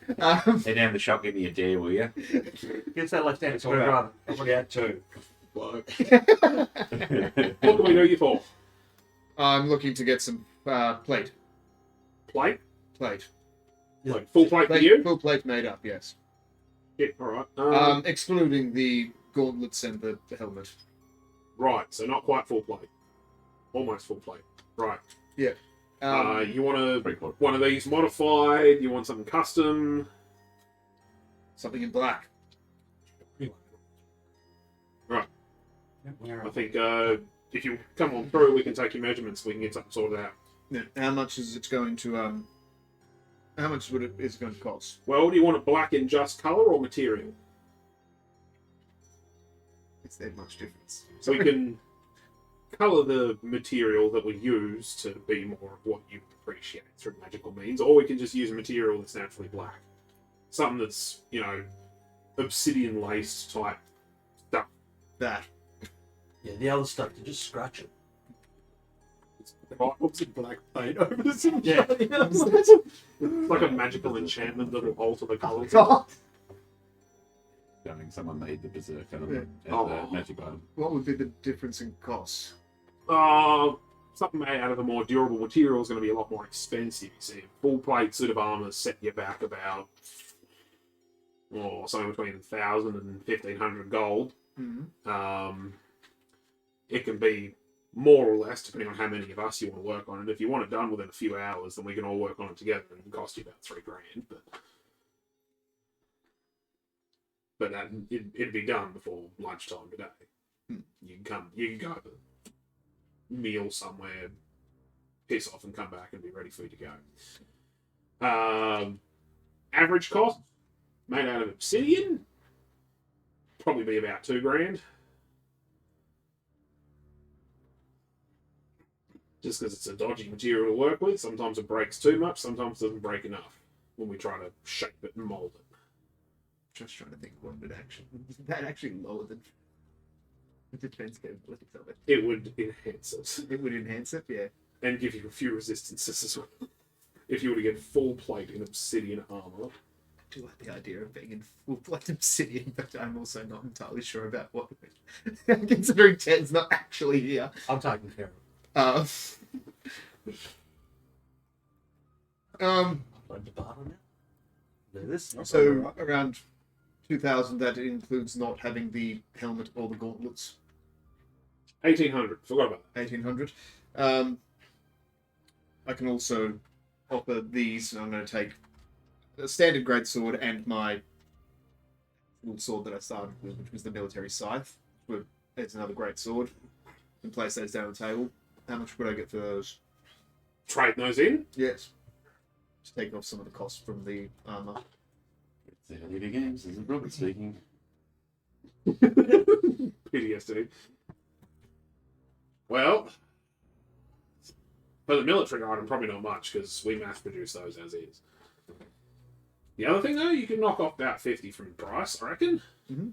Head down to the shop, give me a dare, will you? Give us that left-handed screwdriver. I've already had 2. What can we do you for? I'm looking to get some plate. Plate? Plate. Like full plate for you? Full plate made up, yes. Yeah, alright. Excluding the gauntlets and the helmet. Right, so not quite full plate. Almost full plate. Right. Yeah. You want Three-quarter. one of these modified? You want something custom? Something in black. I think if you come on through, we can take your measurements. We can get something sorted out. Yeah. How much is it going to how much is it going to cost? Well, do you want it black in just colour or material? Is there much difference? So we can colour the material that we use to be more of what you appreciate through magical means, or we can just use a material that's naturally black. Something that's, obsidian laced type stuff. That. Yeah, the other stuff, you just scratch it. What's in black paint over some Yeah. It's like a magical enchantment that will alter the colours. Darling, someone made the berserker as Oh. a magic item. What would be the difference in cost? Something made out of a more durable material is going to be a lot more expensive. You see, full plate suit of armor set you back about, somewhere between 1,000 and 1,500 gold. Mm-hmm. It can be more or less depending on how many of us you want to work on it. If you want it done within a few hours, then we can all work on it together and cost you about $3,000. But it'd be done before lunchtime today. You can go have a meal somewhere, piss off, and come back and be ready for you to go. Average cost made out of obsidian probably be about $2,000. Just because it's a dodgy material to work with. Sometimes it breaks too much, sometimes it doesn't break enough when we try to shape it and mold it. Just trying to think what would actually lower the defense capabilities of it. It would enhance it It would enhance it, yeah. and give you a few resistances as well. If you were to get full plate in obsidian armor. I do like the idea of being in full plate obsidian, but I'm also not entirely sure about what. Considering Ted's not actually here. I'm taking care of it. Upload the bar on it. Do this. So around 2,000. That includes not having the helmet or the gauntlets. 1,800. Forgot about 1,800. I can also offer these. I'm going to take a standard greatsword and my little sword that I started with, which was the military scythe. It's another great sword. And place those down on the table. How much would I get for those? that. Trade those in. Yes. Just taking off some of the costs from the armor. It's the video games. This is Robert speaking. PTSD. Well, for the military item, probably not much because we mass produce those as is. The other thing, though, you can knock off about 50 from the price, I reckon. Mm-hmm.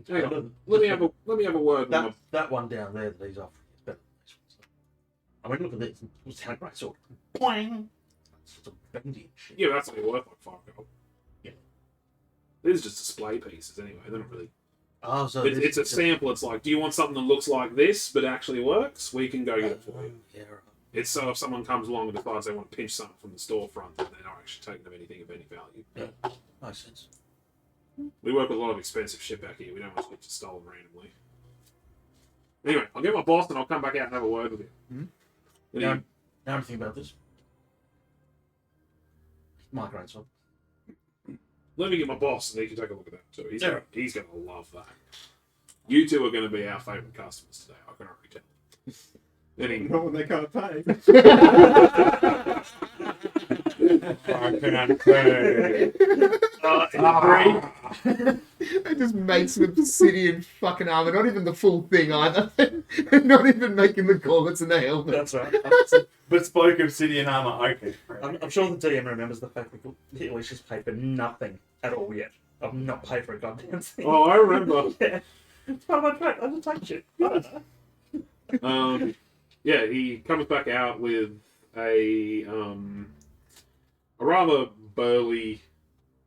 Hang on. Let me have a word with my... That one down there that he's offering is better than this one. I mean, look at this. It's had a great sword. Boing! It's sort of bendy and shit. Yeah, that's only worth like $5. Yeah. These are just display pieces anyway. They're not really... Oh, so It's a sample. It's like, do you want something that looks like this but actually works? We can go get it for you. Yeah, right. It's so if someone comes along and decides they want to pinch something from the storefront, then they're not actually taking of anything of any value. Yeah. Makes sense. We work with a lot of expensive shit back here. We don't want to get stolen randomly. Anyway, I'll get my boss and I'll come back out and have a word with you. Mm-hmm. Any- Now I'm thinking about this. My great sword. Let me get my boss and he can take a look at that too. Yeah. He's going to love that. You two are going to be our favourite customers today. I can already tell. Any... Not when they can't pay. It just makes an obsidian fucking armor. Not even the full thing either. Not even making the gauntlets and the helmet. That's right. Bespoke obsidian armor. Okay. I'm sure the DM remembers the fact that the Yllish has paid for nothing at all yet. I've not paid for a goddamn thing. Oh, I remember. Yeah. It's part of my track. I just take shit. Yeah, he comes back out with a rather burly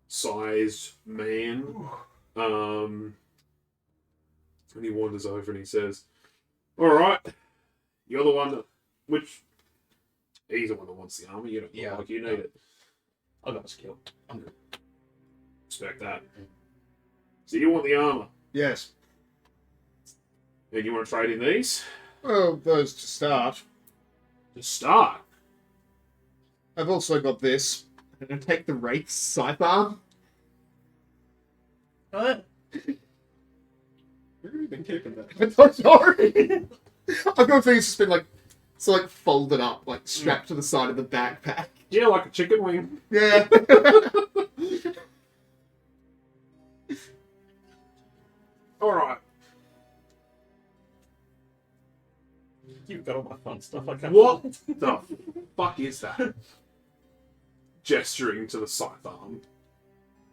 sized man. And he wanders over and he says, "Alright, you're the one that he's the one that wants the armor, you don't feel like you need it. I got a skill. I'm good. Respect that. So you want the armor, Yes. and you want to trade in these? Well, those to start. To start. I've also got this. I'm going to take the Wraith's scythe arm. What? Where have you been keeping that? I'm not sorry. I've got a thing that's just been like, folded up, like strapped to the side of the backpack. Yeah, like a chicken wing. Yeah. Alright. You've got all my fun stuff. I can't What find. the fuck is that? Gesturing to the scythe arm.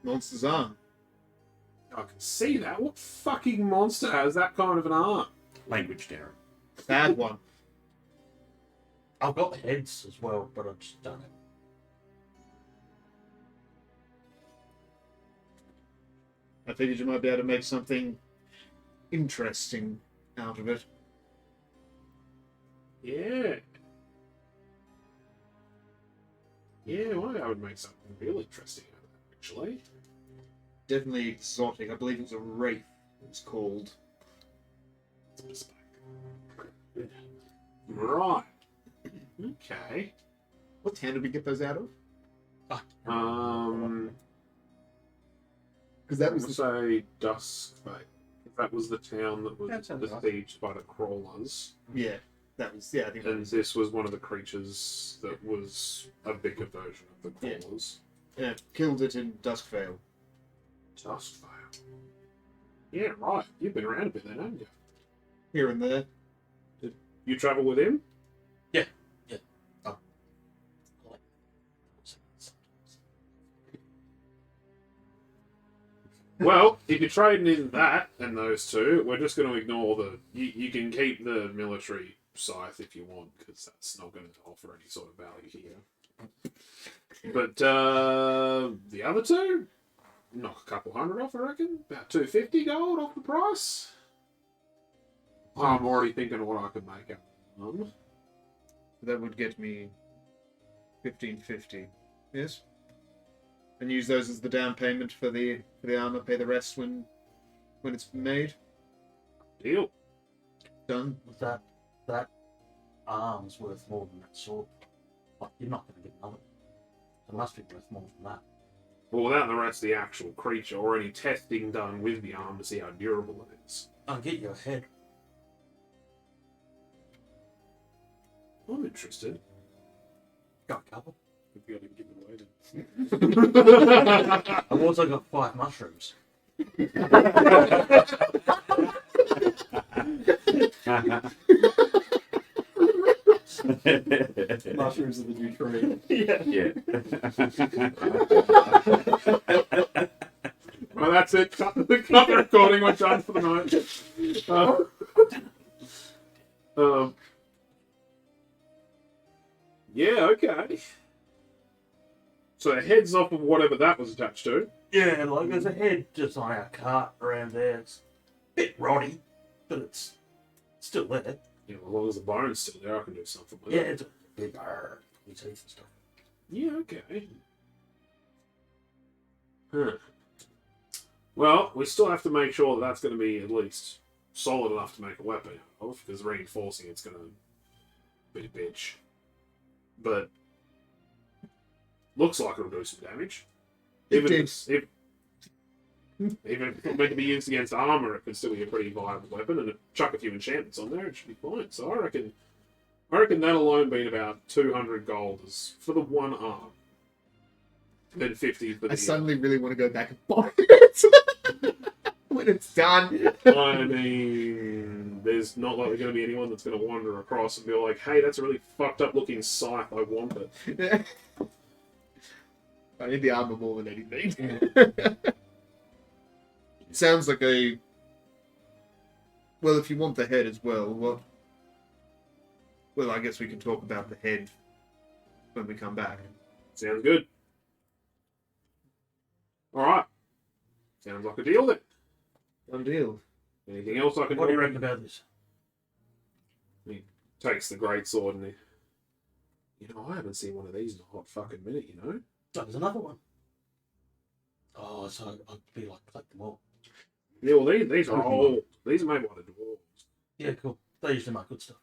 Monster's arm. I can see that. What fucking monster has that kind of an arm? Language, Darren. Bad one. I've got heads as well, but I just don't. I figured you might be able to make something interesting out of it. Yeah. Yeah, well, I would make something real interesting out of that, actually. Definitely exotic. I believe it was a wraith. It was called. Right. Okay. What town did we get those out of? Because that I was would the. say Duskfate. That was the town that That was sounds right. besieged by the crawlers. Yeah, that was. Yeah, I think that And was. this was one of the creatures that was a bigger version of the Yeah. crawlers. Yeah, killed it in Duskvale. Duskvale. Yeah, right. You've been around a bit then, haven't you? Here and there. You travel with him? Well, if you're trading in that and those two, we're just going to ignore the. You can keep the military scythe if you want, because that's not going to offer any sort of value here. But the other two, knock a couple hundred off, I reckon. About 250 gold off the price. I'm already thinking of what I could make out of them. That would get me 1550. Yes. And use those as the down payment for the armor. Pay the rest when it's made. Deal. Done. That arm's worth more than that sword. Like, you're not going to get another. It must be worth more than that. Well, without the rest of the actual creature or any testing done with the arm to see how durable it is. I'll get you a head. I'm interested. Got a couple. If you give it away, then. I've also got 5 mushrooms. Mushrooms are the new tree. Yeah. Well, that's it. Cut the recording. We're done for the night. Yeah, okay. So it heads off of whatever that was attached to. Yeah, like there's a head just on our cart around there. It's a bit rotty, but it's still there. You know, as long as the bone's still there, I can do something with Yeah, it. it's a big teeth and stuff. Yeah, okay. Huh. Well, we still have to make sure that that's going to be at least solid enough to make a weapon out of, because reinforcing it's going to be a bitch. But looks like it'll do some damage. It did. Even if it's meant to be used against armor, it could still be a pretty viable weapon, and chuck a few enchantments on there, it should be fine. So I reckon that alone being about 200 gold is for the one arm. then 50 for the. I suddenly really want to go back and buy it when it's done. I mean, there's not likely going to be anyone that's going to wander across and be like, "Hey, that's a really fucked up looking scythe. I want it." I need the armor more than anything. Sounds like a. Well, if you want the head as well, what? Well, I guess we can talk about the head when we come back. Sounds good. All right. Sounds like a deal then. Done deal. Anything else I can? What do you help reckon about this? He takes the great sword and I haven't seen one of these in a hot fucking minute. Oh, there's another one. Oh, so I'd be like, collect them all. Yeah, well, these are old. These are made by the dwarves. Yeah, cool. They usually make good stuff.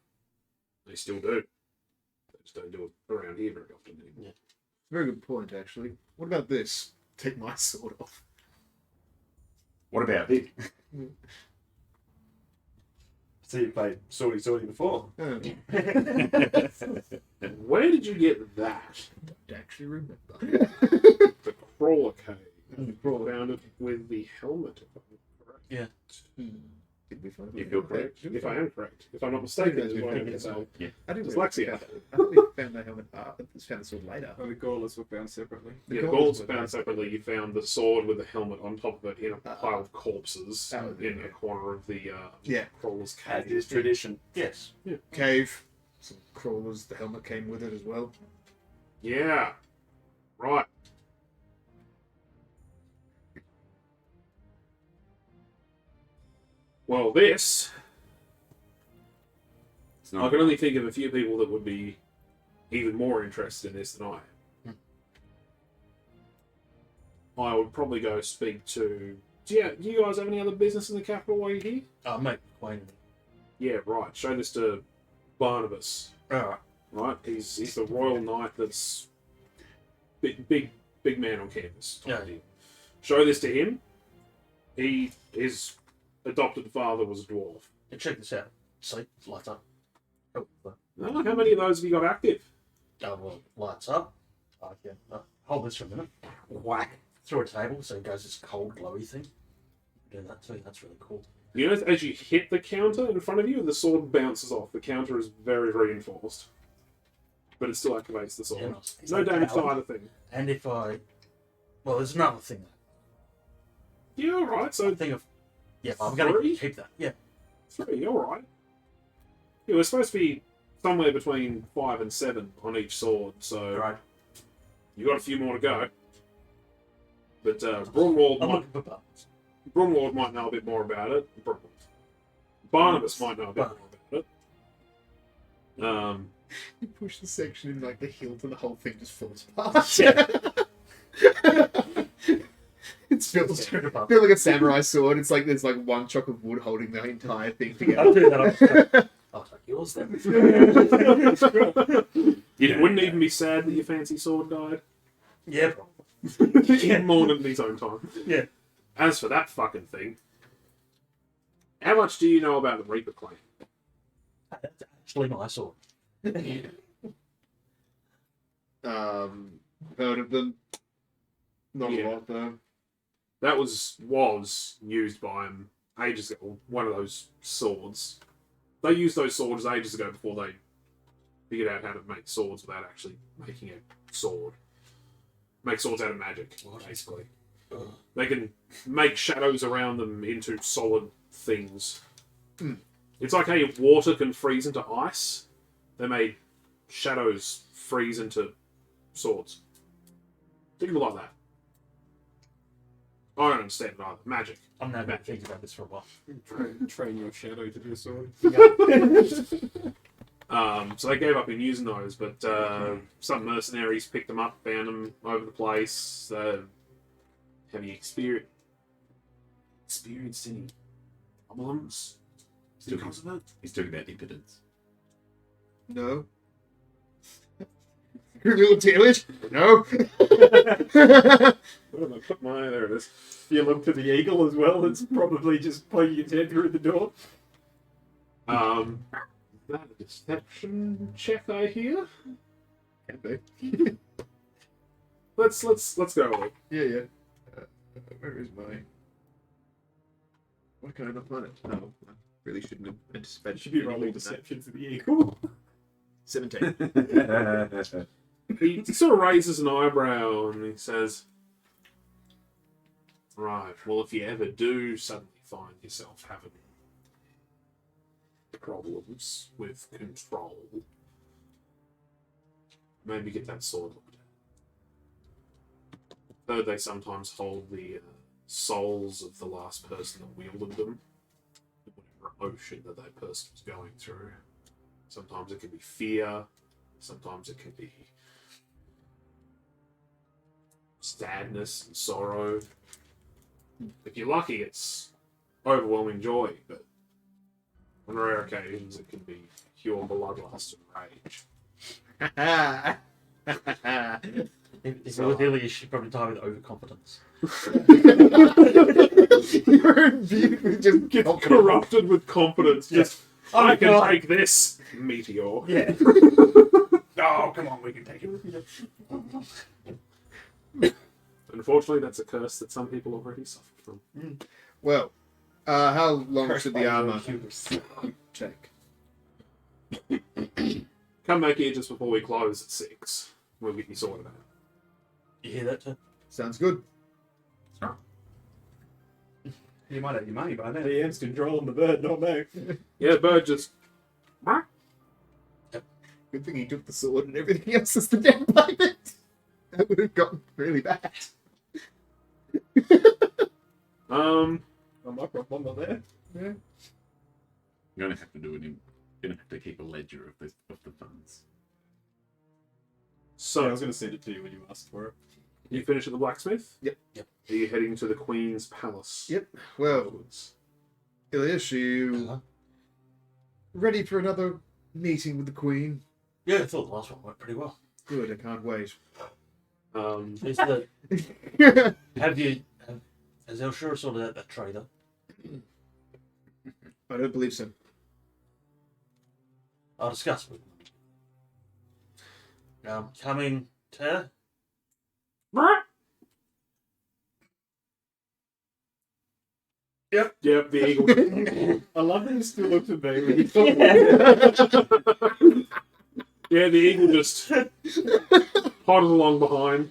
They still do. They just don't do it around here very often anymore. Very good point, actually. What about this? Take my sword off. What about it? See, you played Swordy before. Oh, Where did you get that? don't actually remember. The crawler cave. Crawler. Found it with the helmet, if I'm correct. Yeah. Did we find You it? feel Okay. correct. Did we If I find am correct. If I'm not mistaken, is what I think can it's say. I didn't Dyslexia. really I thought we found the helmet. I just found the sword later. Oh, the Gaullers were found separately. Yeah, the Gauntlets Gauls were found found separately. You found the sword with the helmet on top of it in a Ah. pile of corpses Oh, in yeah. a corner of the Yeah. crawler's As cave. is tradition. Yes. Cave. Some crawlers. The helmet came with it as well. Yeah. Right. Well, this, It's I not. can only think of a few people that would be even more interested in this than I am. I would probably go speak to. Do you guys have any other business in the capital while you're here? Mate, acquainted. Yeah, right. Show this to Barnabas. Alright. Right, he's the royal knight that's big man on campus. Type Yeah. deal. Show this to him. His adopted father was a dwarf. Yeah, check this out. See, lights up. Oh, How many of those have you got active? well, lights up. I can hold this for a minute. Whack through a table, so it goes this cold, glowy thing. Do that too. That's really cool. You know, as you hit the counter in front of you, the sword bounces off. The counter is very, very reinforced. But it still activates the sword. Yeah, nice. No damage to either thing. And if I, well, there's another thing. Yeah, alright, so Thing of, yeah, I'm gonna Three? keep that. Yeah. 3, alright. Yeah, we're supposed to be somewhere between 5 and 7 on each sword, so Right. you got a few more to go. But Brunwald I'm might, looking for buttons. Brunwald might know a bit more about it. Barnabas might know a bit more about it. You push the section in like the hilt and the whole thing just falls apart. It's built like a samurai sword. It's like there's like one chunk of wood holding the entire thing I'll together. do that. I'll take yours then. You wouldn't even be sad that your fancy sword died. Yeah, probably. He'd mourn it in his own time. Yeah. As for that fucking thing, how much do you know about the Reaper clan? That's actually my sword. Heard of them? Not Yeah. a lot though. That was used by him ages ago. One of those swords. They used those swords ages ago before they figured out how to make swords without actually making a sword. Make swords out of magic, basically. They can make shadows around them into solid things. It's like how water can freeze into ice. They made shadows freeze into swords. Think of it like that. I don't understand it either. Magic. I'm now going to think about this for a while. Train your shadow to do a sword. So they gave up in using those, but some mercenaries picked them up, found them over the place. Have you experienced any problems because of it? He's talking about impotence. No. Little damage? No. Where did I put my? There it is. You look to the eagle as well. It's probably just poking its head through the door. Is that a deception check I hear? Can be. let's go. Yeah. Where is my? Why can I not find it? Oh, I really shouldn't have anticipated. Should be any rolling more than that. deception for the eagle. 17. He sort of raises an eyebrow and he says, "Right. Well, if you ever do suddenly find yourself having problems with control, maybe get that sword looked at. Though they sometimes hold the souls of the last person that wielded them, whatever emotion that that person was going through. Sometimes it can be fear, sometimes it can be sadness and sorrow. If you're lucky, it's overwhelming joy, but on rare occasions it can be pure bloodlust and rage." If it was Yllish, you'd probably die with overconfidence. You're imbued with just Get confidence. corrupted with confidence. Just, I can God. take this meteor. Yeah. Oh, come on, we can take it. Unfortunately, that's a curse that some people already suffered from. Well, how long Cursed should by the your armor hubris. take? Come back here just before we close at 6. We'll get you sorted out. You hear that, too? Sounds good. You might have your money by then. DM's controlling the bird, not me. Yeah, bird just. Good thing he took the sword and everything else is the dead by it. That would have gotten really bad. Oh, my problem, I'm not there. You're gonna have to do it. You're gonna have to keep a ledger of the funds. So, Yeah, I was going to send it to you when you asked for it. you finish at the blacksmith? Yep. Are you heading to the Queen's palace? Yep. Well, Afterwards? Yllish, are you Uh-huh. ready for another meeting with the Queen? Yeah, I thought the last one went pretty well. Good, I can't wait. Is the has Ellsura sorted out that trader? I don't believe so. I'll discuss with them. Coming to Yep, the eagle. I love that you still looked at me when you Yeah, the eagle just potters along behind.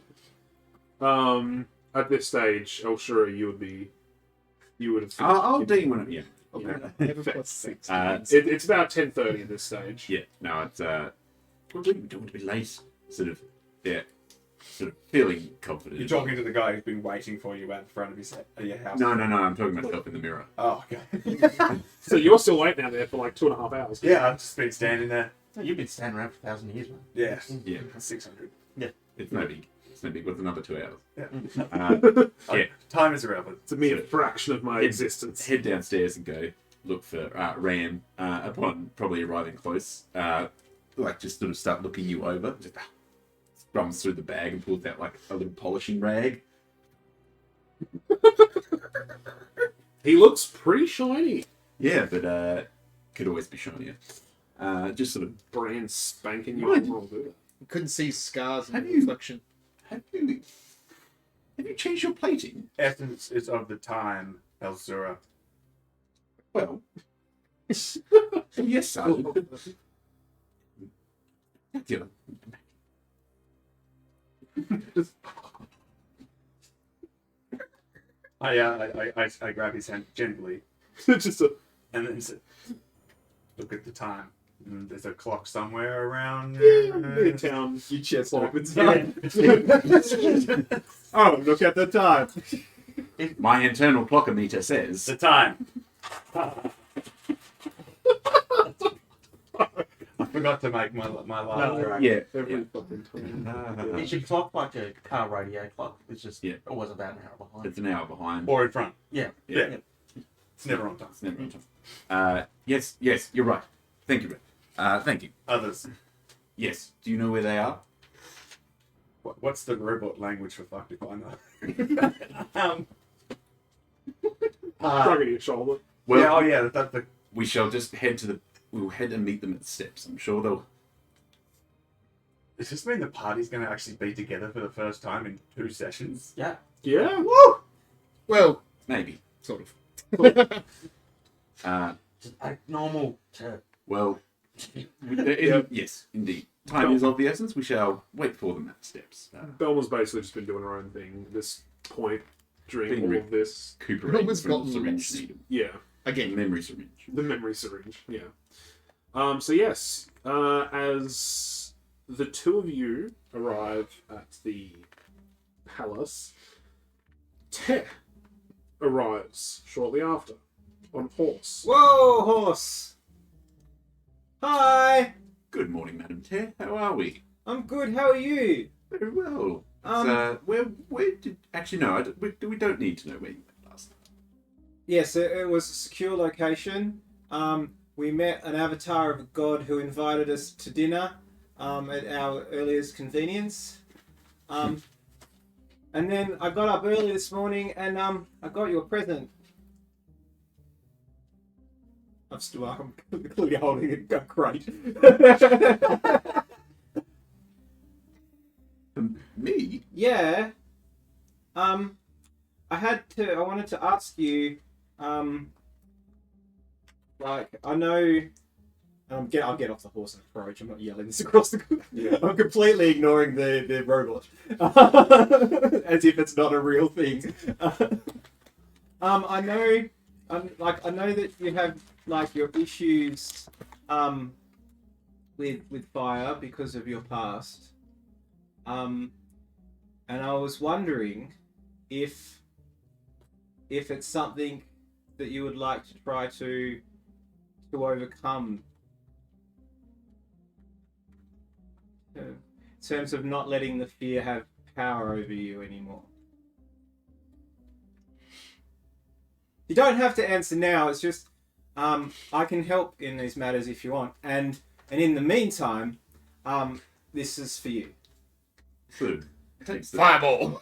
At this stage, Ellsura, you would have. I'll do one. Yeah. Never plus 6. It's about 10:30 at this stage. Yeah. No, it's we don't want to be late. Sort of feeling confident. You're talking to the guy who's been waiting for you out in front of your house. No. I'm talking about myself in the mirror. Oh, okay. So you're still waiting out there for like 2.5 hours. Yeah, I've just been standing there. you've been standing around for 1,000 years, man. Yeah. Yeah. 600. It's no big. It's no big. What's another 2 hours? Yeah. Yeah. Time is irrelevant. It's a mere fraction of my existence. Head downstairs and go look for Ram. Upon probably arriving close, just sort of start looking you over. Just runs through the bag and pulls out like a little polishing rag. He looks pretty shiny. Yeah, but could always be shinier. Just sort of. Brand spanking Right. new. Oh, good. You couldn't see scars in Have the you- reflection. Have you changed your plating? Essence is of the time, Ellsura. Well, yes, son. Yeah. I grab his hand gently Just a. and then say, look at the time. And there's a clock somewhere around Midtown. Your chest Clock. opens up. Oh, look at the time. My internal clockometer says. The time. I forgot to make my last track. Yeah. Every fucking time. It's a clock like a car radio clock. It's just Yeah. always about an hour behind. It's an hour behind. Or in front. Yeah. Yeah. It's never on time. It's never on time. Yes, you're right. Thank you, Brett. Thank you. Others. Yes. Do you know where they are? What's the robot language for fucked if I know? Shrugging your shoulder. Well, yeah, oh yeah, that's the we shall just head to the. We will head and meet them at the steps. I'm sure they'll. Does this mean the party's going to actually be together for the first time in 2 sessions? Yeah. Yeah. Well, Maybe. sort of. Just act normal. Well, yes, indeed. Time Cool. is of the essence. We shall wait for the next steps. Belma's basically just been doing her own thing at this point during Being all re- of this. Recuperating Almost from the gotten syringe lost. needle. Yeah. Again, Memory syringe. The memory syringe, yeah. So yes, as the two of you arrive at the palace, Te arrives shortly after on horse. Whoa, horse! Hi! Good morning, Madam Te. How are we? I'm good, how are you? Very well. Um, Where did... Actually, no, we don't need to know where you went last time. Yes, it was a secure location. We met an avatar of a god who invited us to dinner at our earliest convenience. And then I got up early this morning and I got you a present. I'm still I'm clearly holding a crate. Me? Yeah. I wanted to ask you, like, I know, I'll get off the horse and approach. I'm not yelling this across the. I'm completely ignoring the robot, as if it's not a real thing. I know, I know that you have like your issues, with fire because of your past. And I was wondering if it's something that you would like to try to overcome, in terms of not letting the fear have power over you anymore. You don't have to answer now. It's just I can help in these matters if you want, and in the meantime, this is for you. Food. Takes the... fireball.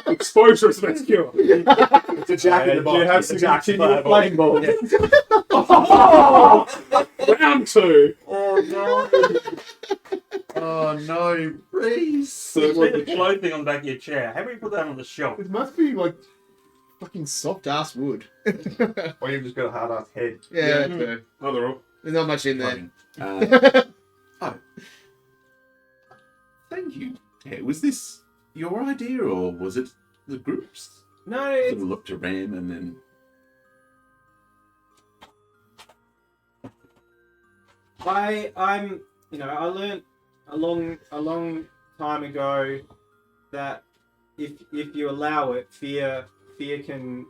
Exposure is the best cure. It's a jack in the box. Do you have It's a some jack in the continual box. flame balls? Round two. Oh, no. Oh, no. Reese. So it's like the clothing on the back of your chair. How do we put that on the shelf? It must be like fucking soft ass wood. Or you've just got a hard ass head. Yeah, Oh, they're all. there's not much in there. Oh. Thank you. Yeah, was this your idea or was it the group's? No, Sort it's, of looked to Ram and then... I'm I learned a long time ago that if you allow it, fear can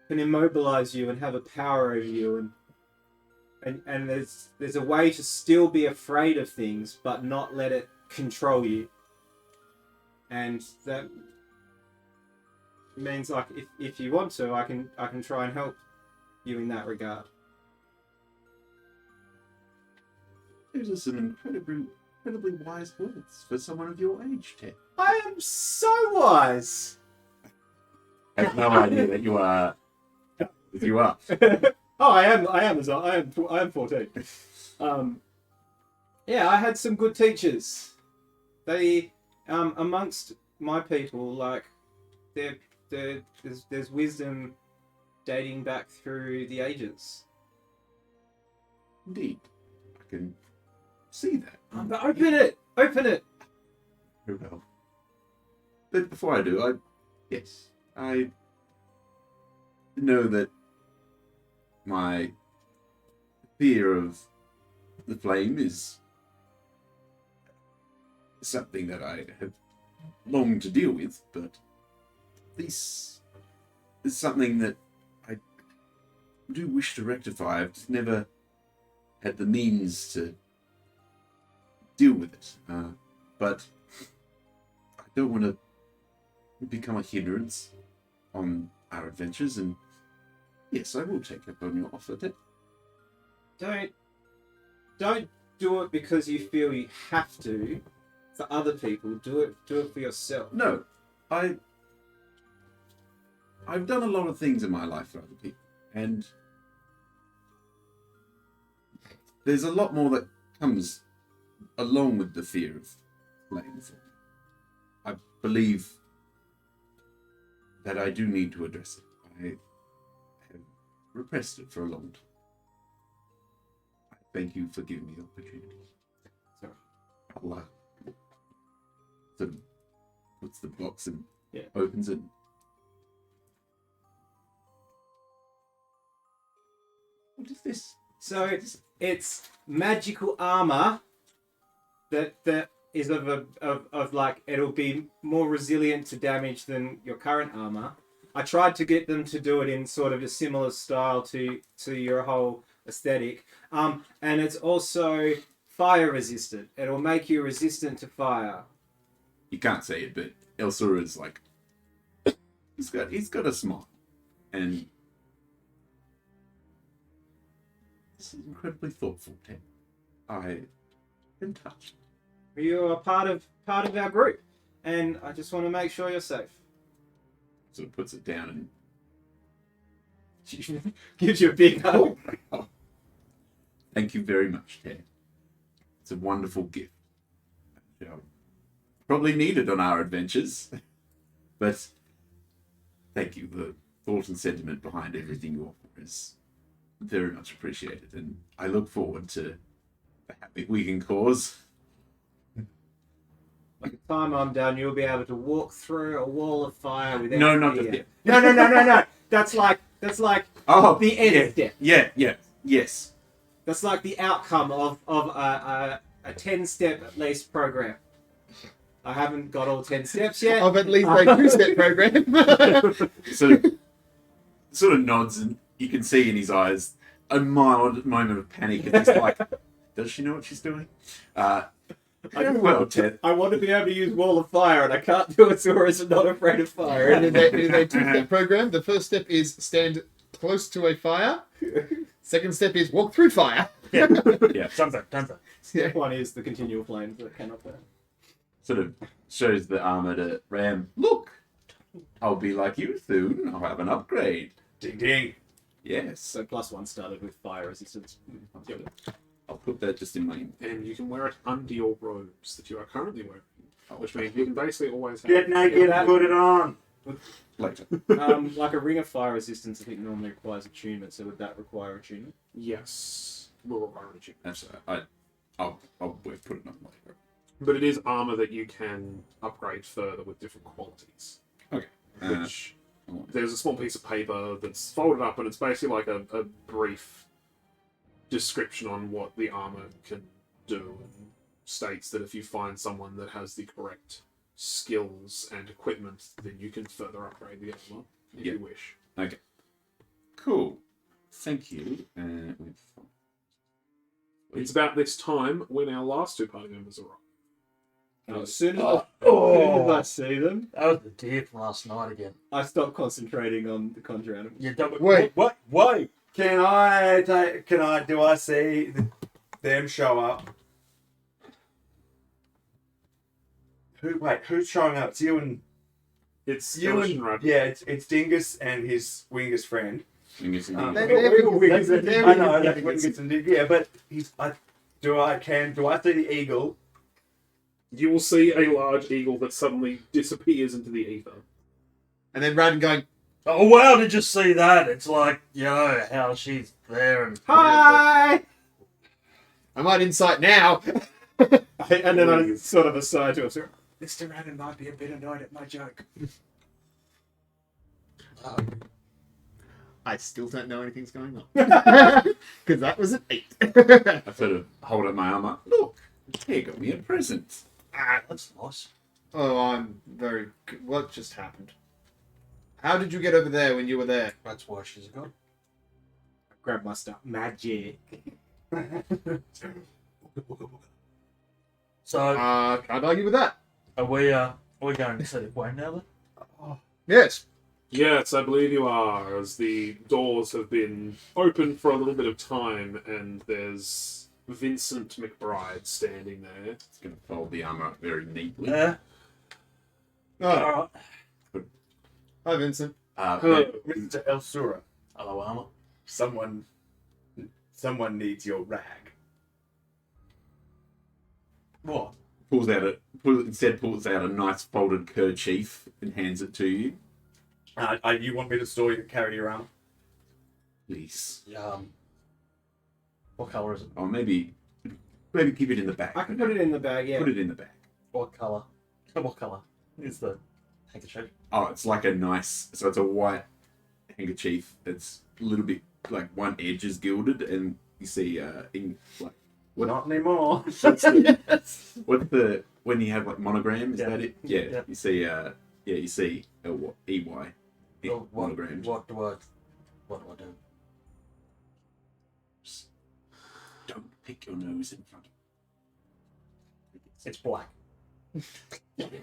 immobilize you and have a power over you, and there's a way to still be afraid of things but not let it control you. And that means, like, if you want to, I can try and help you in that regard. Those are some incredibly wise words for someone of your age, Ted. I am so wise. I have no idea that you are... As you are. Oh, I am as well. I am 14. Yeah, I had some good teachers. They, amongst my people, like, there's wisdom dating back through the ages. Indeed. I can see that. But open it! Open it! Very well. But before I do, I know that my fear of the flame is something that I have longed to deal with, but this is something that I do wish to rectify. I've just never had the means to deal with it. But I don't want to become a hindrance on our adventures, and yes, I will take up on your offer. Don't do it because you feel you have to. For other people, do it for yourself. No, I've done a lot of things in my life for other people, and there's a lot more that comes along with the fear of flame. I believe that I do need to address it. I have repressed it for a long time. I thank you for giving me the opportunity. Sorry. Allah sort of puts the box and Yeah. opens it. What is this? So it's magical armor that is of like, it'll be more resilient to damage than your current armor. I tried to get them to do it in sort of a similar style to your whole aesthetic. And it's also fire resistant. It'll make you resistant to fire. You can't say it, but Ellsura is like he's got a smile, and this is incredibly thoughtful, Ted. I am touched. You are part of our group, and I just want to make sure you're safe. So it puts it down and Gives you a big hug. thank you very much, Ted. It's a wonderful gift. Probably needed on our adventures, but thank you. The thought and sentiment behind everything you offer is very much appreciated, and I look forward to the havoc we can cause. By the time I'm done, you'll be able to walk through a wall of fire without No, not fear. just yet. No. That's like Oh, the end step. Yes. That's like the outcome of a 10-step at least program. I haven't got all 10 steps yet. Of at least a 2-step program. Sort of nods, and you can see in his eyes a mild moment of panic. And he's like, "Does she know what she's doing?" Well, Ted. I want to be able to use wall of fire, and I can't do it, so Horace is not afraid of fire. And in a 2-step program, the first step is stand close to a fire. Second step is walk through fire. Yeah. Something. Step one is the continual flames that cannot burn. Sort of shows the armor to Ram. Look, I'll be like you soon. I'll have an upgrade. Ding ding. Yes. So +1 started with fire resistance. I'll put that just in my. And you can wear it under your robes that you are currently wearing, which means you can basically always have Get naked and put it on. Later. Like a ring of fire resistance, I think normally requires attunement. So would that require attunement? Yes, will require a check. That's I'll put it on later. But it is armor that you can upgrade further with different qualities. Okay. Which there's a small piece of paper that's folded up, and it's basically like a brief description on what the armor can do, and states that if you find someone that has the correct skills and equipment, then you can further upgrade the armor if you wish. Okay. Cool. Thank you. It's about this time when our last 2 party members arrive. As soon as I see them, That was the deer from last night again. I stop concentrating on the conjure animal. Yeah, don't, Wait. What? Do I see them show up? Who's showing up? It's you and It's you Yllish and and Radon. yeah, it's Dingus and his Wingus friend. Dingus and Um, Dingus. I know that's Wingus and Dingus. Yeah, but do I see the eagle? You will see a large eagle that suddenly disappears into the ether. And then Radon going, Oh wow, did you see that? It's like, how she's there and Hi! I might insight now. And then I sort of aside to him, sir. Mr. Radon might be a bit annoyed at my joke. I still don't know anything's going on. Because that was an 8. I sort of hold up my armor. Look, he got me a present. that's nice. Oh, I'm very good. What just happened? How did you get over there when you were there? That's why she's gone. Grab my stuff. Magic. So Can't argue with that. are we going to see the Wayne now then? Yes. Yes, I believe you are, as the doors have been open for a little bit of time, and there's Vincent McBride standing there. It's going to fold the armor up very neatly. Oh, Alright. hi, Vincent. Hello. Mr. Ellsura, Hello, Armour. someone needs your rag. What? pulls out a nice folded kerchief and hands it to you. You want me to store you, carry you around? Please. What colour is it? Or maybe keep it in the bag. I can put it in the bag. Yeah. Put it in the bag. What colour? What colour is the handkerchief? Oh, it's like a nice. So it's a white handkerchief. It's a little bit like one edge is gilded, and you see in like what? Not anymore. What's the when you have like monogram? Is Yeah. that it? Yeah. Yeah. You see you see EY monograms. What do I do? Don't pick your nose in front of It's black.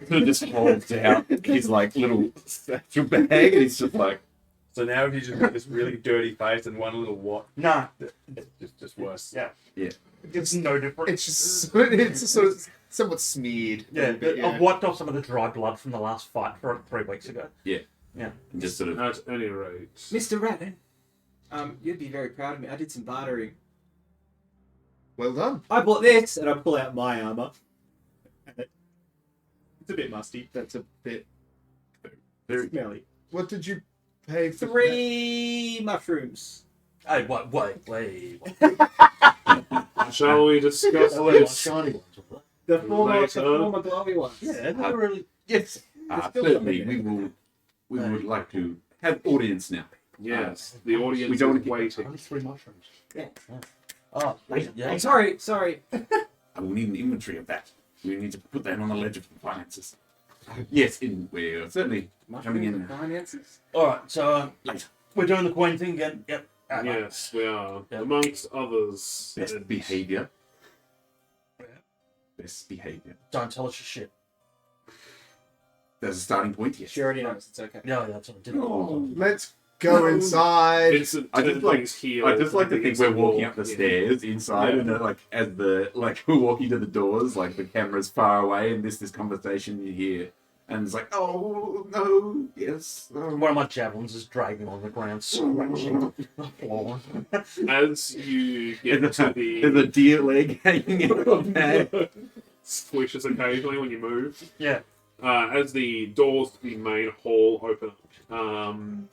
So just holds out his like little satchel bag, and he's just like, So now he's just got this really dirty face and one little what? Nah. It's just worse. Yeah. Yeah. It's no different. It's just it's sort of somewhat smeared. a Yeah, little bit, I've wiped off some of the dry blood from the last fight for 3 weeks ago. and just sort of. At any rate, Mr. Radon, you'd be very proud of me. I did some bartering. Well done. I bought this, and I pull out my armor. It's a bit musty. That's a bit. Very, Smelly. What did you pay for? 3 mushrooms. Hey, wait. shall we discuss They were like this? shiny ones, weren't The former Later. glowy ones. they? Yeah, they were really. yes, still certainly something we would like to have audience now. Yes, the audience We don't wanna is keep- waiting. Only 3 mushrooms. Yeah. Oh, yeah. I'm sorry. I will need an inventory of that. We need to put that on the ledger for finances. Yes, we're certainly coming in Mushrooms and finances. All right, so later. we're doing the coin thing again. Yep. Yes, we are. Yeah. Amongst others. Best behavior. Best behavior. Don't tell us your shit. There's a starting point. Yes. She already knows. It's okay. Yeah, that's what I did. Oh. Let's go inside. Vincent I just turns like- his heel I just like to think against we're the wall. walking up the Yeah. stairs inside, Yeah. and as we're walking to the doors, like the camera's far away, and this conversation you hear, and it's like, oh no, yes, One of my javelins is dragging on the ground, scratching the floor. As you get there's to a the deer leg hanging out of bag. squishes occasionally when you move. Yeah. As the doors to the main hall open up,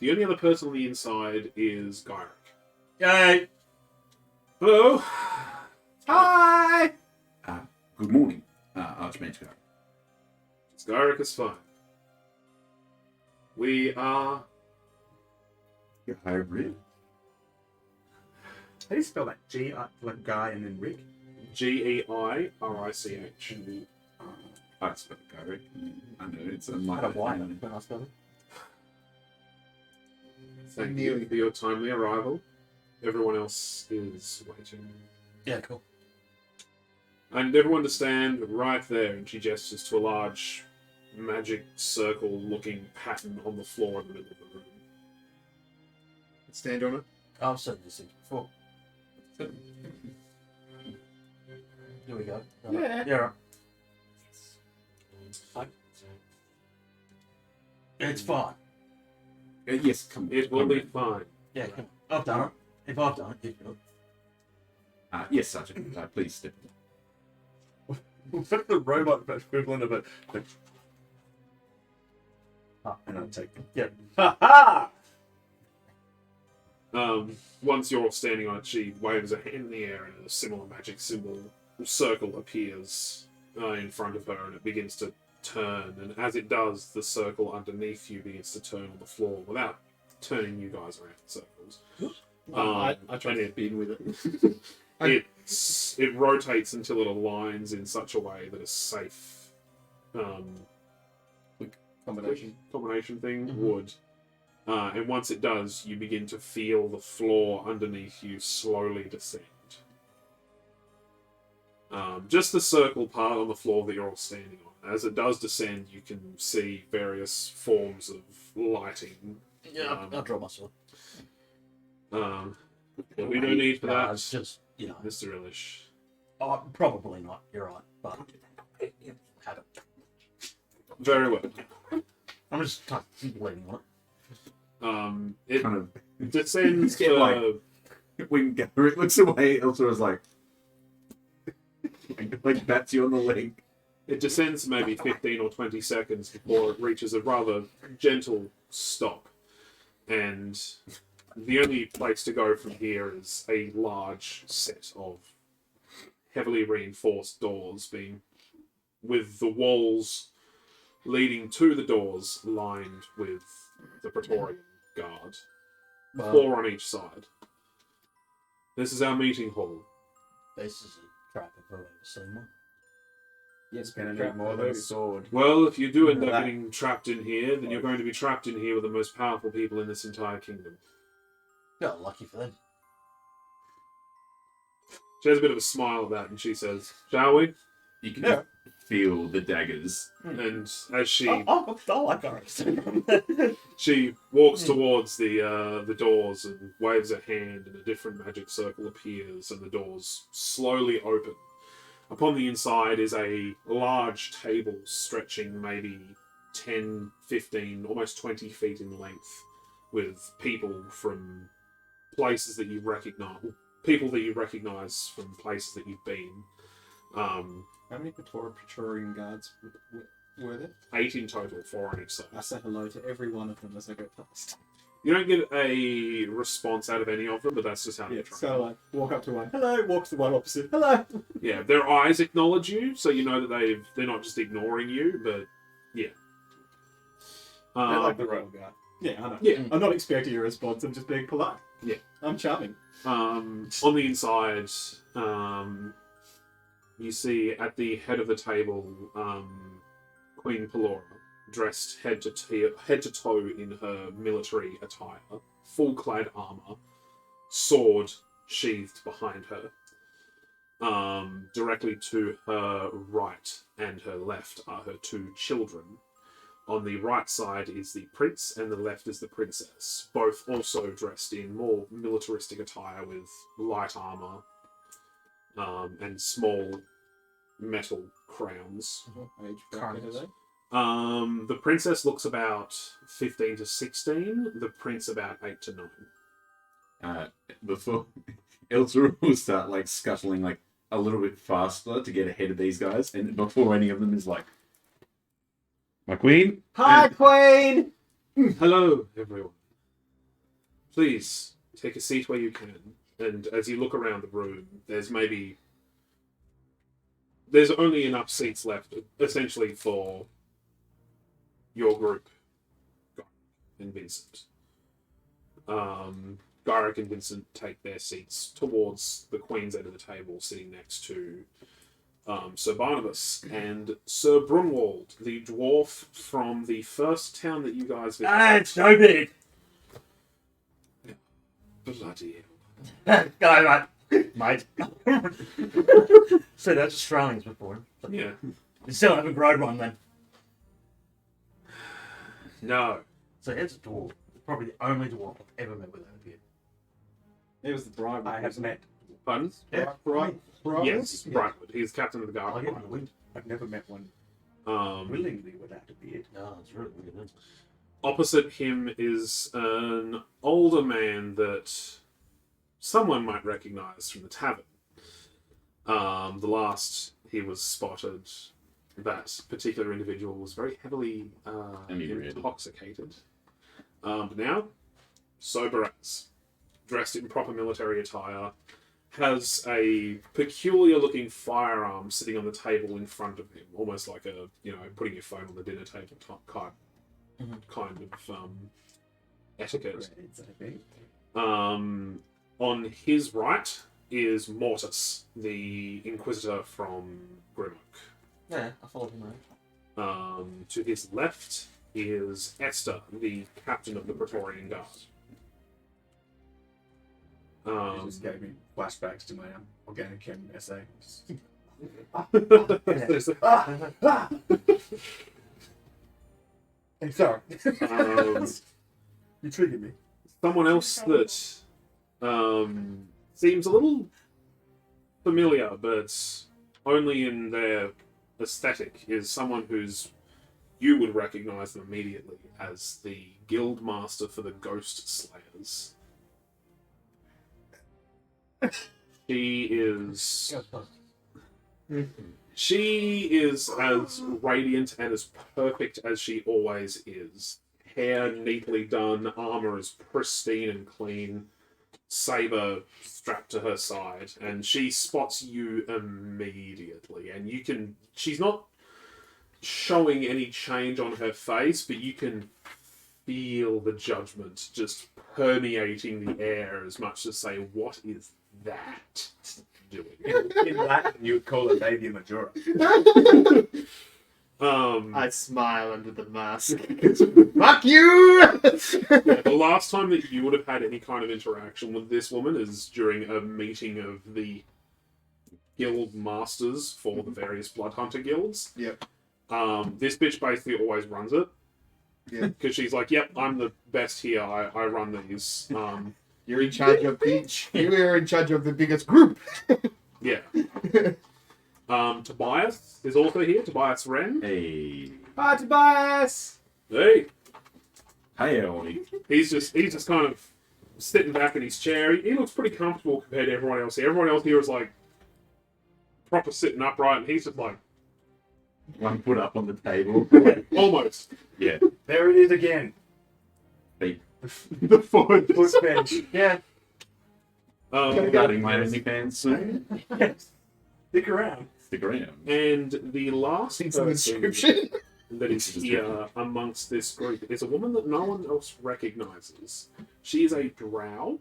the only other person on the inside is Gyrick. Yay! Hello. Hi. Good morning, Archmage. Gyrick is fine. We are. You're hybrid. How do you spell that? G, like guy and then Rick? Geirich. I spelled Gyrick. I know it's a Had a minor white thing. when I spelled it. Thank you for your timely arrival. Everyone else is waiting. Yeah, cool. And everyone to stand right there, and she gestures to a large magic circle-looking pattern on the floor in the middle of the room. Stand on it. I've said these things before. Here we go. Yeah. Yeah, right. It's fine. Yes, come. It will be fine. Yeah, come on. I've done it. If I've done it, you can do it. Yes, Sergeant. Please step. What's the robot equivalent of it? And I'll take it. Yeah. Ha ha! Once you're all standing on it, she waves a hand in the air, and a similar magic circle appears in front of her, and it begins to turn. And as it does, the circle underneath you begins to turn on the floor without turning you guys around in circles. I tried to spin with it. It rotates until it aligns in such a way that a safe combination thing would. And once it does, you begin to feel the floor underneath you slowly descend. Just the circle part on the floor that you're all standing on. As it does descend, you can see various forms of lighting. Yeah, I'll draw my sword. There'll be no need for No, that, it's just, you know. Mr. Yllish. Oh, probably not. You're right. But have it. Very well. I'm just kind of leaning on it. It Kind of. descends Yeah, for like- When Garrett looks away, Ellsura's like, like bats you on the leg. It descends maybe 15 or 20 seconds before it reaches a rather gentle stop. And the only place to go from here is a large set of heavily reinforced doors, with the walls leading to the doors lined with the Praetorian Guard. 4 on each side. This is our meeting hall. This is a trap if I've ever seen one. Yes, Gonna need more than a sword. Well, if you do end up That- getting trapped in here, then you're going to be trapped in here with the most powerful people in this entire kingdom. Yeah, lucky for them. She has a bit of a smile at that, and she says, "Shall we?" You can just feel the daggers. And as she I like ours. she walks towards the doors and waves her hand, and a different magic circle appears, and the doors slowly open. Upon the inside is a large table stretching maybe 10, 15, almost 20 feet in length, with people from places that you recognize from places that you've been. How many Praetorian guards were there? 8 in total, 4 on each side. I say hello to every one of them as I go past. You don't get a response out of any of them, but that's just how Yeah, they try. so like walk up to one, hello, walk to the one opposite, hello. Yeah, their eyes acknowledge you, so you know that they're not just ignoring you, but yeah. They're like the royal guard. Yeah, I know. Yeah. I'm not expecting a response, I'm just being polite. Yeah. I'm charming. On the inside, you see at the head of the table, Queen Pelora, dressed head to toe in her military attire, full-clad armor, sword sheathed behind her. Directly to her right and her left are her 2 children. On the right side is the prince, and the left is the princess, both also dressed in more militaristic attire with light armor and small metal crowns. What age bracket are they? The princess looks about 15 to 16, the prince about 8 to 9. Before Ellsura will start like scuttling like a little bit faster to get ahead of these guys, and before any of them is like, "My queen." Hi, Queen! Hello, everyone. Please take a seat where you can. And as you look around the room, there's only enough seats left, essentially, for your group, Gyrick and Vincent. Gyrick and Vincent take their seats towards the Queen's end of the table, sitting next to Sir Barnabas and Sir Brunwald, the dwarf from the first town that you guys visited. Ah, it's so big. Bloody Go, mate. So that's Australians before. hell. Yeah. You still haven't grown one then. No. So it's a dwarf. Probably the only dwarf I've ever met with a beard. It was the bribe. I have met. Pardon? Bribe. Yes, Brightwood. He's captain of the I guard. get one wind. I've never met one Um, willingly without a beard. No, it's really weird. Isn't it? opposite him is an older man that someone might recognize from the tavern. The last he was spotted, that particular individual was very heavily Inebriated. intoxicated. But now, sober as, dressed in proper military attire, has a peculiar-looking firearm sitting on the table in front of him, almost like a, putting your phone on the dinner table type kind of etiquette. On his right is Mortis, the Inquisitor from Grimlock. Yeah, I followed him around. To his left is Esther, the captain of the Praetorian Guard. It just gave me flashbacks to my organic chem essay. Hey, sorry. You triggered me. Someone else that seems a little familiar, but only in their aesthetic, is someone you would recognize them immediately as the guild master for the Ghost Slayers. She is She is as radiant and as perfect as she always is. Hair neatly done, armor is pristine and clean, saber strapped to her side, and she spots you immediately. And you can. She's not showing any change on her face, but you can feel the judgment just permeating the air as much as say, what is that doing? In Latin, you would call it Labia Majora. I smile under the mask. Fuck you! The last time that you would have had any kind of interaction with this woman is during a meeting of the guild masters for the various blood hunter guilds. Yep. This bitch basically always runs it. Yeah. Because she's like, yep, I'm the best here. I run these. You're in charge of you're in charge of the biggest group. Yeah. Tobias is also here. Tobias Ren. Hey. Hi, Tobias! Hey. Hey, Ollie. He's just kind of sitting back in his chair. He looks pretty comfortable compared to everyone else here. Everyone else here is like proper sitting upright, and he's just like One foot up on the table. almost. Yeah. There it is again. Feet. The foot. Foot bench. Yeah. Regarding my OnlyFans soon. Stick around. Stick around. And the last It's in the person description. that is here amongst this group is a woman that no one else recognizes. She is a drow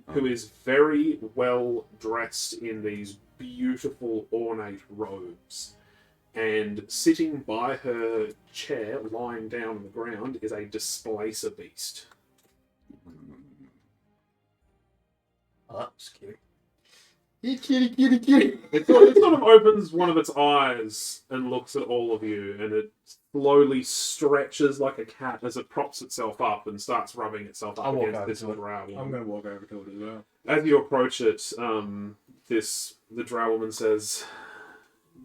who is very well dressed in these beautiful ornate robes. And sitting by her chair, lying down on the ground, is a displacer beast. Oh, that was cute. Kitty. It sort of opens one of its eyes and looks at all of you, and it slowly stretches like a cat as it props itself up and starts rubbing itself up I'll walk against over this to it. drow I'm woman. going to walk over to it as well. As you approach it, the drow woman says,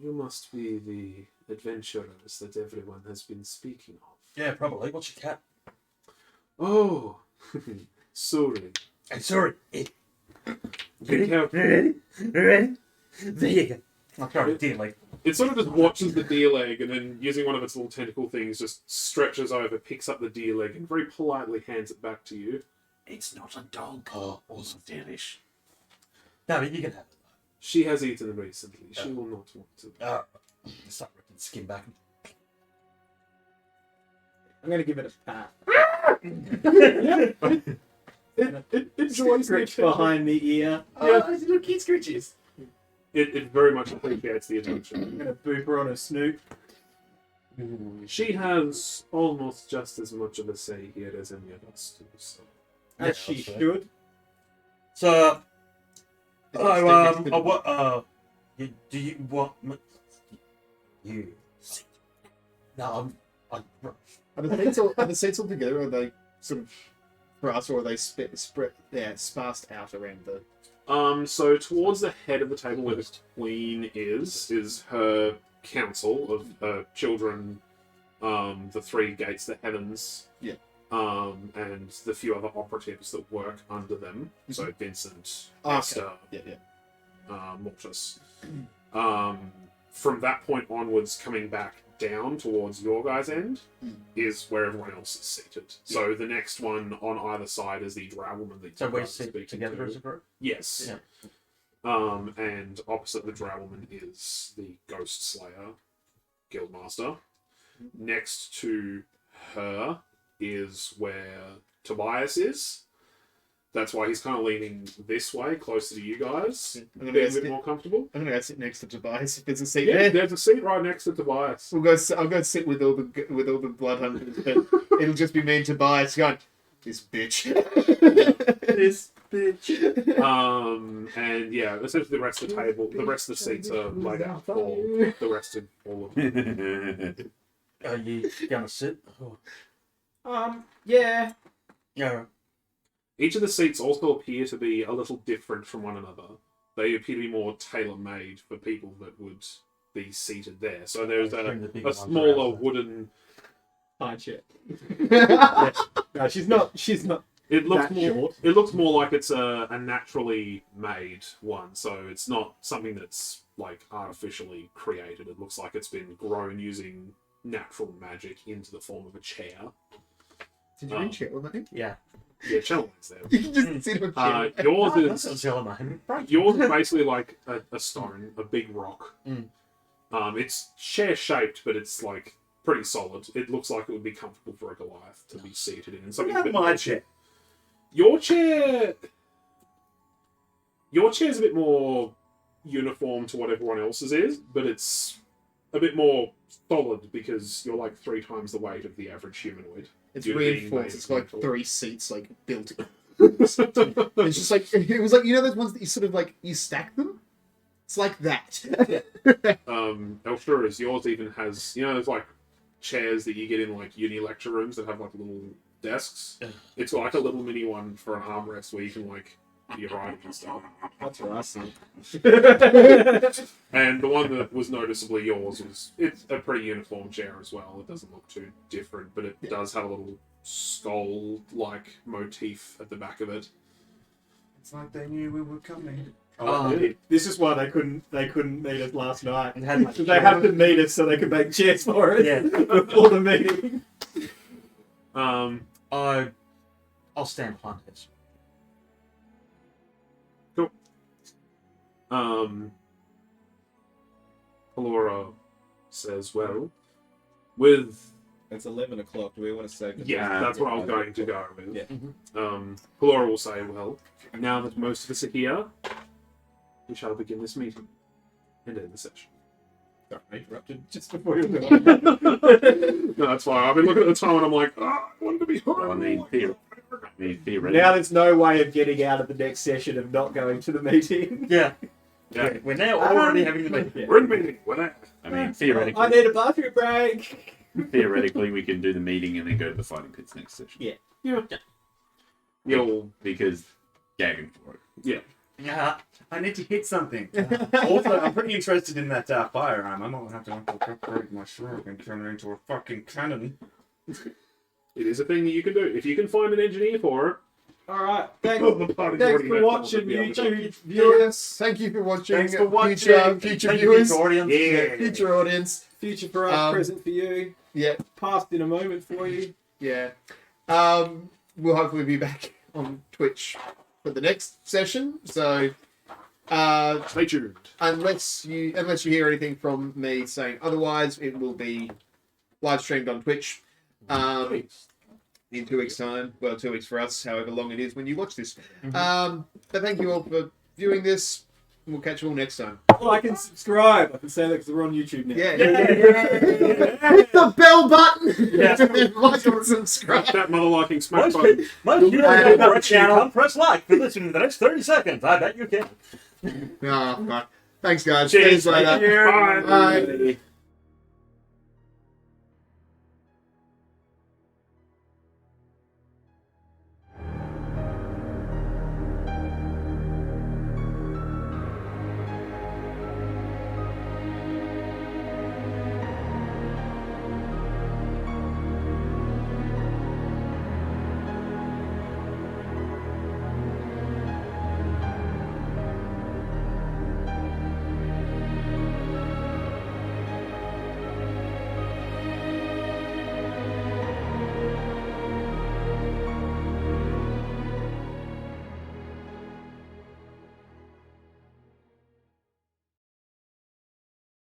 "You must be the adventurers that everyone has been speaking of." Yeah, probably. What's your cat? Oh, sorry. Hey, sorry. Be careful. Ready? There you go. I'll throw it dear like. It sort of just watches the deer leg and then, using one of its little tentacle things, just stretches over, picks up the deer leg, and very politely hands it back to you. It's not a dog. Oh, also Yllish. No, but you can have it. She has eaten recently. She will not want to. Start ripping the skin back. I'm going to give it a pat. It enjoys the Scritch attention. behind the ear. Yeah. Oh, little kid scritches. It very much appreciates the attention. I'm going to boop her on her snoot. She has almost just as much of a say here as any of us do. So. As she should. So, Stick what? Do you want you? No, I'm. Are the seats all together, or are they sort of for us, or are they sparsed out around the? So towards the head of the table where the queen is her council of children, the three gates, the heavens, Yeah. And the few other operatives that work under them. So Vincent, Okay. Esther, Yeah. Mortis. From that point onwards, coming back down towards your guys' end is where everyone else is seated. So the next one on either side is the drow woman that So you we guys are sit speaking together to. as a group. Yes. Yeah. And opposite the drow woman is the ghost slayer guildmaster. Next to her is where Tobias is. That's why he's kind of leaning this way, closer to you guys. I'm A gonna, bit go more comfortable. sit next to Tobias if there's a seat Yeah, there. there's a seat right next to Tobias. I'll go sit with all the blood hunters, but it'll just be me and Tobias going, this bitch. This bitch. And yeah, essentially the rest of the table, the rest of the seats are laid out for the rest of all of them. Are you gonna sit? Yeah. Yeah. Each of the seats also appear to be a little different from one another. They appear to be more tailor-made for people that would be seated there. So there's a smaller wooden... High chair. No, she's not It looks that more. short. It looks more like it's a naturally made one, so it's not something that's like artificially created. It looks like it's been grown using natural magic into the form of a chair. Did you read chat on that thing? Yeah. Yeah, Channelman's there. You can just sit on chat. Yours That's is a mine. Right. yours is basically like a stone, a big rock. Mm. It's chair shaped, but it's like pretty solid. It looks like it would be comfortable for a Goliath to be seated in. Something a bit my more- chair. Your chair's a bit more uniform to what everyone else's is, but it's a bit more solid because you're like 3 times the weight of the average humanoid. It's You're being reinforced. made It's got like metal. 3 seats like built. It's just like it was like those ones that you sort of like you stack them. It's like that. Ellsura, yours even has there's like chairs that you get in like uni lecture rooms that have like little desks. Yeah. It's like a little mini one for an armrest where you can like do your writing and stuff. That's what I see. And the one that was noticeably yours it's a pretty uniform chair as well. It doesn't look too different, but it does have a little skull-like motif at the back of it. It's like they knew we were coming. This is why they couldn't meet us last night. And had, like, So they have to meet us so they can make chairs for us Yeah. before the meeting. I'll stand behind this. Alora says, well, with... It's 11 o'clock. Do we want to say? Yeah, that's what I was going to go with. Yeah. Alora will say, well, now that most of us are here, we shall begin this meeting and end the session. Sorry, I interrupted just before you were going. No, that's fine. I've been looking at the time and I'm like, I wanted to be home. I mean, theoretically. Now there's no way of getting out of the next session of not going to the meeting. Yeah. Yeah. We're now already having the meeting. We're in the meeting. We're there. I mean, I need a bathroom break. theoretically, we can do the meeting and then go to the fighting pits next session. Yeah. You'll... Because gagging for it. Yeah, I need to hit something. Also, I'm pretty interested in that firearm. I might have to upgrade my sword and turn it into a fucking cannon. It is a thing that you can do. If you can find an engineer for it, All right. Thanks the party's for already met, watching, we'll be able to- YouTube viewers, Yes, thank you for watching. Thanks for watching. Future Thank viewers, you, audience. Yeah. future audience. future for us, present for you, Yeah, past in a moment for you. yeah. We'll hopefully be back on Twitch for the next session. So, Stay tuned. unless you hear anything from me saying otherwise, it will be live streamed on Twitch. In 2 weeks' time. Well, 2 weeks for us, however long it is when you watch this. But thank you all for viewing this. We'll catch you all next time. Like and subscribe. I can say that because we're on YouTube now. Yeah. Hit the bell button. Yes. Like and subscribe. That mother-liking smack Most button. people, most you I- don't know the channel. Press like to listen to the next 30 seconds. I bet you can. Oh, fuck. Thanks, guys. Cheers. See you later. Bye. Bye.